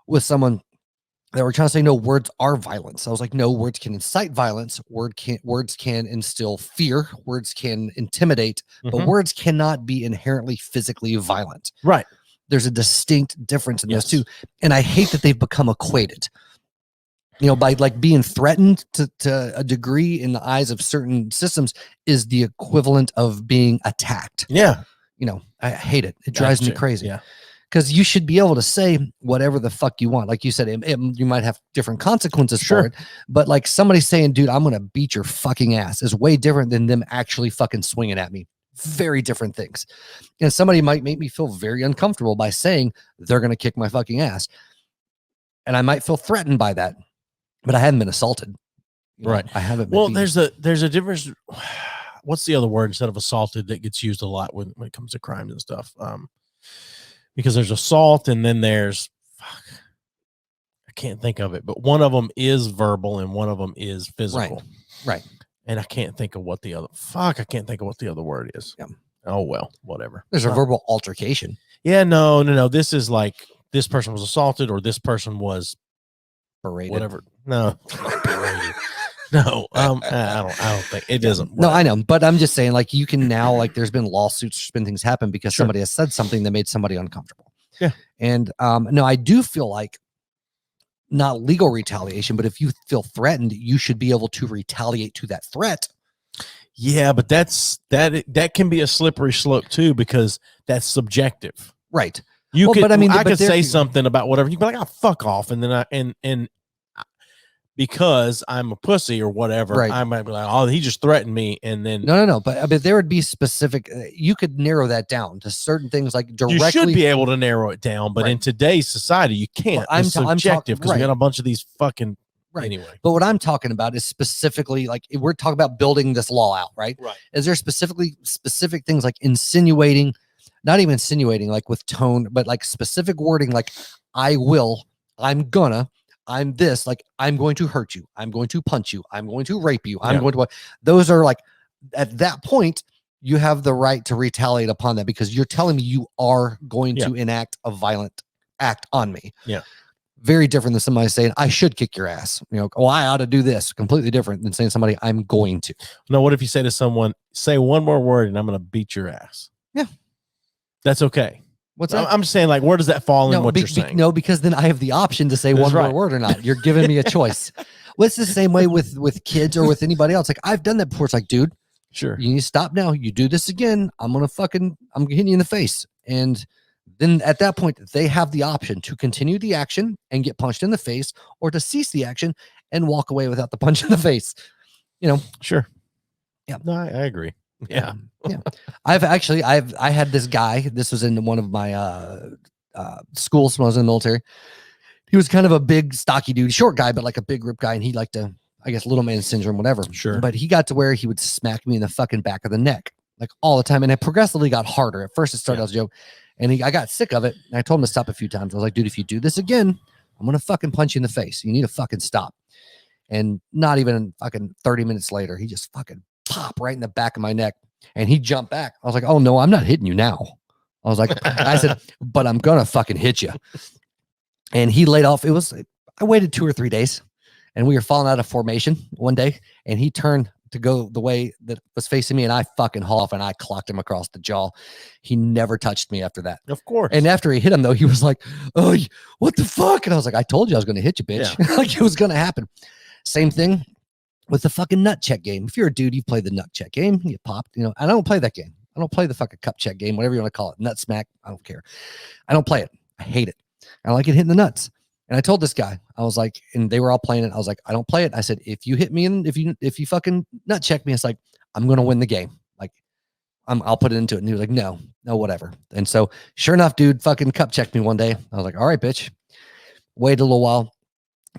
with someone, They were trying to say, no, words are violence. I was like, no, words can incite violence. Words can instill fear. Words can intimidate, but words cannot be inherently physically violent. Right. There's a distinct difference in those two. And I hate that they've become equated, by like being threatened to a degree in the eyes of certain systems is the equivalent of being attacked. Yeah. I hate it. It drives me crazy. Yeah. Because you should be able to say whatever the fuck you want. Like you said, you might have different consequences for it. But like somebody saying, dude, I'm going to beat your fucking ass is way different than them actually fucking swinging at me. Very different things. And somebody might make me feel very uncomfortable by saying they're going to kick my fucking ass. And I might feel threatened by that, but I haven't been assaulted. Right. I haven't been beaten. There's a difference. What's the other word instead of assaulted that gets used a lot when it comes to crimes and stuff? Because there's assault and then there's, I can't think of it, but one of them is verbal and one of them is physical. Right. And I can't think of what the other, I can't think of what the other word is. Yeah. Oh, well, whatever. There's a verbal altercation. Yeah, no. This is like, this person was assaulted or this person was berated. Whatever. No. No, I don't think it doesn't. No, I know, but I'm just saying, like, you can now, like, there's been lawsuits, there's been things happen because somebody has said something that made somebody uncomfortable. Yeah. And no, I do feel like not legal retaliation, but if you feel threatened, you should be able to retaliate to that threat. Yeah, but that can be a slippery slope too, because that's subjective. Right. You could, I could say something about whatever. You can be like, "Oh, fuck off," and then and because I'm a pussy or whatever, I might be like, "Oh, he just threatened me," and then no. But there would be specific. You could narrow that down to certain things, like directly. You should be able to narrow it down, but in today's society, you can't. Well, it's subjective because we got a bunch of these fucking. Anyway, but what I'm talking about is specifically, like, we're talking about building this law out, right? Right. Is there specific things like insinuating, not even insinuating, like with tone, but like specific wording, like I will, I'm gonna, I'm this, like I'm going to hurt you, I'm going to punch you, I'm going to rape you, I'm going to. Those are like, at that point, you have the right to retaliate upon that because you're telling me you are going to enact a violent act on me. Yeah. Very different than somebody saying, I should kick your ass. I ought to do this. Completely different than saying somebody, I'm going to. No, what if you say to someone, say one more word and I'm going to beat your ass? Yeah. That's okay. What's that? I'm saying, like, where does that fall in what you're saying? No, because then I have the option to say one more word or not. You're giving me a choice. Well, it's the same way with kids or with anybody else. Like, I've done that before. It's like, dude, sure, you need to stop now. You do this again, I'm hitting you in the face. And then at that point, they have the option to continue the action and get punched in the face, or to cease the action and walk away without the punch in the face. Sure. Yeah. No, I agree. Yeah. Yeah. I had this guy. This was in one of my schools when I was in the military. He was kind of a big, stocky dude, short guy, but like a big rip guy. And he liked to, I guess, little man syndrome, whatever. Sure. But he got to where he would smack me in the fucking back of the neck, like all the time. And it progressively got harder. At first it started as a joke. And I got sick of it. And I told him to stop a few times. I was like, dude, if you do this again, I'm going to fucking punch you in the face. You need to fucking stop. And not even fucking 30 minutes later, he just fucking pop right in the back of my neck. And he jumped back. I was like, oh no, I'm not hitting you now. I was like, I said, but I'm going to fucking hit you. And he laid off. I waited 2 or 3 days and we were falling out of formation one day. And he turned to go the way that was facing me, and I fucking haul off and I clocked him across the jaw. He never touched me after that. Of course. And after he hit him though, he was like, oh, what the fuck? And I was like, I told you I was going to hit you, bitch. Yeah. Like it was going to happen. Same thing with the fucking nut check game. If you're a dude, you play the nut check game, you popped, I don't play that game. I don't play the fucking cup check game, whatever you want to call it. Nut smack. I don't care. I don't play it. I hate it. I like it hitting the nuts. And I told this guy, I was like, and they were all playing it. I was like, I don't play it. I said, if you hit me and if you fucking nut check me, it's like, I'm going to win the game. Like I'll put it into it. And he was like, no, whatever. And so sure enough, dude, fucking cup checked me one day. I was like, all right, bitch. Waited a little while.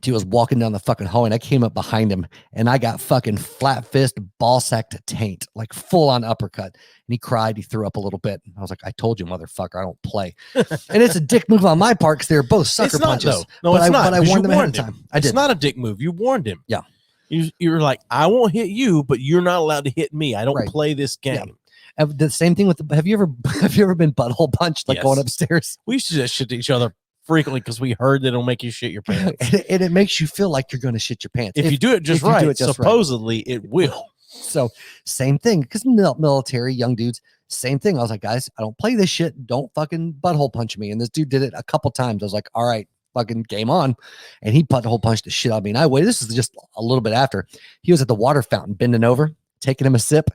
He was walking down the fucking hallway and I came up behind him and I got fucking flat fist, ball sack to taint, like full on uppercut. And he cried. He threw up a little bit. I was like, I told you, motherfucker, I don't play. And it's a dick move on my part because they're both sucker punches. No, it's not. But I warned them ahead of time. I did. It's not a dick move. You warned him. Yeah. You're like, I won't hit you, but you're not allowed to hit me. I don't play this game. Yeah. The same thing with have you ever been butthole punched, like going upstairs? We used to do that shit to each other frequently because we heard that it'll make you shit your pants. And it makes you feel like you're going to shit your pants. If you do it just right, supposedly it will. So same thing, because military, young dudes, same thing. I was like, guys, I don't play this shit. Don't fucking butthole punch me. And this dude did it a couple times. I was like, all right, fucking game on. And he butthole punched the shit out of me. And I waited. This is just a little bit after. He was at the water fountain, bending over, taking him a sip.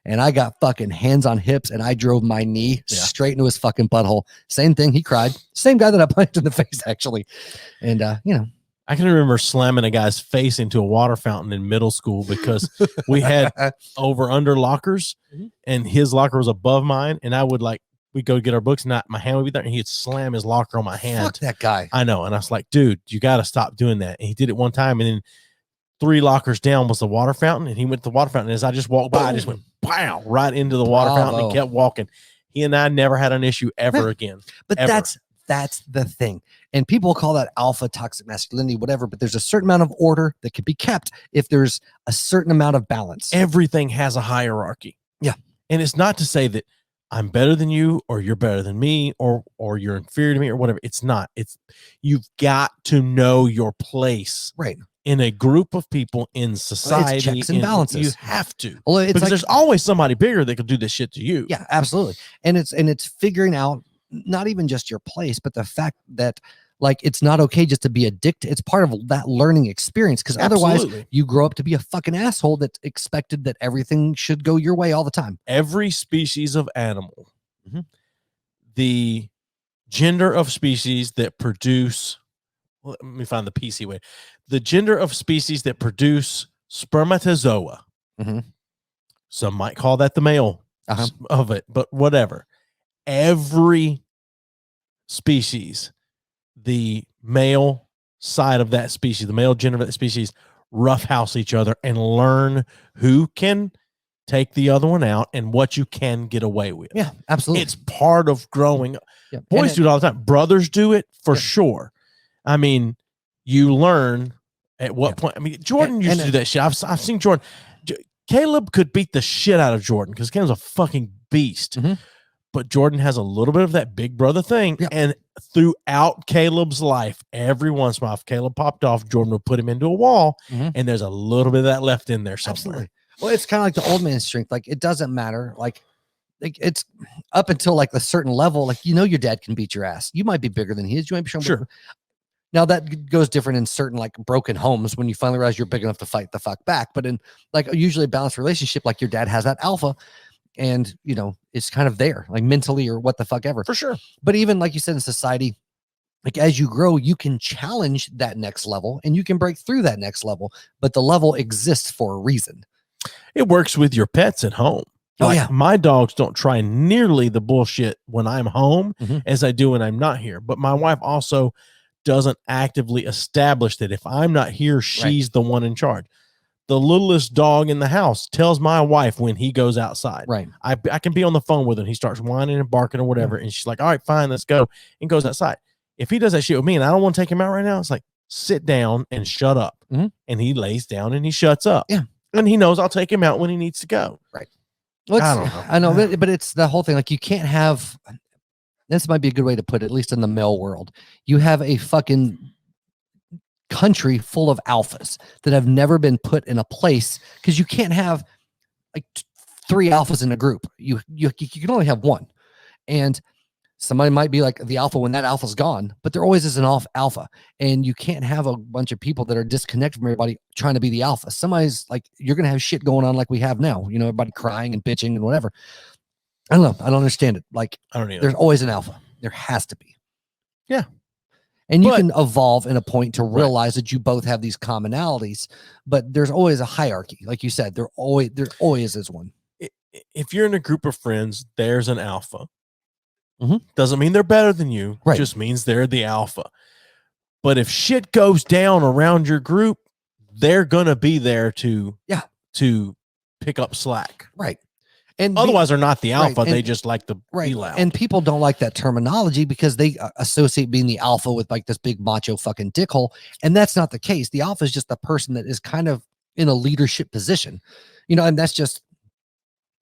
And I got fucking hands on hips and I drove my knee straight into his fucking butthole. Same thing. He cried. Same guy that I punched in the face, actually. And, you know, I can remember slamming a guy's face into a water fountain in middle school because we had over-under lockers and his locker was above mine. And I would we'd go get our books and my hand would be there and he'd slam his locker on my hand. Fuck that guy. I know. And I was like, dude, you got to stop doing that. And he did it one time. And then 3 lockers down was the water fountain. And he went to the water fountain. And as I just walked by, I just went, pow, right into the water fountain and kept walking. He and I never had an issue ever again. But ever. That's the thing. And people call that alpha, toxic masculinity, whatever, but there's a certain amount of order that can be kept if there's a certain amount of balance. Everything has a hierarchy. Yeah. And it's not to say that I'm better than you or you're better than me or you're inferior to me or whatever. It's not. It's you've got to know your place. Right. In a group of people in society. It's checks and balances. You have to. Well, it's because there's always somebody bigger that could do this shit to you. Yeah, absolutely. And it's figuring out not even just your place, but the fact that it's not okay just to be addicted. It's part of that learning experience, because otherwise you grow up to be a fucking asshole that's expected that everything should go your way all the time. Every species of animal, the gender of species that produce, let me find the PC way. The gender of species that produce spermatozoa. Some might call that the male of it, but whatever. Every species, the male side of that species, the male gender of that species, roughhouse each other and learn who can take the other one out and what you can get away with. Yeah, absolutely. It's part of growing. Yeah. Boys do it all the time. Brothers do it for sure. I mean, you learn at what point. I mean, Jordan used to do that shit. I've seen Jordan. Caleb could beat the shit out of Jordan because Caleb's a fucking beast. But Jordan has a little bit of that big brother thing. Yeah. And throughout Caleb's life, every once in a while, if Caleb popped off, Jordan would put him into a wall. And there's a little bit of that left in there somewhere. Absolutely. Well, it's kind of like the old man strength. It doesn't matter. It's up until a certain level. Your dad can beat your ass. You might be bigger than he is. You might be sure. Now that goes different in certain broken homes when you finally realize you're big enough to fight the fuck back. But in usually a balanced relationship, your dad has that alpha. And, it's kind of there, mentally or what the fuck ever. For sure. But even like you said, in society, as you grow, you can challenge that next level and you can break through that next level. But the level exists for a reason. It works with your pets at home. My dogs don't try nearly the bullshit when I'm home as I do when I'm not here. But my wife also doesn't actively establish that if I'm not here, she's the one in charge. The littlest dog in the house tells my wife when he goes outside. Right. I can be on the phone with him. He starts whining and barking or whatever. And she's like, all right, fine, let's go. And goes outside. If he does that shit with me and I don't want to take him out right now, it's like, sit down and shut up. And he lays down and he shuts up. Yeah. And he knows I'll take him out when he needs to go. Right. Well, I don't know. I know, but it's the whole thing. You can't have, this might be a good way to put it, at least in the male world. You have a fucking country full of alphas that have never been put in a place, because you can't have 3 alphas in a group. You can only have one, and somebody might be the alpha when that alpha's gone, but there always is an alpha, and you can't have a bunch of people that are disconnected from everybody trying to be the alpha. Somebody's you're gonna have shit going on like we have now, everybody crying and bitching and whatever. I don't know. I don't understand it. I don't either. There's always an alpha. There has to be. Yeah. And you can evolve in a point to realize that you both have these commonalities, but there's always a hierarchy. Like you said, there always is one. If you're in a group of friends, there's an alpha. Doesn't mean they're better than you. Right. Just means they're the alpha. But if shit goes down around your group, they're gonna be there to pick up slack. Right. And otherwise they're not the alpha. They just like to be loud. And people don't like that terminology because they associate being the alpha with this big macho fucking dickhole. And that's not the case. The alpha is just the person that is kind of in a leadership position, and that's just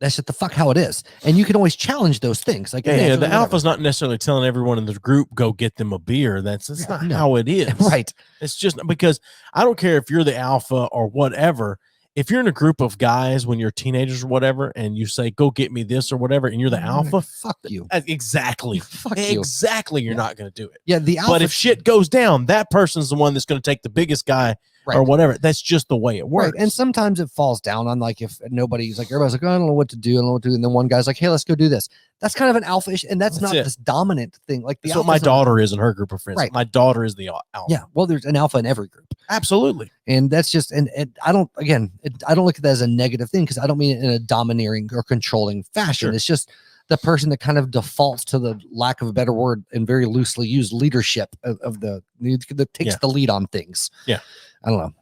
That's just the fuck how it is. And you can always challenge those things. Like, yeah, the alpha's not necessarily telling everyone in the group, go get them a beer. That's not how it is. Right. It's just because I don't care if you're the alpha or whatever. If you're in a group of guys when you're teenagers or whatever, and you say, go get me this or whatever, and you're the alpha, fuck you. Exactly. Fuck you. Exactly. You're not going to do it. Yeah. The alpha. But if shit goes down, that person's the one that's going to take the biggest guy or whatever. That's just the way it works. Right. And sometimes it falls down on like if nobody's like, everybody's like, oh, I don't know what to do. I don't know what to do. And then one guy's like, hey, let's go do this. That's kind of an alpha-ish. And that's not this dominant thing. Like that's what my daughter is in her group of friends. Right. My daughter is the alpha. Yeah. Well, there's an alpha in every group. Absolutely. And that's just, and I don't, again, I don't look at that as a negative thing because I don't mean it in a domineering or controlling fashion. Sure. It's just the person that kind of defaults to the lack of a better word and very loosely used leadership of that takes the lead on things. Yeah. I don't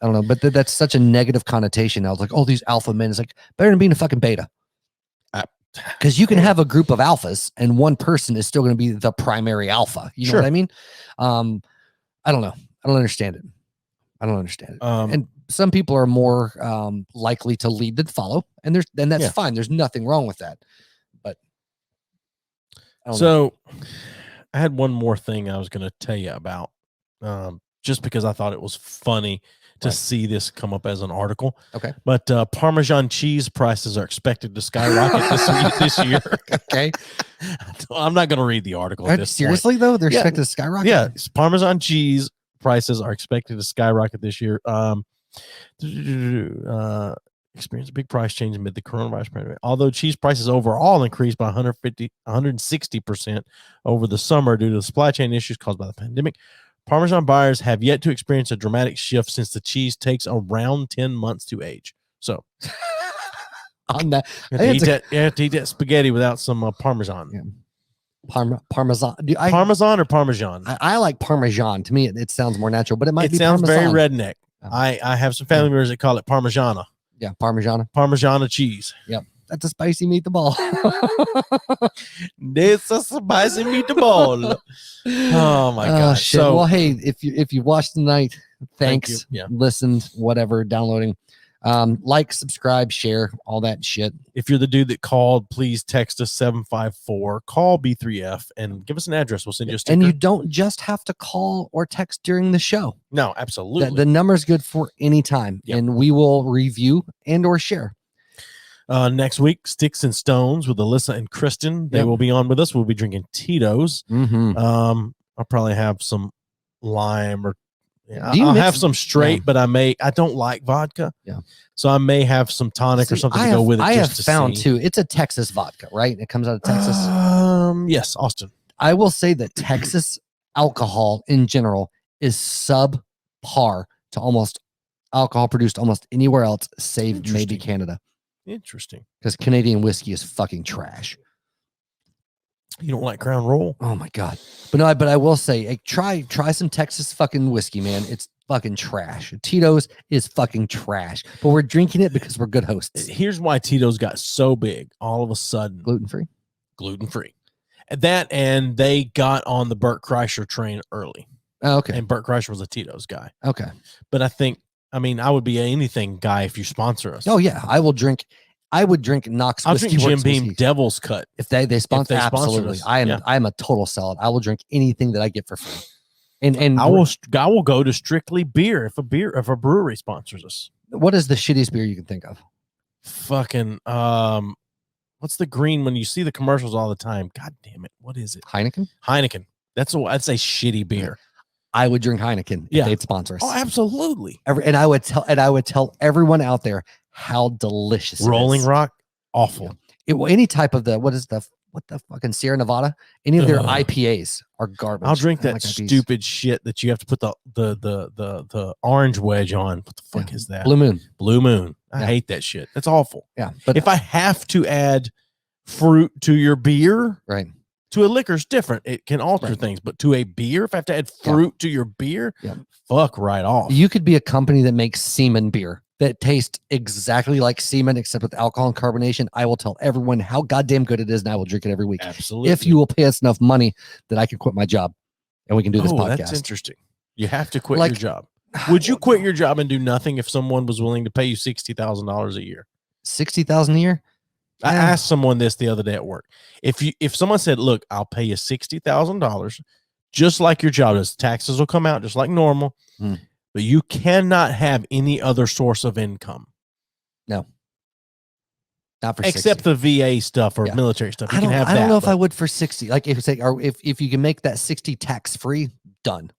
know, but that's such a negative connotation. I was like, oh, these alpha men is like better than being a fucking beta. Because you can have a group of alphas and one person is still going to be the primary alpha. You know what I mean? I don't know. I don't understand it. And some people are more likely to lead than follow, and that's fine. There's nothing wrong with that. But I had one more thing I was going to tell you about, just because I thought it was funny to see this come up as an article. Okay. But Parmesan cheese prices are expected to skyrocket this year. Okay. I'm not going to read the artitle. Seriously, though? They're expected to skyrocket? Yeah. Parmesan cheese prices are expected to skyrocket this year. Experienced a big price change amid the coronavirus pandemic. Although cheese prices overall increased by 160% over the summer due to the supply chain issues caused by the pandemic, Parmesan buyers have yet to experience a dramatic shift since the cheese takes around 10 months to age. So, on that, you have to eat that spaghetti without some Parmesan. Yeah. Parmesan. Parmesan or Parmesan? I like Parmesan. To me, it sounds more natural, but it might be sounds Parmesan. very redneck. Oh. I have some family members that call it Parmigiana. Yeah, Parmigiana. Parmigiana cheese. Yep. That's a spicy meatball. It's a spicy meatball. Oh my god! Shit. So, well, hey, if you watched tonight, thanks. Yeah. Listened, whatever, downloading. Like, subscribe, share, all that shit. If you're the dude that called, please text us 754, call B3F, and give us an address. We'll send you a sticker. And you don't just have to call or text during the show. No, absolutely. The number's good for any time, and we will review and or share. Next week, Sticks and Stones with Alyssa and Kristen. They will be on with us. We'll be drinking Tito's. Mm-hmm. I'll probably have some lime or I'll have some straight, but I don't like vodka. Yeah. So I may have some tonic or something to go with it. I have found too, it's a Texas vodka, right? It comes out of Texas. Yes, Austin. I will say that Texas alcohol in general is subpar to almost alcohol produced almost anywhere else, save maybe Canada. Interesting. Because Canadian whiskey is fucking trash. You don't like Crown Royal? Oh my god! But I will say, try some Texas fucking whiskey, man. It's fucking trash. Tito's is fucking trash, but we're drinking it because we're good hosts. Here's why Tito's got so big all of a sudden. Gluten-free. That, and they got on the Burt Kreischer train early. Oh, okay. And Burt Kreischer was a Tito's guy. Okay. But I would be anything guy if you sponsor us. Oh yeah, I would drink Knox I'll whiskey. drink Jim Beam Devil's Cut if they sponsor. Absolutely, I am a total salad. I will drink anything that I get for free. And I will go to strictly beer if a brewery sponsors us. What is the shittiest beer you can think of? Fucking what's the green one? You see the commercials all the time. God damn it, what is it? Heineken. That's a shitty beer. I would drink Heineken if they'd sponsor us. Oh, absolutely. And I would tell everyone out there how delicious Rolling Rock, awful. Any type of what the fucking Sierra Nevada, any of their IPAs are garbage. I'll drink that stupid shit that you have to put the orange wedge on. What the fuck is that? Blue Moon. I hate that shit. That's awful. Yeah. But if I have to add fruit to your beer, right. To a liquor is different. It can alter things, but to a beer, if I have to add fruit to your beer, fuck right off. You could be a company that makes semen beer that tastes exactly like semen, except with alcohol and carbonation. I will tell everyone how goddamn good it is, and I will drink it every week. Absolutely. If you will pay us enough money that I can quit my job and we can do this podcast. That's interesting. You have to quit your job. Would you quit your job and do nothing if someone was willing to pay you $60,000 a year? $60,000 a year? I asked someone this the other day at work. If someone said, look, I'll pay you $60,000, just like your job does, taxes will come out just like normal, but you cannot have any other source of income. No. Not for except 60. the VA stuff or military stuff. You can have that. I don't know if I would for 60. Like if you can make that 60 tax free, done.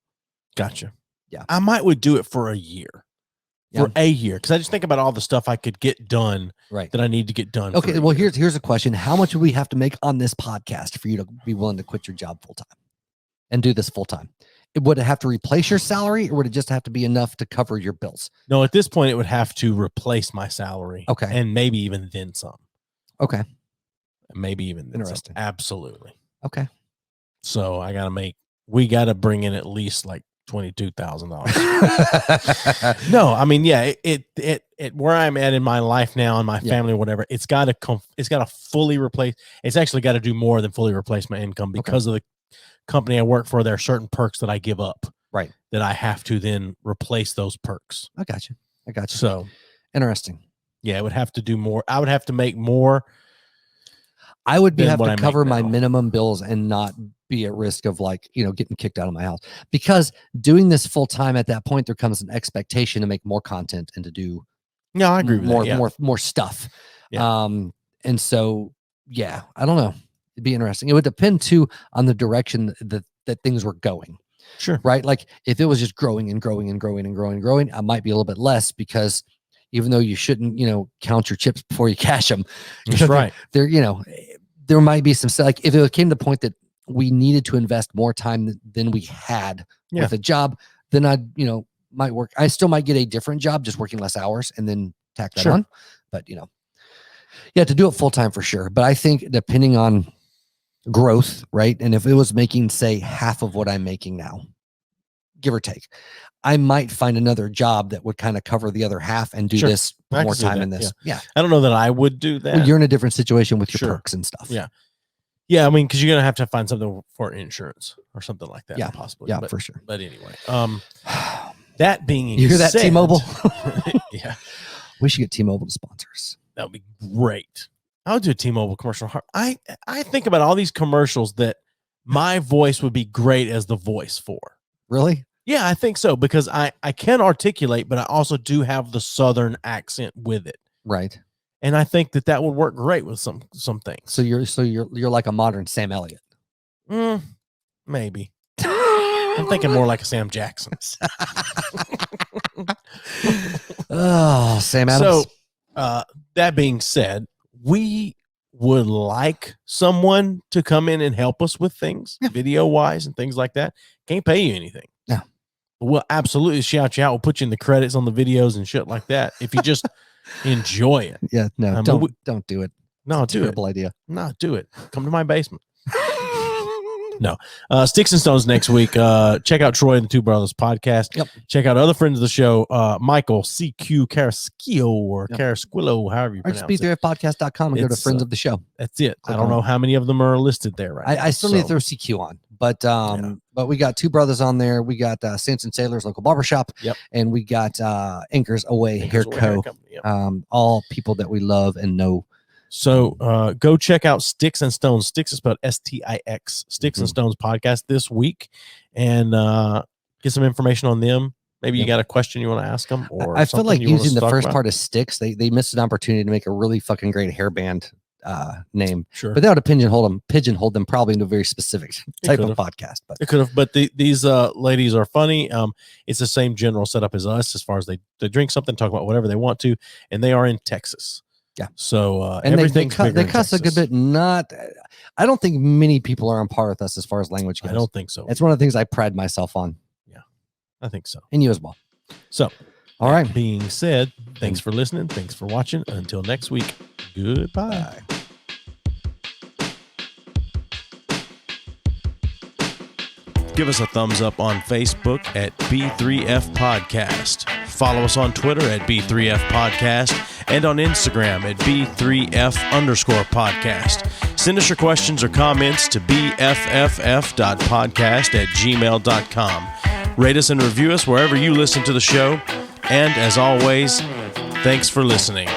Gotcha. Yeah. I would do it for a year. For a year. Because I just think about all the stuff I could get done that I need to get done. Okay. Well, here's a question. How much would we have to make on this podcast for you to be willing to quit your job full time and do this full time? Would it have to replace your salary, or would it just have to be enough to cover your bills? No, at this point, it would have to replace my salary. Okay. And maybe even then some. Okay. Maybe even then interesting. Some. Absolutely. Okay. So we got to bring in at least like $22,000. No, I mean, yeah, it where I'm at in my life now and my family, or whatever, it's got to fully replace. It's actually got to do more than fully replace my income because of the company I work for. There are certain perks that I give up, right? That I have to then replace those perks. I got you. So interesting. Yeah, it would have to do more. I would have to make more. I would have to cover my minimum bills and not be at risk of getting kicked out of my house, because doing this full time at that point, there comes an expectation to make more content and to do. No, I agree with more stuff. Yeah. And so, I don't know. It'd be interesting. It would depend too on the direction that things were going. Sure. Right. Like if it was just growing and growing and growing and growing and growing, I might be a little bit less, because even though you shouldn't, count your chips before you cash them. That's right. There might be some, like if it came to the point that we needed to invest more time than we had with a job, then I'd, might work. I still might get a different job, just working less hours and then tack that on. But, to do it full time for sure. But I think depending on growth, right? And if it was making, say, half of what I'm making now, give or take, I might find another job that would kind of cover the other half and do this more time in this. Yeah. I don't know that I would do that. Well, you're in a different situation with your perks and stuff. Yeah. Yeah. I mean, because you're going to have to find something for insurance or something like that. Yeah. Possibly. Yeah, for sure. But anyway, that being you hear that, said, T-Mobile? Yeah. We should get T-Mobile to sponsor us. That would be great. I would do a T-Mobile commercial. I think about all these commercials that my voice would be great as the voice for. Really? Yeah, I think so, because I can articulate, but I also do have the Southern accent with it. Right. And I think that would work great with some things. So you're like a modern Sam Elliott. Maybe. I'm thinking more like a Sam Jackson. Oh, Sam Adams. So, that being said, we would like someone to come in and help us with things, video wise and things like that. Can't pay you anything. Yeah. We'll absolutely shout you out. We'll put you in the credits on the videos and shit like that if you just enjoy it. Yeah, no, don't do it. No, it's a terrible idea. No, do it. Come to my basement. No. Sticks and Stones next week. Check out Troy and the Two Brothers podcast. Yep. Check out other friends of the show, Michael CQ Carasquillo or Carasquillo, however you pronounce it. Just b3fpodcast.com and go to friends of the show. That's it. I don't know how many of them are listed there right now. I still need to throw CQ on. But but we got Two Brothers on there. We got Samson Sailor's local barbershop. Yep. And we got Anchors Away Hair Co. Yep. All people that we love and know. So go check out Sticks and Stones. Sticks is spelled STIX. Sticks and Stones podcast this week, and get some information on them. Maybe you got a question you want to ask them, or I feel like using the first part of Sticks, they missed an opportunity to make a really fucking great hairband name. Sure, but that would pigeonhole them probably into a very specific type of podcast. But it could have. But these ladies are funny. It's the same general setup as us, as far as they drink something, talk about whatever they want to, and they are in Texas. Yeah. So and they cuss a good bit. I don't think many people are on par with us as far as language goes. I don't think so. It's one of the things I pride myself on. Yeah, I think so. And you as well. So, all right. Being said, thanks for listening. Thanks for watching. Until next week. Goodbye. Bye. Give us a thumbs up on Facebook at B3F Podcast. Follow us on Twitter at B3F Podcast and on Instagram at B3F_podcast. Send us your questions or comments to bfff.podcast@gmail.com. Rate us and review us wherever you listen to the show. And as always, thanks for listening.